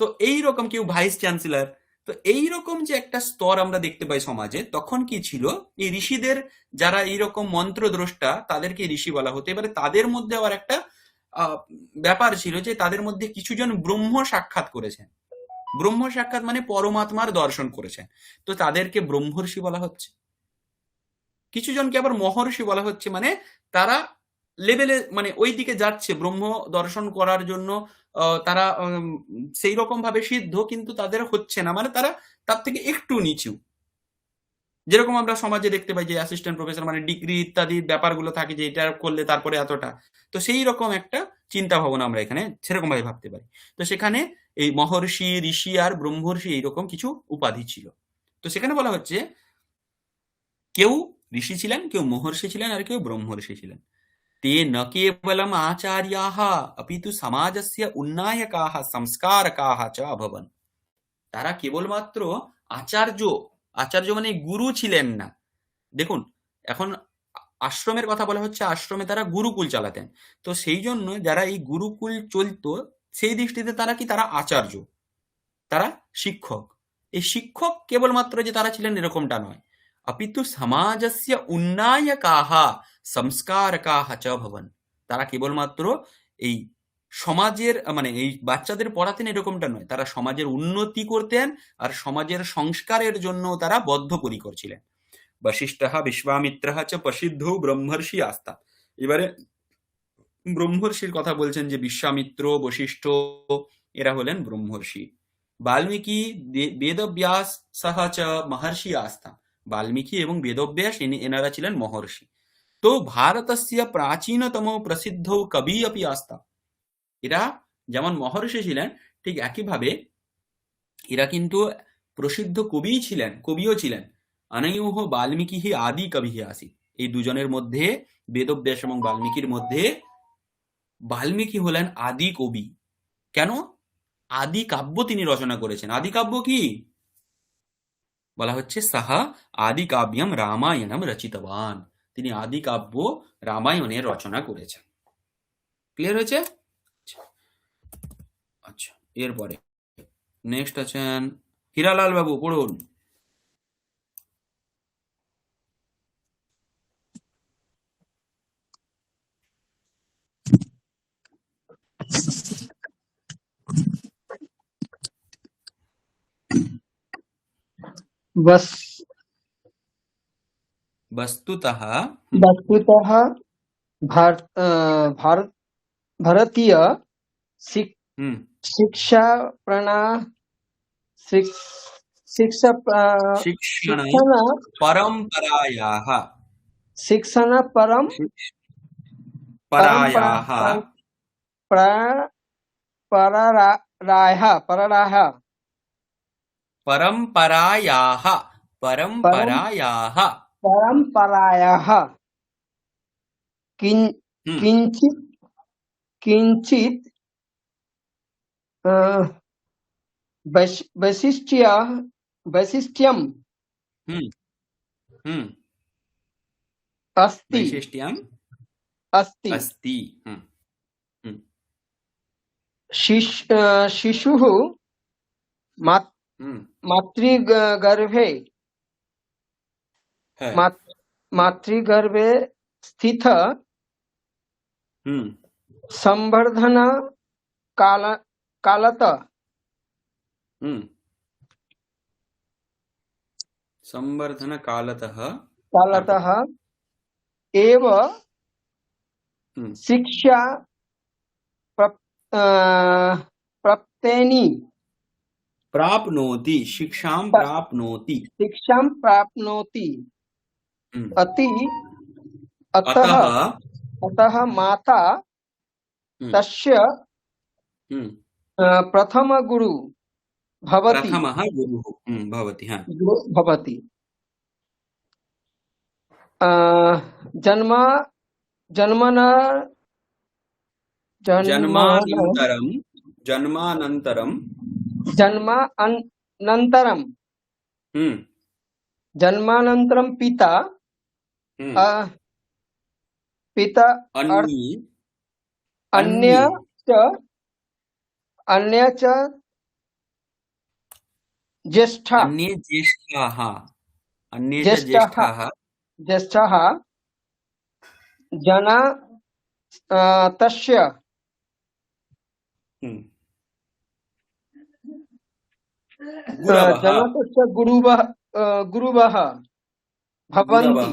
তো এই রকম কেউ ভাইস চ্যান্সেলর। তো এই রকম যে একটা স্তর আমরা দেখতে পাই সমাজে, তখন কি ছিল, এই ঋষিদের যারা এইরকম মন্ত্রদ্রষ্টা তাদেরকে ঋষি বলা হতো। এবারে তাদের মধ্যে আবার একটা ব্যাপার ছিল যে তাদের মধ্যে কিছুজন ব্রহ্ম সাক্ষাৎ করেছেন। ব্রহ্ম সাক্ষাৎ মানে পরমাত্মার দর্শন করেছেন, তো তাদেরকে ব্রহ্মর্ষি বলা হচ্ছে। কিছু জনকে আবার মহর্ষি বলা হচ্ছে, মানে তারা লেভেলে মানে ওই দিকে যাচ্ছে ব্রহ্ম দর্শন করার জন্য, তারা সেই রকম ভাবে সিদ্ধ, কিন্তু তাদের হচ্ছে না, মানে তারা তার থেকে একটু নিচু। যেরকম আমরা সমাজে দেখতে পাই যে অ্যাসিস্ট্যান্ট প্রফেসর মানে ডিগ্রি ইত্যাদি ব্যাপারগুলো থাকে, যে এটা করলে তারপরে এতটা, তো সেই রকম একটা চিন্তা ভাবনা আমরা এখানে সেরকম ভাবে ভাবতে পারি। তো সেখানে এই মহর্ষি, ঋষি আর ব্রহ্মর্ষি এইরকম কিছু উপাধি ছিল। তো সেখানে বলা হচ্ছে কেউ ঋষি ছিলেন, কেউ মহর্ষি ছিলেন, আর কেউ ব্রহ্মর্ষি ছিলেন। ते न केवलम् आचार्याः अपि तु समाजस्य उन्नायकाः संस्कारकाः च अभवन्। তারা কেবলমাত্র আচার্য, আচার্য মানে গুরু ছিলেন না। দেখুন, এখন আশ্রমের কথা বলা হচ্ছে, আশ্রমে তারা গুরুকুল চালাতেন, তো সেই জন্য যারা এই গুরুকুল চলতো সেই দৃষ্টিতে তারা কি, তারা আচার্য, তারা শিক্ষক। এই শিক্ষক কেবলমাত্র যে তারা ছিলেন এরকমটা নয়, अपितु সমাজস্য উন্নায়কাः সংস্কারকাः চ ভবন। তারা কেবলমাত্র এই সমাজের মানে এই বাচ্চাদের পড়াতেন এরকমটা নয়, তারা সমাজের উন্নতি করতেন আর সমাজের সংস্কারের জন্য তারা বদ্ধপরিকর ছিলেন। বশিষ্ঠঃ বিশ্বামিত্রঃ চ প্রসিদ্ধৌ ব্রহ্মর্ষি আস্তা। এবারে ব্রহ্মর্ষির কথা বলছেন যে বিশ্বামিত্র, বশিষ্ঠ এরা হলেন ব্রহ্মর্ষি। বাল্মীকি, বেদব্যাস সহ চ মহর্ষি আস্থা। বাল্মীকি এবং বেদব্যাস এনারা ছিলেন মহর্ষি। তো ভারতস্য প্রাচীনতম প্রসিদ্ধ কবি অপি আস্থা। এরা যেমন মহর্ষি ছিলেন, ঠিক একইভাবে এরা কিন্তু প্রসিদ্ধ কবিও ছিলেন। অনয়োঃ বাল্মীকি আদি কবি আসি। এই দুজনের মধ্যে, বেদব্যাস এবং বাল্মীকির মধ্যে, বাল্মীকি হলেন আদি কবি। কেন? আদি কাব্য তিনি রচনা করেছেন। আদি কাব্য কি বলা হচ্ছে, সাহা আদি কাব্যম রামায়ণম রচিতবান। তিনি আদি কাব্য রামায়ণের রচনা করেছেন। ক্লিয়ার হয়েছে? আচ্ছা, এরপরে নেক্সট আছেন হীরালাল বাবু, পড়ুন। बस वस्तुतः वस्तुतः भारत भारतीय शिक्षा शिक्षा शिक्षण शिक्षण परंपरायाः शिक्षण परायाः परंपरायाः किंचित वैशिष्ट्यम अस्ति शिशुः मातृगर्भे स्थित संवर्धन काल कालत हम्म संवर्धन कालतः कालतः एव हम्म शिक्षा प्राप्तेनि प्राप्नोति शिक्षां प्राप्नोति शिक्षां प्राप्नोति हम्म अति अतः अतः अतः माता हम्म तस्य हम्म प्रथम गुरु भवति प्रथमः गुरुः भवति हाँ गुरु भवति जन्म जन्मन जन्म जन्मानन्तरं जन्मानन्तरं हम्म जन्मानन्तरं पिता हम्म पिता अन्ये अन्य अन्य च ज्येष्ठा अन्ये ज्येष्ठाः अन्ये च ज्येष्ठाः ज्येष्ठाः ज्येष्ठाः जना तस्य हम्म गुरवः जना तस्य गुरुवः भवन्ति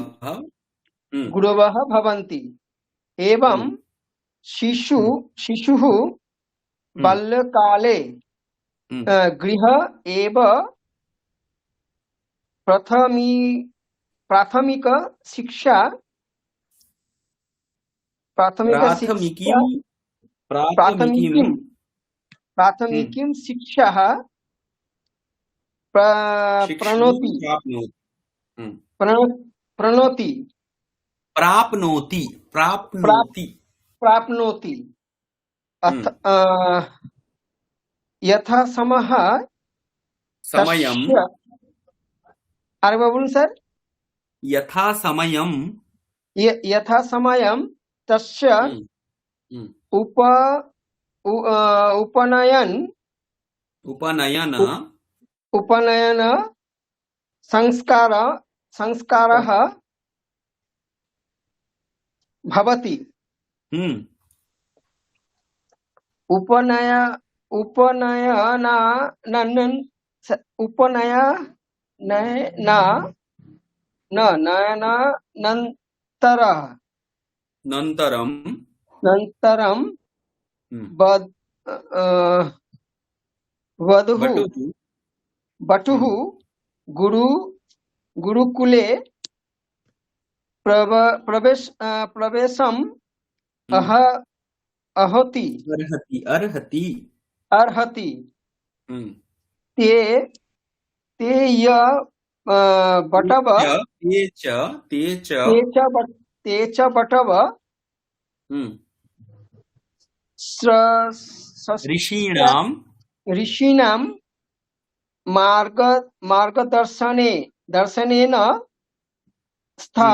गुरवः गुरवः भवन्ति एवं हम्म शिशुः बाल्यकाले हम्म गृह एव प्राथमिक शिक्षा प्राथमिकीं प्राथमिकीं प्राथमिकीं शिक्षाः शिक्षां प्रणोति प्रणोति प्राप्नोति प्राप्नोति प्राप्नोति अथ यथा समयं अरे बोलूं सर यथा समयं यथा समयं तस्य हम्म उपनयन संस्कारः भवति हम्म नन्तरं नन्तरं हम्म वधुः बटुः गुरुकुले प्रवेशम् अर्हति हम्म ते य बटव ते च बटव हम्म ऋषीणां दर्शनेन स्था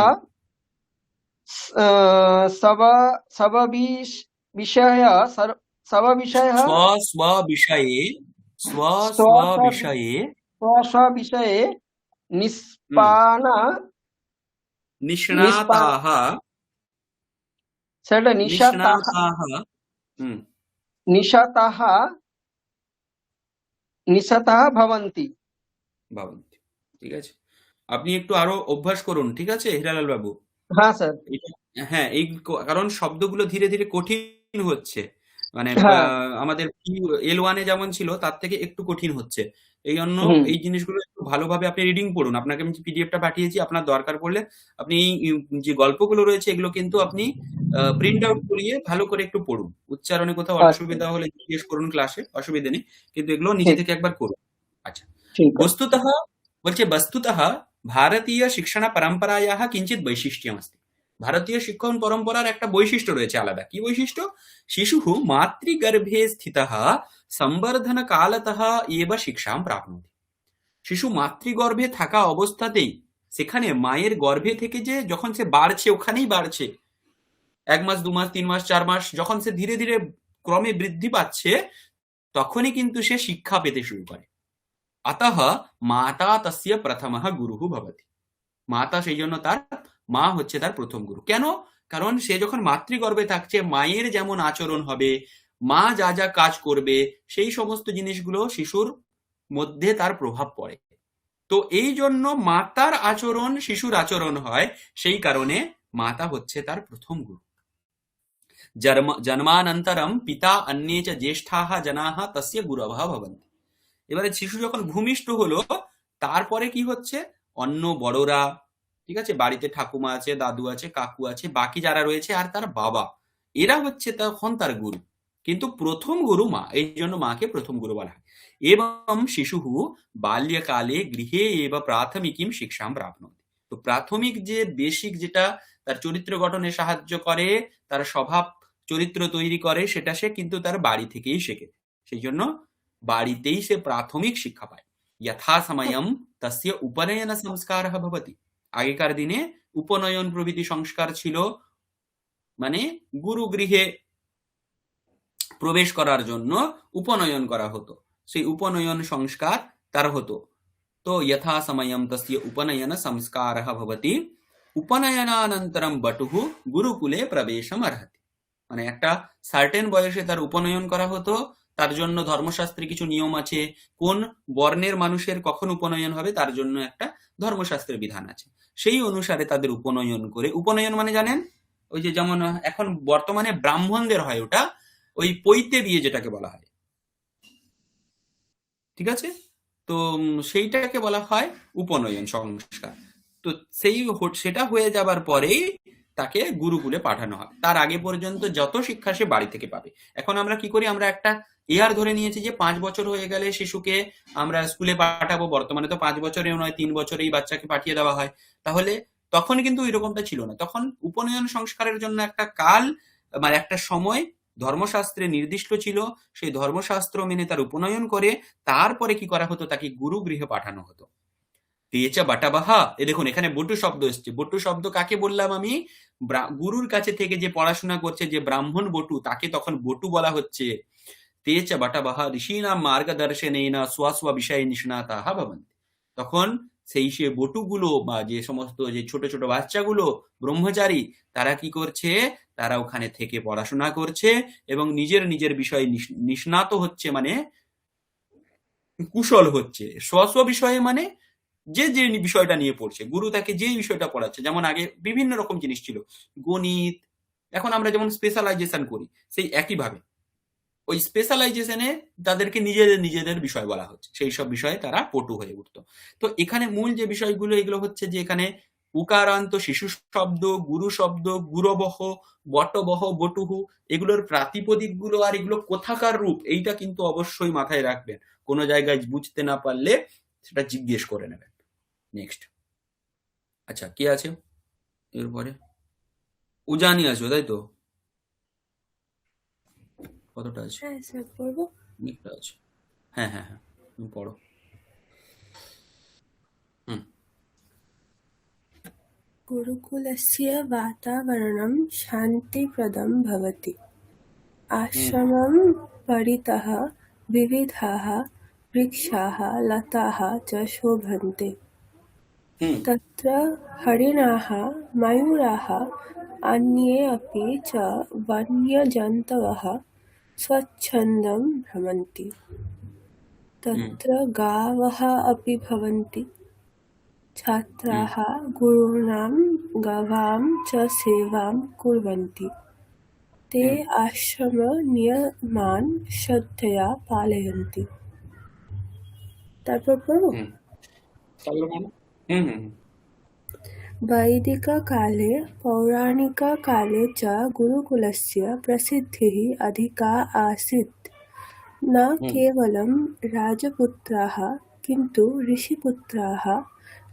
स्वविषये निष्णाताः নিশাতাः ভবন্তি ঠিক আছে আপনি একটু আরো অভ্যাস করুন ঠিক আছে হিরালাল বাবু হ্যাঁ স্যার হ্যাঁ এই কারণ শব্দগুলো ধীরে ধীরে কঠিন হচ্ছে মানে হ্যাঁ আমাদের L1 এ যেমন ছিল তার থেকে একটু কঠিন হচ্ছে এই জন্য এই জিনিসগুলো একটু ভালোভাবে আপনি রিডিং পড়ুন আপনাকে আমি পিডিএফটা পাঠিয়েছি আপনার দরকার পড়লে আপনি এই যে গল্পগুলো রয়েছে এগুলো কিন্তু আপনি প্রিন্ট আউট করিয়ে ভালো করে একটু পড়ুন উচ্চারণে কোথাও অসুবিধা হলে জিজ্ঞেস করুন ক্লাসে অসুবিধা নেই কিন্তু এগুলো নিজে থেকে একবার করুন আচ্ছা বস্তুতः ভারতীয় শিক্ষণ পরম্পরায়াः কিঞ্চিৎ বৈশিষ্ট্যমস্তি ভারতীয় শিক্ষণ পরম্পরার একটা বৈশিষ্ট্য রয়েছে আলাদা কি বৈশিষ্ট্য শিশুः মাতৃগর্ভে স্থিতः সংবর্ধন কালতः এব শিক্ষাং প্রাপ্নোতি শিশু মাতৃগর্ভে থাকা অবস্থাতেই সেখানে মায়ের গর্ভে থেকে যে যখন সে বাড়ছে ওখানেই বাড়ছে 1 মাস 2 মাস 3 মাস 4 মাস যখন সে ধীরে ধীরে ক্রমে বৃদ্ধি পাচ্ছে তখনই কিন্তু সে শিক্ষা পেতে শুরু করে अतः माता तस्य प्रथमः गुरुः भवति माता সেই জন্য তার মা হচ্ছে তার প্রথম গুরু কেন কারণ সে যখন মাতৃগর্ভে থাকছে মায়ের যেমন আচরণ হবে, মা যা যা কাজ করবে, সেই সমস্ত জিনিসগুলো শিশুর মধ্যে তার প্রভাব পড়ে। তো এই জন্য মাতার আচরণ শিশুর আচরণ হয়, সেই কারণে মাতা হচ্ছে তার প্রথম গুরু। জন্মানন্তরম পিতা অন্যে চ জ্যেষ্ঠাহ জনাহ তস্য গুরবঃ ভবন্তি। এবারে শিশু যখন ভূমিষ্ঠ হলো, তারপরে কি হচ্ছে, অন্য বড়রা, ঠিক আছে, বাড়িতে ঠাকুমা আছে, দাদু আছে, কাকু আছে, বাকি যারা রয়েছে, আর তার বাবা, এরা হচ্ছে তখন তার গুরু। কিন্তু প্রথম গুরু মা, এই জন্য মাকে প্রথম গুরু বলা হয়। এবং শিশুঃ বাল্যকালে গৃহে এব প্রাথমিকীম শিক্ষাম প্রাপ্নোতি। তো প্রাথমিক যে বেসিক, যেটা তার চরিত্র গঠনে সাহায্য করে, তার স্বভাব চরিত্র তৈরি করে, সেটা সে কিন্তু তার বাড়ি থেকেই শেখে। সেই জন্য বাড়িতেই সে প্রাথমিক শিক্ষা পায়। যথা সময়ম তস্য উপনয়ন সংস্কারঃ ভবতি। আগেকার দিনে উপনয়ন প্রভৃতি সংস্কার ছিল, মানে গুরু গৃহে প্রবেশ করার জন্য উপনয়ন করা হতো, সেই উপনয়ন সংস্কার তার হতো। তো যথা সময়ম তস্য উপনয়ন সংস্কারঃ ভবতি উপনয়নানন্তরম বটুঃ গুরুকুলে প্রবেশম অর্হতি। মানে একটা সার্টেন বয়সে তার উপনয়ন করা হতো, তার জন্য ধর্মশাস্ত্রে কিছু নিয়ম আছে, কোন বর্ণের মানুষের কখন উপনয়ন হবে তার জন্য একটা ধর্মশাস্ত্রের বিধান আছে। সেই অনুসারে তাদের উপনয়ন করে, উপনয়ন মানে জানেন, ওই যে যেমন এখন বর্তমানে ব্রাহ্মণদের হয় ওটা, ওই পৈতে বিয়ে যেটাকে বলা হয়, ঠিক আছে, তো সেইটাকে বলা হয় উপনয়ন সংস্কার। তো সেটা হয়ে যাবার পরেই তাকে গুরুকুলে পাঠানো হয়। তার আগে পর্যন্ত যত শিক্ষা সে বাড়ি থেকে পাবে। এখন আমরা কি করি, আমরা একটা ইয়ার ধরে নিয়েছি যে 5 বছর হয়ে গেলে শিশুকে আমরা স্কুলে পাঠাবো। বর্তমানে তো 5 বছরেও নয়, 3 বছরেই বাচ্চাকে পাঠিয়ে দেওয়া হয়। তাহলে তখন কিন্তু এরকমটা ছিল না। তখন উপনয়ন সংস্কারের জন্য একটা কাল, মানে একটা সময় ধর্মশাস্ত্রে নির্দিষ্ট ছিল, সেই ধর্মশাস্ত্র মেনে তার উপনয়ন করে তারপরে কি করা হতো, তাকে গুরু গৃহে পাঠানো হতো। তেচা বাটাবাহা, এ দেখুন এখানে বটু শব্দ এসছে। বটু শব্দ কাকে বললাম আমি, গুরুর কাছে থেকে যে পড়াশোনা করছে, যে ব্রাহ্মণ বটু, তাকে তখন বটু বলা হচ্ছে। তেচা বাটাবাহা ঋষিণাম মার্গদর্শনেন স্ব বিষয়ে নিষ্ণাতাঃ ভবন্তি। তখন সেই সে বটুগুলো বা যে সমস্ত যে ছোট ছোট বাচ্চাগুলো ব্রহ্মচারী, তারা কি করছে, তারা ওখানে থেকে পড়াশোনা করছে এবং নিজের নিজের বিষয়ে নিষ্ণাত হচ্ছে, মানে কুশল হচ্ছে। স্ব বিষয়ে মানে যে যে বিষয়টা নিয়ে পড়ছে, গুরু তাকে যেই বিষয়টা পড়াচ্ছে। যেমন আগে বিভিন্ন রকম জিনিস ছিল, গণিত, এখন আমরা যেমন স্পেশালাইজেশন করি, সেই একইভাবে ওই স্পেশালাইজেশনে তাদেরকে নিজেদের নিজেদের বিষয় বলা হচ্ছে, সেই সব বিষয়ে তারা পটু হয়ে উঠত। তো এখানে মূল যে বিষয়গুলো, এগুলো হচ্ছে যে এখানে উকারান্ত শিশু শব্দ, গুরু শব্দ, গুরবহ, বটবহ, বটুহু, এগুলোর প্রাতিপদিক গুলো আর এগুলো কোথাকার রূপ, এইটা কিন্তু অবশ্যই মাথায় রাখবেন। কোনো জায়গায় বুঝতে না পারলে সেটা জিজ্ঞেস করে নেবেন। নেক্সট, আচ্ছা কে আছে এরপরে? উজানি আছো তাই তো? কতটা আছে? হ্যাঁ স্যার পড়বো। অনেকটা আছে। হ্যাঁ হ্যাঁ হ্যাঁ, তুমি পড়ো। হুম गुरुकुलस्य वातावरणं शान्तिप्रदं भवति। হুম आश्रमं परितः विविधाः वृक्षाः लताः च शोभन्ते। হুম तत्र हरिणाः मयूराः अन्ये अपि च वन्यजन्तवः स्वच्छन्दं भ्रमन्ति। হুম तत्र गावः अपि भवन्ति। হুম छात्राः गुरूणां गवां च सेवां कुर्वन्ति। ते হুম आश्रमनियमान् श्रद्धया पालयन्ति। তারপর পড়ব। হুম তাহলে বলো। হুম হুম वैदिककाले पौराणिककाले च गुरुकुलस्य प्रसिद्धिः अधिका आसीत्। न হুম केवलं राजपुत्राः किन्तु ऋषिपुत्राः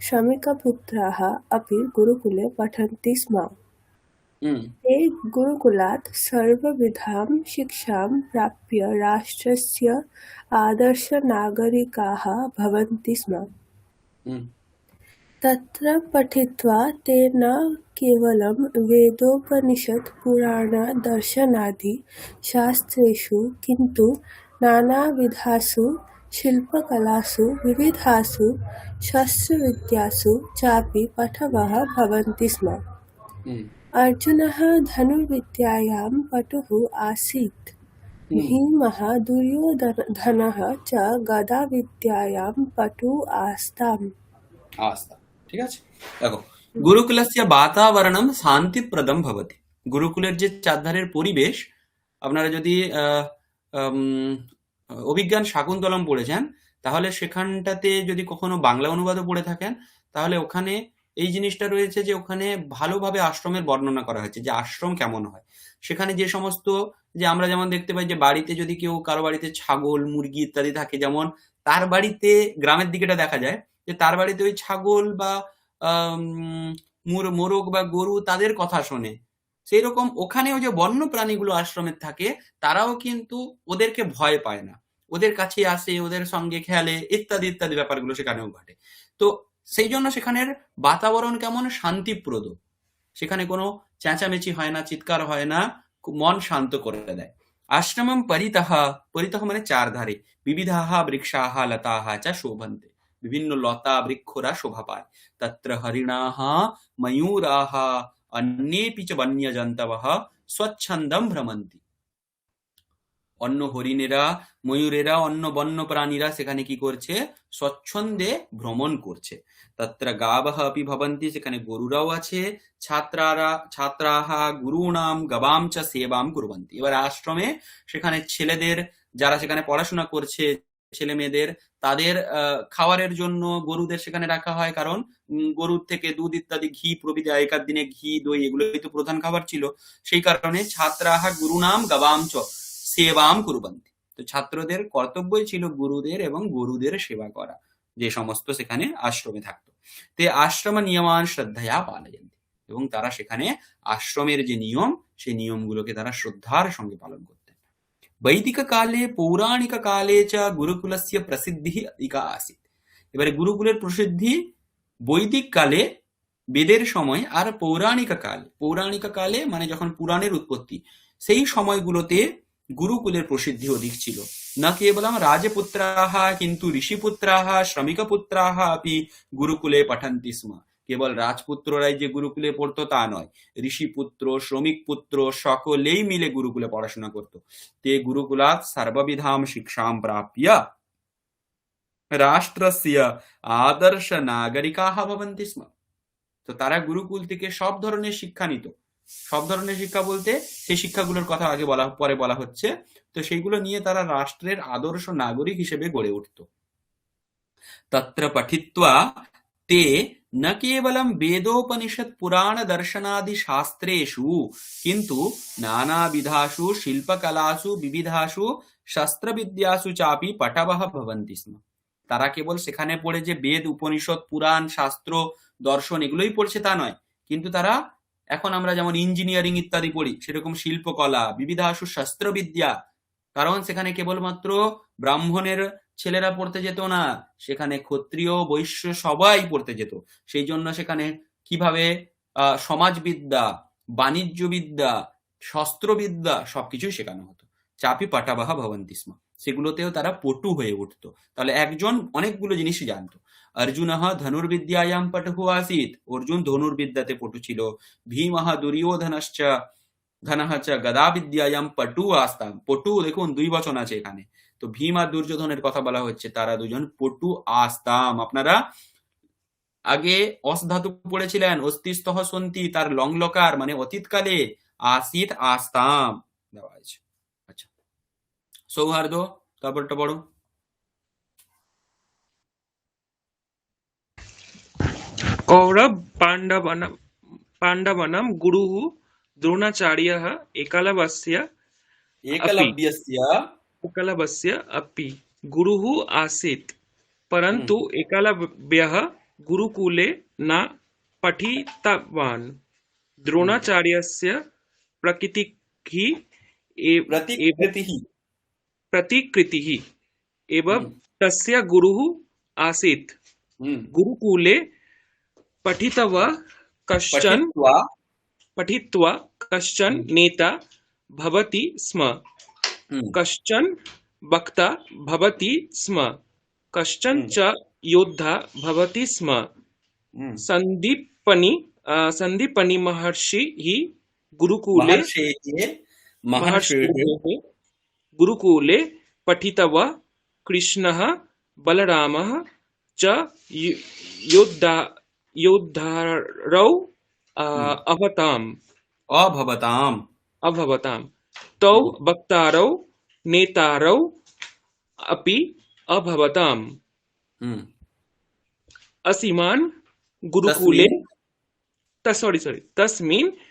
श्रमिकपुत्राः अपि गुरुकुले पठन्ति स्म। হুম ते गुरुकुलात् सर्वविधां शिक्षां प्राप्य राष्ट्रस्य आदर्शनागरिकाः भवन्ति स्म। হুম तत्र पठित्वा ते न केवलं वेदोपनिषत् पुराणदर्शनादि शास्त्रेषु किन्तु नानाविधासु शिल्पकलासु विविधासु शस्त्रविद्यासु चापि पटवः भवन्ति स्म। হুম अर्जुनः धनुर्विद्यायां पटुः आसीत्। हम्म, भीमः दुर्योधनः च गदाविद्यायां पटुः आस्ताम्। आस्था। ঠিক আছে, দেখো, গুরুকুলস্য বাতাবরণম শান্তিপ্রদম ভবতি। গুরুকুলের যে চারধারের পরিবেশ, আপনারা যদি উম, অভিজ্ঞান শাকুন্তলম পড়েছেন, তাহলে সেখানটাতে যদি কখনো বাংলা অনুবাদও পড়ে থাকেন, তাহলে ওখানে এই জিনিসটা রয়েছে যে ওখানে ভালোভাবে আশ্রমের বর্ণনা করা হয়েছে যে আশ্রম কেমন হয়। সেখানে যে সমস্ত, যে আমরা যেমন দেখতে পাই যে বাড়িতে যদি কেউ কারো বাড়িতে ছাগল মুরগি ইত্যাদি থাকে, যেমন তার বাড়িতে গ্রামের দিকেটা দেখা যায় যে তার বাড়িতে ওই ছাগল বা আম, মোরগ বা গরু তাদের কথা শোনে। সেই রকম ওখানেও যে বন্য প্রাণীগুলো আশ্রমের থাকে, তারাও কিন্তু ওদেরকে ভয় পায় না, ওদের কাছে আসে, ওদের সঙ্গে খেলে, ইত্যাদি ইত্যাদি ব্যাপারগুলো সেখানেও ঘটে। তো সেই জন্য সেখানের বাতাবরণ কেমন শান্তিপ্রদ, সেখানে কোনো চেঁচামেচি হয় না, চিৎকার হয় না, খুব মন শান্ত করে দেয়। আশ্রমম পরিতঃ, পরিতঃ মানে চারধারে, বিবিধাः বৃক্ষাः লতাः চ শোভন্তে, বিভিন্ন লতা বৃক্ষরা শোভা পায়। তত্র হরিণাः ময়ূরাः অন্যেপি চ বন্যজন্তবः স্বচ্ছন্দম ভ্রমন্তি। অন্য হরিণেরা, ময়ূরেরা, অন্য বন্য প্রাণীরা সেখানে কি করছে? স্বচ্ছন্দে ভ্রমণ করছে। তত্র গাবহ আপি ভবন্তি, সেখানে গরুরাও আছে। ছাত্রাহা গুরুণাম গবাম চ সেবাম কুর্বন্তি। এবার আশ্রমে সেখানে ছেলেদের, যারা সেখানে পড়াশোনা করছে, ছেলে মেয়েদের, তাদের খাবারের জন্য গরুদের সেখানে রাখা হয়, কারণ গরুর থেকে দুধ ইত্যাদি, ঘি প্রভৃতি, আগেকার দিনে ঘি দই এগুলোই তো প্রধান খাবার ছিল। সেই কারণে ছাত্রাহা গুরুনাম গবাম চ সেবাম কুরবন্তি। তো ছাত্রদের কর্তব্যই ছিল গুরুদের এবং গরুদের সেবা করা, যে সমস্ত সেখানে আশ্রমে থাকতো। তে আশ্রম নিয়মান শ্রদ্ধয়া পালয়ন্তি, এবং তারা সেখানে আশ্রমের যে নিয়ম, সেই নিয়মগুলোকে তারা শ্রদ্ধার সঙ্গে পালন করতেন। বৈদিক কালে পৌরাণিক কালে চ গুরুকুলস্য প্রসিদ্ধি অধিকা আসিত। এবারে গুরুকুলের প্রসিদ্ধি বৈদিক কালে, বেদের সময়, আর পৌরাণিক কালে। পৌরাণিক কালে মানে যখন পুরাণের উৎপত্তি, সেই সময়গুলোতে গুরুকুলের প্রসিদ্ধি অধিক ছিল। না কেবলম রাজপুত্রাः কিন্তু ঋষিপুত্রাः শ্রমিকপুত্রাः अपि গুরুকুলে পঠন্তি স্ম। কেবল রাজপুত্ররাই যে গুরুকুলে পড়তো তা নয়, ঋষিপুত্র, শ্রমিক পুত্র সকলেই মিলে গুরুকুলে পড়াশোনা করত। তে গুরুকুলাৎ সর্ববিধাম শিক্ষাম প্রাপ্য রাষ্ট্রস্য আদর্শ নাগরিকাः ভবন্তি স্ম। তো তারা গুরুকুল থেকে সব ধরনের শিক্ষা নিত। সব ধরনের শিক্ষা বলতে সেই শিক্ষাগুলোর কথা পরে বলা হচ্ছে। তো সেইগুলো নিয়ে তারা রাষ্ট্রের আদর্শ নাগরিক হিসেবে গড়ে উঠত। তত্র পঠিত্বা তে ন কেবলম বেদোপনিষদ পুরাণ দর্শনাদি শাস্ত্রেষু কিন্তু নানাবিধাসু শিল্পকলাসু বিবিধাসু শস্ত্রবিদ্যাসু চাপি পটবঃ ভবন্তি স্ম। তারা কেবল সেখানে পড়ে যে বেদ উপনিষদ পুরাণ শাস্ত্র দর্শন এগুলোই পড়ছে তা নয়, কিন্তু তারা, এখন আমরা যেমন ইঞ্জিনিয়ারিং ইত্যাদি পড়ি, সেরকম শিল্পকলা, বিবিধাসু শস্ত্রবিদ্যা, কারণ সেখানে কেবলমাত্র ব্রাহ্মণের ছেলেরা পড়তে যেত না, সেখানে ক্ষত্রিয় বৈশ্য সবাই পড়তে যেত। সেই জন্য সেখানে কিভাবে সমাজবিদ্যা, বাণিজ্যবিদ্যা, শস্ত্রবিদ্যা সবকিছুই শেখানো হতো। চাপি পাটাবাহা ভবন্তি স্ম, সেগুলোতেও তারা পটু হয়ে উঠতো। তাহলে একজন অনেকগুলো জিনিসই জানতো। অর্জুনঃ ধনুর্বিদ্যায়াম পটুঃ আসিত, অর্জুন ধনুর্বিদ্যাতে পটু ছিল। ভীমঃ দুর্যোধনশ্চ ধনঃ চ গদাবিদ্যায়াম পটু আস্তাম। পটু দেখুন দুই বচন আছে এখানে, তো ভীম আর দুর্যোধনের কথা বলা হচ্ছে, তারা দুজন পটু আস্তাম। আপনারা আগে অস ধাতু পড়েছিলেন, অস্তিস্তঃ সন্তি, তার লংলকার মানে অতীতকালে, আসিত আস্তাম দেওয়া আছে। আচ্ছা, সৌহার্দ্য তারপরটা পড়ো। कौरव पाण्डवानां गुरुः द्रोणाचार्यः एकलव्यस्य अपि गुरुः आसीत्, परन्तु एकलव्यः गुरुकुले न पठितवान्। द्रोणाचार्यस्य प्रतिकृतिः एव तस्य गुरुः आसीत्। गुरुकुले पठित्वा कश्चन नेता भवति स्म, कश्चन वक्ता भवति स्म, कश्चन च योद्धा भवति स्म, सन्दीपनी सन्दीपनि महर्षिः गुरुकुले महर्षेः गुरुकुले पठितवा कृष्णः बलरामः च योद्धारौ अभवताम् तौ वक्तारौ नेतारौ अपि अभवताम् असीमान् गुरुकुले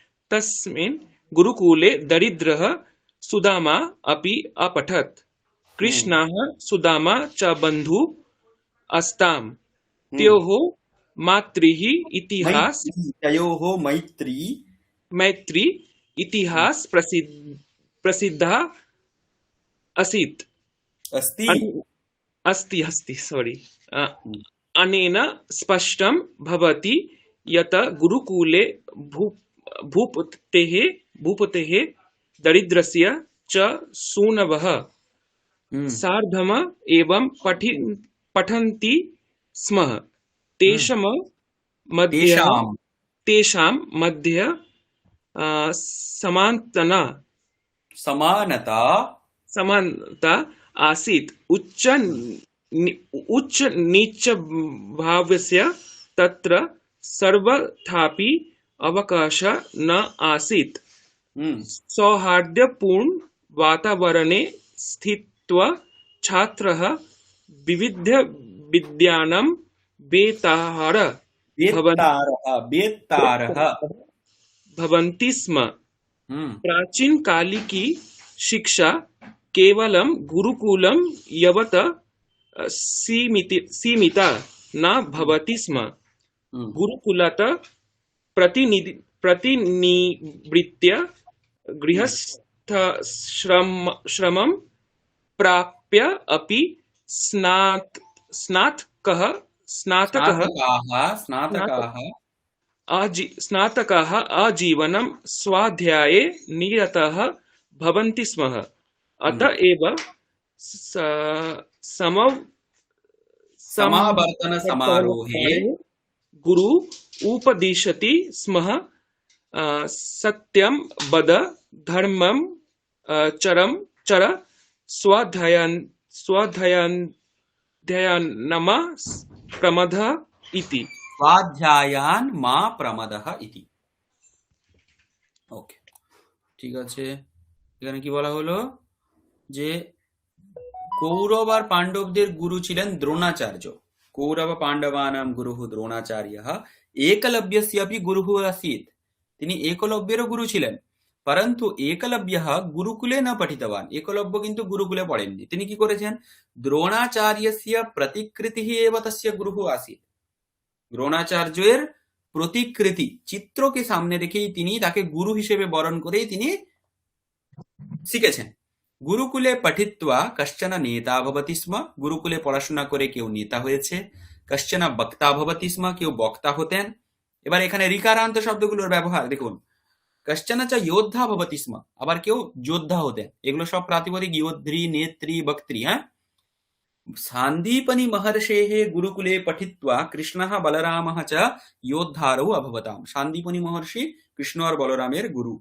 तस्मिन् गुरुकुले दरिद्रः सुदामा अपि अपठत् कृष्णः सुदामा च बन्धु अस्ताम् तयोः मैत्री इतिहास प्रसिद्धः आसीत् अस्ति सॉरी अनेन स्पष्टं भवति यत् गुरुकुले भूपतेः दरिद्रस्य च सूनवः सार्धम एवं पठन्ति स्म तेषां मध्ये समानता आसीत् उच्च नीच भावस्य तत्र सर्वथापि अवकाशः न आसीत् सौहार्दपूर्ण वातावरणे स्थित्वा छात्रः विविध विद्यानां वेत्तारः भवन्ति स्म प्राचीन कालिकी शिक्षा केवलं गुरुकुलं यावत् सीमिता न भवति स्म गुरुकुलात् प्रतिनिवृत्य गृहस्थश्रमं प्राप्य अपि स्नातकाः आजीवनं स्वाध्याये निरताः भवन्ति स्म अत एव समावर्तन समारोहे गुरु उपदिशति स्म सत्यं वद धर्मं चर स्वाध्यायनमा प्रमदः इति स्वाध्यायान मा प्रमदः ইতি। ওকে, ঠিক আছে। এখানে কি বলা হলো যে কৌরব আর পাণ্ডবদের গুরু ছিলেন দ্রোণাচার্য। কৌরব পাণ্ডবানাম গুরুঃ দ্রোণাচার্যঃ একলব্যস্যাপি গুরুঃ আसीत्। তিনি একলব্যেরও গুরু ছিলেন। परंतु एकलव्यः गुरुकुले न पठितवान। एकलव्य किन्तु गुरुकुले पढ़ेनনি। তিনি কি করেছেন? দ্রোণাচার্যस्य प्रतिकृतिः एव तस्य गुरुः आसीत्। দ্রোণাচার্যের প্রতিকৃতি চিত্রকে সামনে রেখেই তিনি তাকে গুরু হিসেবে বরণ করেই তিনি শিখেছেন। গুরুকুলে পঠিত্বা কশ্চন নেতা ভবতি স্ম। গুরুকুলে পড়াশোনা করে কেউ নেতা হয়েছে। কশ্চন বক্তা ভবতি স্ম, কেউ বক্তা হতেন। এবার এখানে রিকারান্ত শব্দগুলোর ব্যবহার দেখুন। কশ্চন চ যোদ্ধা ভবতি স্ম, আবার কেউ যোদ্ধা হতেন। এগুলো সব প্রাতিপদিক যোদ্ধি, নেত্রী, বক্ত্রী। হ্যাঁ, सान्दीपनि महर्षेः गुरुकुले पठित्वा कृष्णः बलरामः च योद्धारौ अभवताम्। सान्दीपनि महर्षि কৃষ্ণ আর বলরামের গুরু।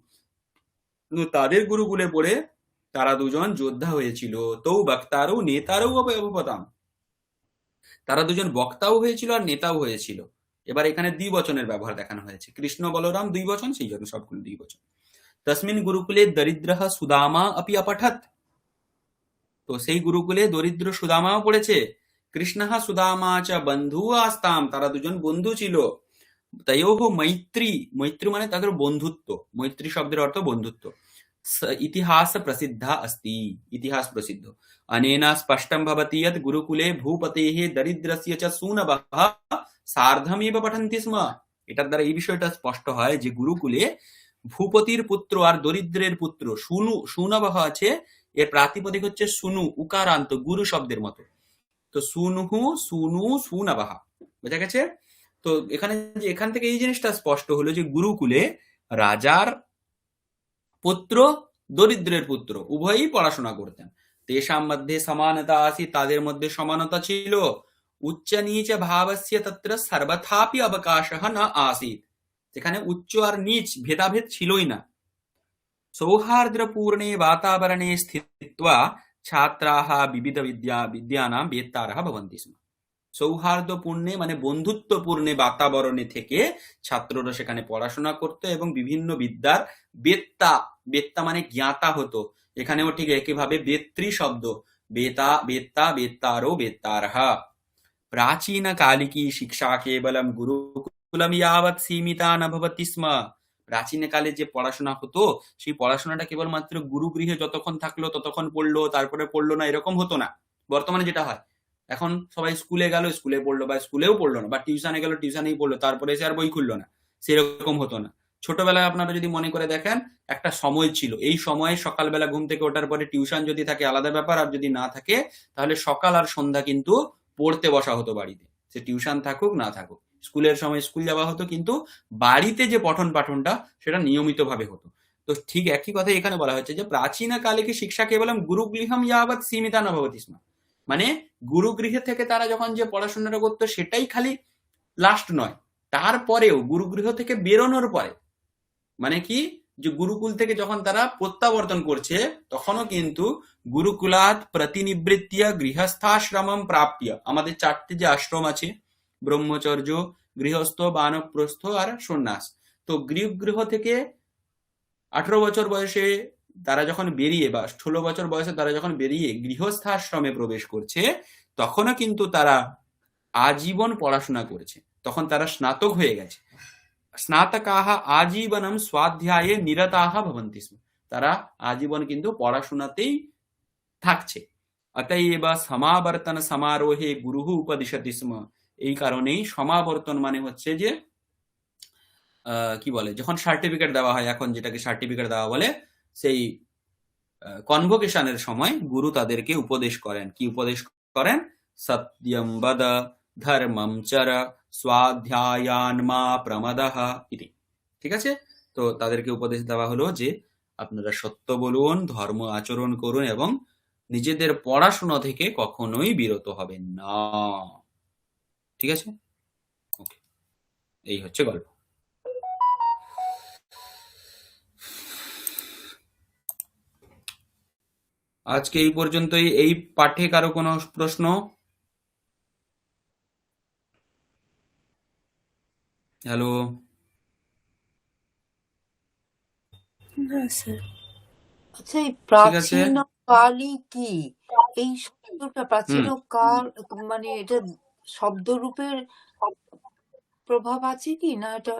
তাদের গুরুকুলে পড়ে তারা দুজন যোদ্ধা হয়েছিল। তৌ বক্তারও নেতারও অভবতাম, তারা দুজন বক্তাও হয়েছিল আর নেতাও হয়েছিল। এবার এখানে দ্বিবচনের ব্যবহার দেখানো হয়েছে। কৃষ্ণ বলরাম দুই বচন, সেই জন্য সবগুলো দুই বচন। তস্মিন গুরুকুলে দরিদ্রः সুদামা अपि अपठत्। তো সেই গুরুকুলে দরিদ্র সুদামাও পড়েছে। কৃষ্ণঃ সুদামা চ বন্ধু আস্তাম, তারা দুজন বন্ধু ছিল। তয়োঃ মৈত্রী, মৈত্রী মানে তাদের বন্ধুত্ব। মৈত্রী শব্দের অর্থ বন্ধুত্ব। ইতিহাস প্রসিদ্ধা अस्ति, ইতিহাস প্রসিদ্ধ। अनेन स्पष्टं भवति यत् गुरुकुले भूपतेः दरिद्रस्य च सूनवः सार्धमेव पठन्ति स्म। এটার দ্বারা এই বিষয়টা স্পষ্ট হয় যে গুরুকুলে ভূপতির পুত্র আর দরিদ্রের পুত্র সুনবহ আছে। এর প্রাতিপদিক হচ্ছে সুনু, উকারান্ত, গুরু শব্দের মতো। তো সুনুহু, সুনু, সুনবাহা, বোঝা গেছে? তো এখান থেকে এই জিনিসটা স্পষ্ট হলো যে গুরুকুলে রাজার পুত্র, দরিদ্রের পুত্র উভয়ই পড়াশোনা করতেন। তেষাম মধ্যে সমানতা আসি, তাদের মধ্যে সমানতা ছিল। উচ্চ নীচ ভাবস্য তত্র সর্বথাপি অবকাশः ন আসিত। যেখানে উচ্চ আর নিচ ভেদাভেদ ছিলই না। সৌহার্দ্যপূর্ণে বাতাবরণে স্থিত্বা ছাত্রাः বিবিধ বিদ্যানাং বেত্তারः ভবন্তি স্ম। সৌহার্দ্যপূর্ণে মানে বন্ধুত্বপূর্ণে বাতাবরণে থেকে ছাত্ররা সেখানে পড়াশোনা করত এবং বিভিন্ন বিদ্যার বেত্তা, বেত্তা মানে জ্ঞাতা হতো। এখানেও ঠিক একইভাবে বেত্রী শব্দ, বেতা বেত্তা বেত্তারো বেত্তারः। প্রাচীন কালিকি শিক্ষা কেবলম গুরুকুলম यावत् সীমিতা ন ভবতি স্ম। প্রাচীন কালে যে পড়াশোনা হতো সেই পড়াশোনাটা কেবলমাত্র গুরুগৃহে যতক্ষণ থাকলো ততক্ষণ পড়লো, তারপরে পড়লো না, এরকম হতো না। বর্তমানে যেটা হয়, এখন সবাই স্কুলে গেল, স্কুলে পড়লো, বা স্কুলেও পড়লো না, বা টিউশনে গেল, টিউশনেই পড়লো, তারপরে এসে আর বই খুললো না, সেরকম হতো না। ছোটবেলায় আপনারা যদি মনে করে দেখেন, একটা সময় ছিল, এই সময়ে সকালবেলা ঘুম থেকে ওঠার পরে টিউশন যদি থাকে আলাদা ব্যাপার, আর যদি না থাকে তাহলে সকাল আর সন্ধ্যা কিন্তু পড়তে বসা হতো বাড়িতে, সে টিউশন থাকুক না থাকুক। স্কুলের সময় স্কুল যাওয়া হতো, কিন্তু বাড়িতে যে পঠন পাঠনটা সেটা নিয়মিতভাবে হতো। তো ঠিক একই কথা এখানে বলা হচ্ছে যে প্রাচীন কালে কি শিক্ষা কেবলম গুরুগৃহম यावत् সীমিতা ন ভবতি স্ম। মানে গুরুগৃহে থেকে তারা যখন যে পড়াশোনাটা করতো সেটাই খালি লাস্ট নয়, তারপরেও গুরুগৃহ থেকে বেরোনোর পরে, মানে কি, যে গুরুকুল থেকে যখন তারা প্রত্যাবর্তন করছে তখনও কিন্তু গুরুকুলাৎ প্রতিনিবৃত্তিয় গৃহস্থাশ্রমম প্রাপ্য, আমাদের 4টে যে আশ্রম আছে, ব্রহ্মচর্য, গৃহস্থ, বানপ্রস্থ আর সন্ন্যাস। তো গৃহ থেকে 18 বছর বয়সে তারা যখন বেরিয়ে, বা 16 বছর বয়সে তারা যখন বেরিয়ে গৃহস্থাশ্রমে প্রবেশ করছে, তখনও কিন্তু তারা আজীবন পড়াশোনা করেছে, তখন তারা স্নাতক হয়ে গেছে। স্নাতকাহ আজীবনম স্বাধ্যায়ে নিরতাহ ভবন্তি স্ম। তারা আজীবন কিন্তু পড়াশোনাতেই থাকছে। অতএব সমাবর্তন সমারোহে গুরুহু উপদিশতি স্ম। এই কারণেই সমাবর্তন মানে হচ্ছে যে কি বলে, যখন সার্টিফিকেট দেওয়া হয়, এখন যেটাকে সার্টিফিকেট দেওয়া বলে, সেই কনভোকেশনের সময় গুরু তাদেরকে উপদেশ করেন। কি উপদেশ করেন? সত্যম বদ, ধর্মম চর, স্বাধ্যায়ান মা প্রমদঃ ইতি। ঠিক আছে, তো তাদেরকে উপদেশ দেওয়া হলো যে আপনারা সত্য বলুন, ধর্ম আচরণ করুন এবং নিজেদের পড়াশোনা থেকে কখনোই বিরত হবেন না। ঠিক আছে, ওকে, এই হচ্ছে গল্প। আজকে এই পর্যন্তই। এই পাঠে কারো কোনো প্রশ্ন? হ্যালো, না স্যার। আচ্ছা, এই ঠিক আছে। প্রাচীন কালই কি, এই শব্দটা প্রাচীন কাল মানে এটা শব্দরূপের প্রভাব আছে কি না? এটা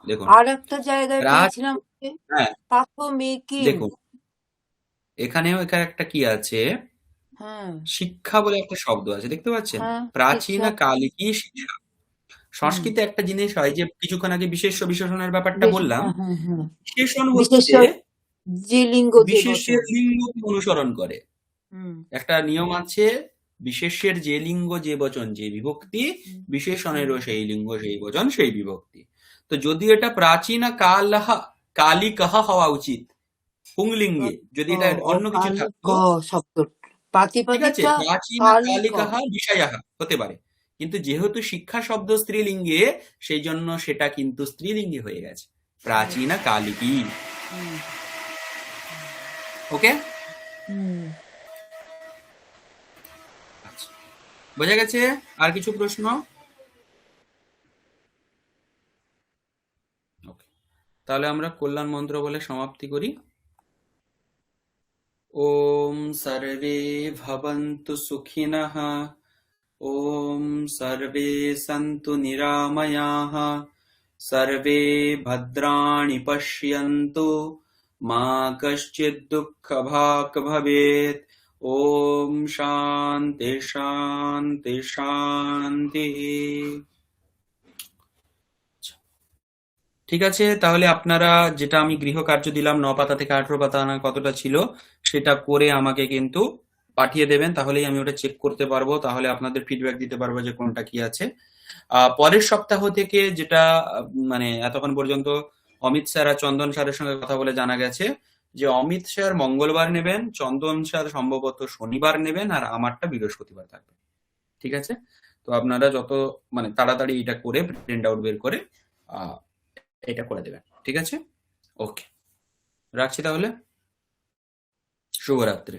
দেখুন, আর একটা জায়গায় পেয়েছিলাম যে হ্যাঁ প্রাথমিকিন। দেখুন, এখানেও এখানে একটা কি আছে, হ্যাঁ শিক্ষা বলে একটা শব্দ আছে, দেখতে পাচ্ছেন? হ্যাঁ, প্রাচীন শিক্ষা। কালিকী শিক্ষা। সংস্কৃতে একটা জিনিস হয় যে কিছুক্ষণ আগে বিশেষ্য বিশেষণের ব্যাপারটা বললাম, হ্যাঁ হ্যাঁ, বিশেষণ বিশেষ্য হচ্ছে যে লিঙ্গ যে বিশেষ্যের বচন। লিঙ্গকে অনুসরণ করে। হুম একটা নিয়ম আছে, বিশেষ্যের যে লিঙ্গ যে বচন যে বিভক্তি, বিশেষণেরও সেই লিঙ্গ সেই বচন সেই বিভক্তি। তো যদি এটা প্রাচীন কালহ কালিকহ হওয়া উচিত পুংলিঙ্গে, যদি এটা অন্য কিছু থাকতো, শব্দ ঠিক আছে, প্রাতিপদিকটা প্রাচীন কালিক। কালিকহ বিষয়াহ হতে পারে, কিন্তু যেহেতু শিক্ষা শব্দ স্ত্রীলিঙ্গে, সেই জন্য সেটা কিন্তু স্ত্রীলিঙ্গে হয়ে গেছে, প্রাচীন কালিকী। ওকে, আচ্ছা, বোঝা গেছে? আর কিছু প্রশ্ন? ওকে, তাহলে আমরা কল্যাণ মন্ত্র বলে সমাপ্তি করি। ওম সর্বে ভবন্তু সুখিনঃ, ওম সর্বে সন্তু নিরাময়াঃ, সর্বে ভদ্রাণি পশ্যন্তু, মা কশ্চিৎ দুঃখভাগ্ ভবেৎ। ওম শান্তি শান্তি শান্তি। ঠিক আছে, তাহলে আপনারা যেটা আমি গৃহকার্য দিলাম 9 পাতা থেকে 18 পাতা না কতটা ছিল, সেটা করে আমাকে কিন্তু পাঠিয়ে দেবেন, তাহলেই আমি ওটা চেক করতে পারবো, তাহলে আপনাদের ফিডব্যাক দিতে পারবো যে কোনটা কি আছে। পরের সপ্তাহ থেকে যেটা মানে এতক্ষণ পর্যন্ত অমিত স্যার আর চন্দন স্যারের সঙ্গে কথা বলে জানা গেছে যে অমিত স্যার মঙ্গলবার নেবেন, চন্দন স্যার সম্ভবত শনিবার নেবেন, আর আমারটা বৃহস্পতিবার থাকবে। ঠিক আছে, তো আপনারা যত মানে তাড়াতাড়ি এটা করে প্রিন্ট আউট বের করে আহ, এটা করে দেবেন, ঠিক আছে? ওকে, রাখছি তাহলে। শুভরাত্রি।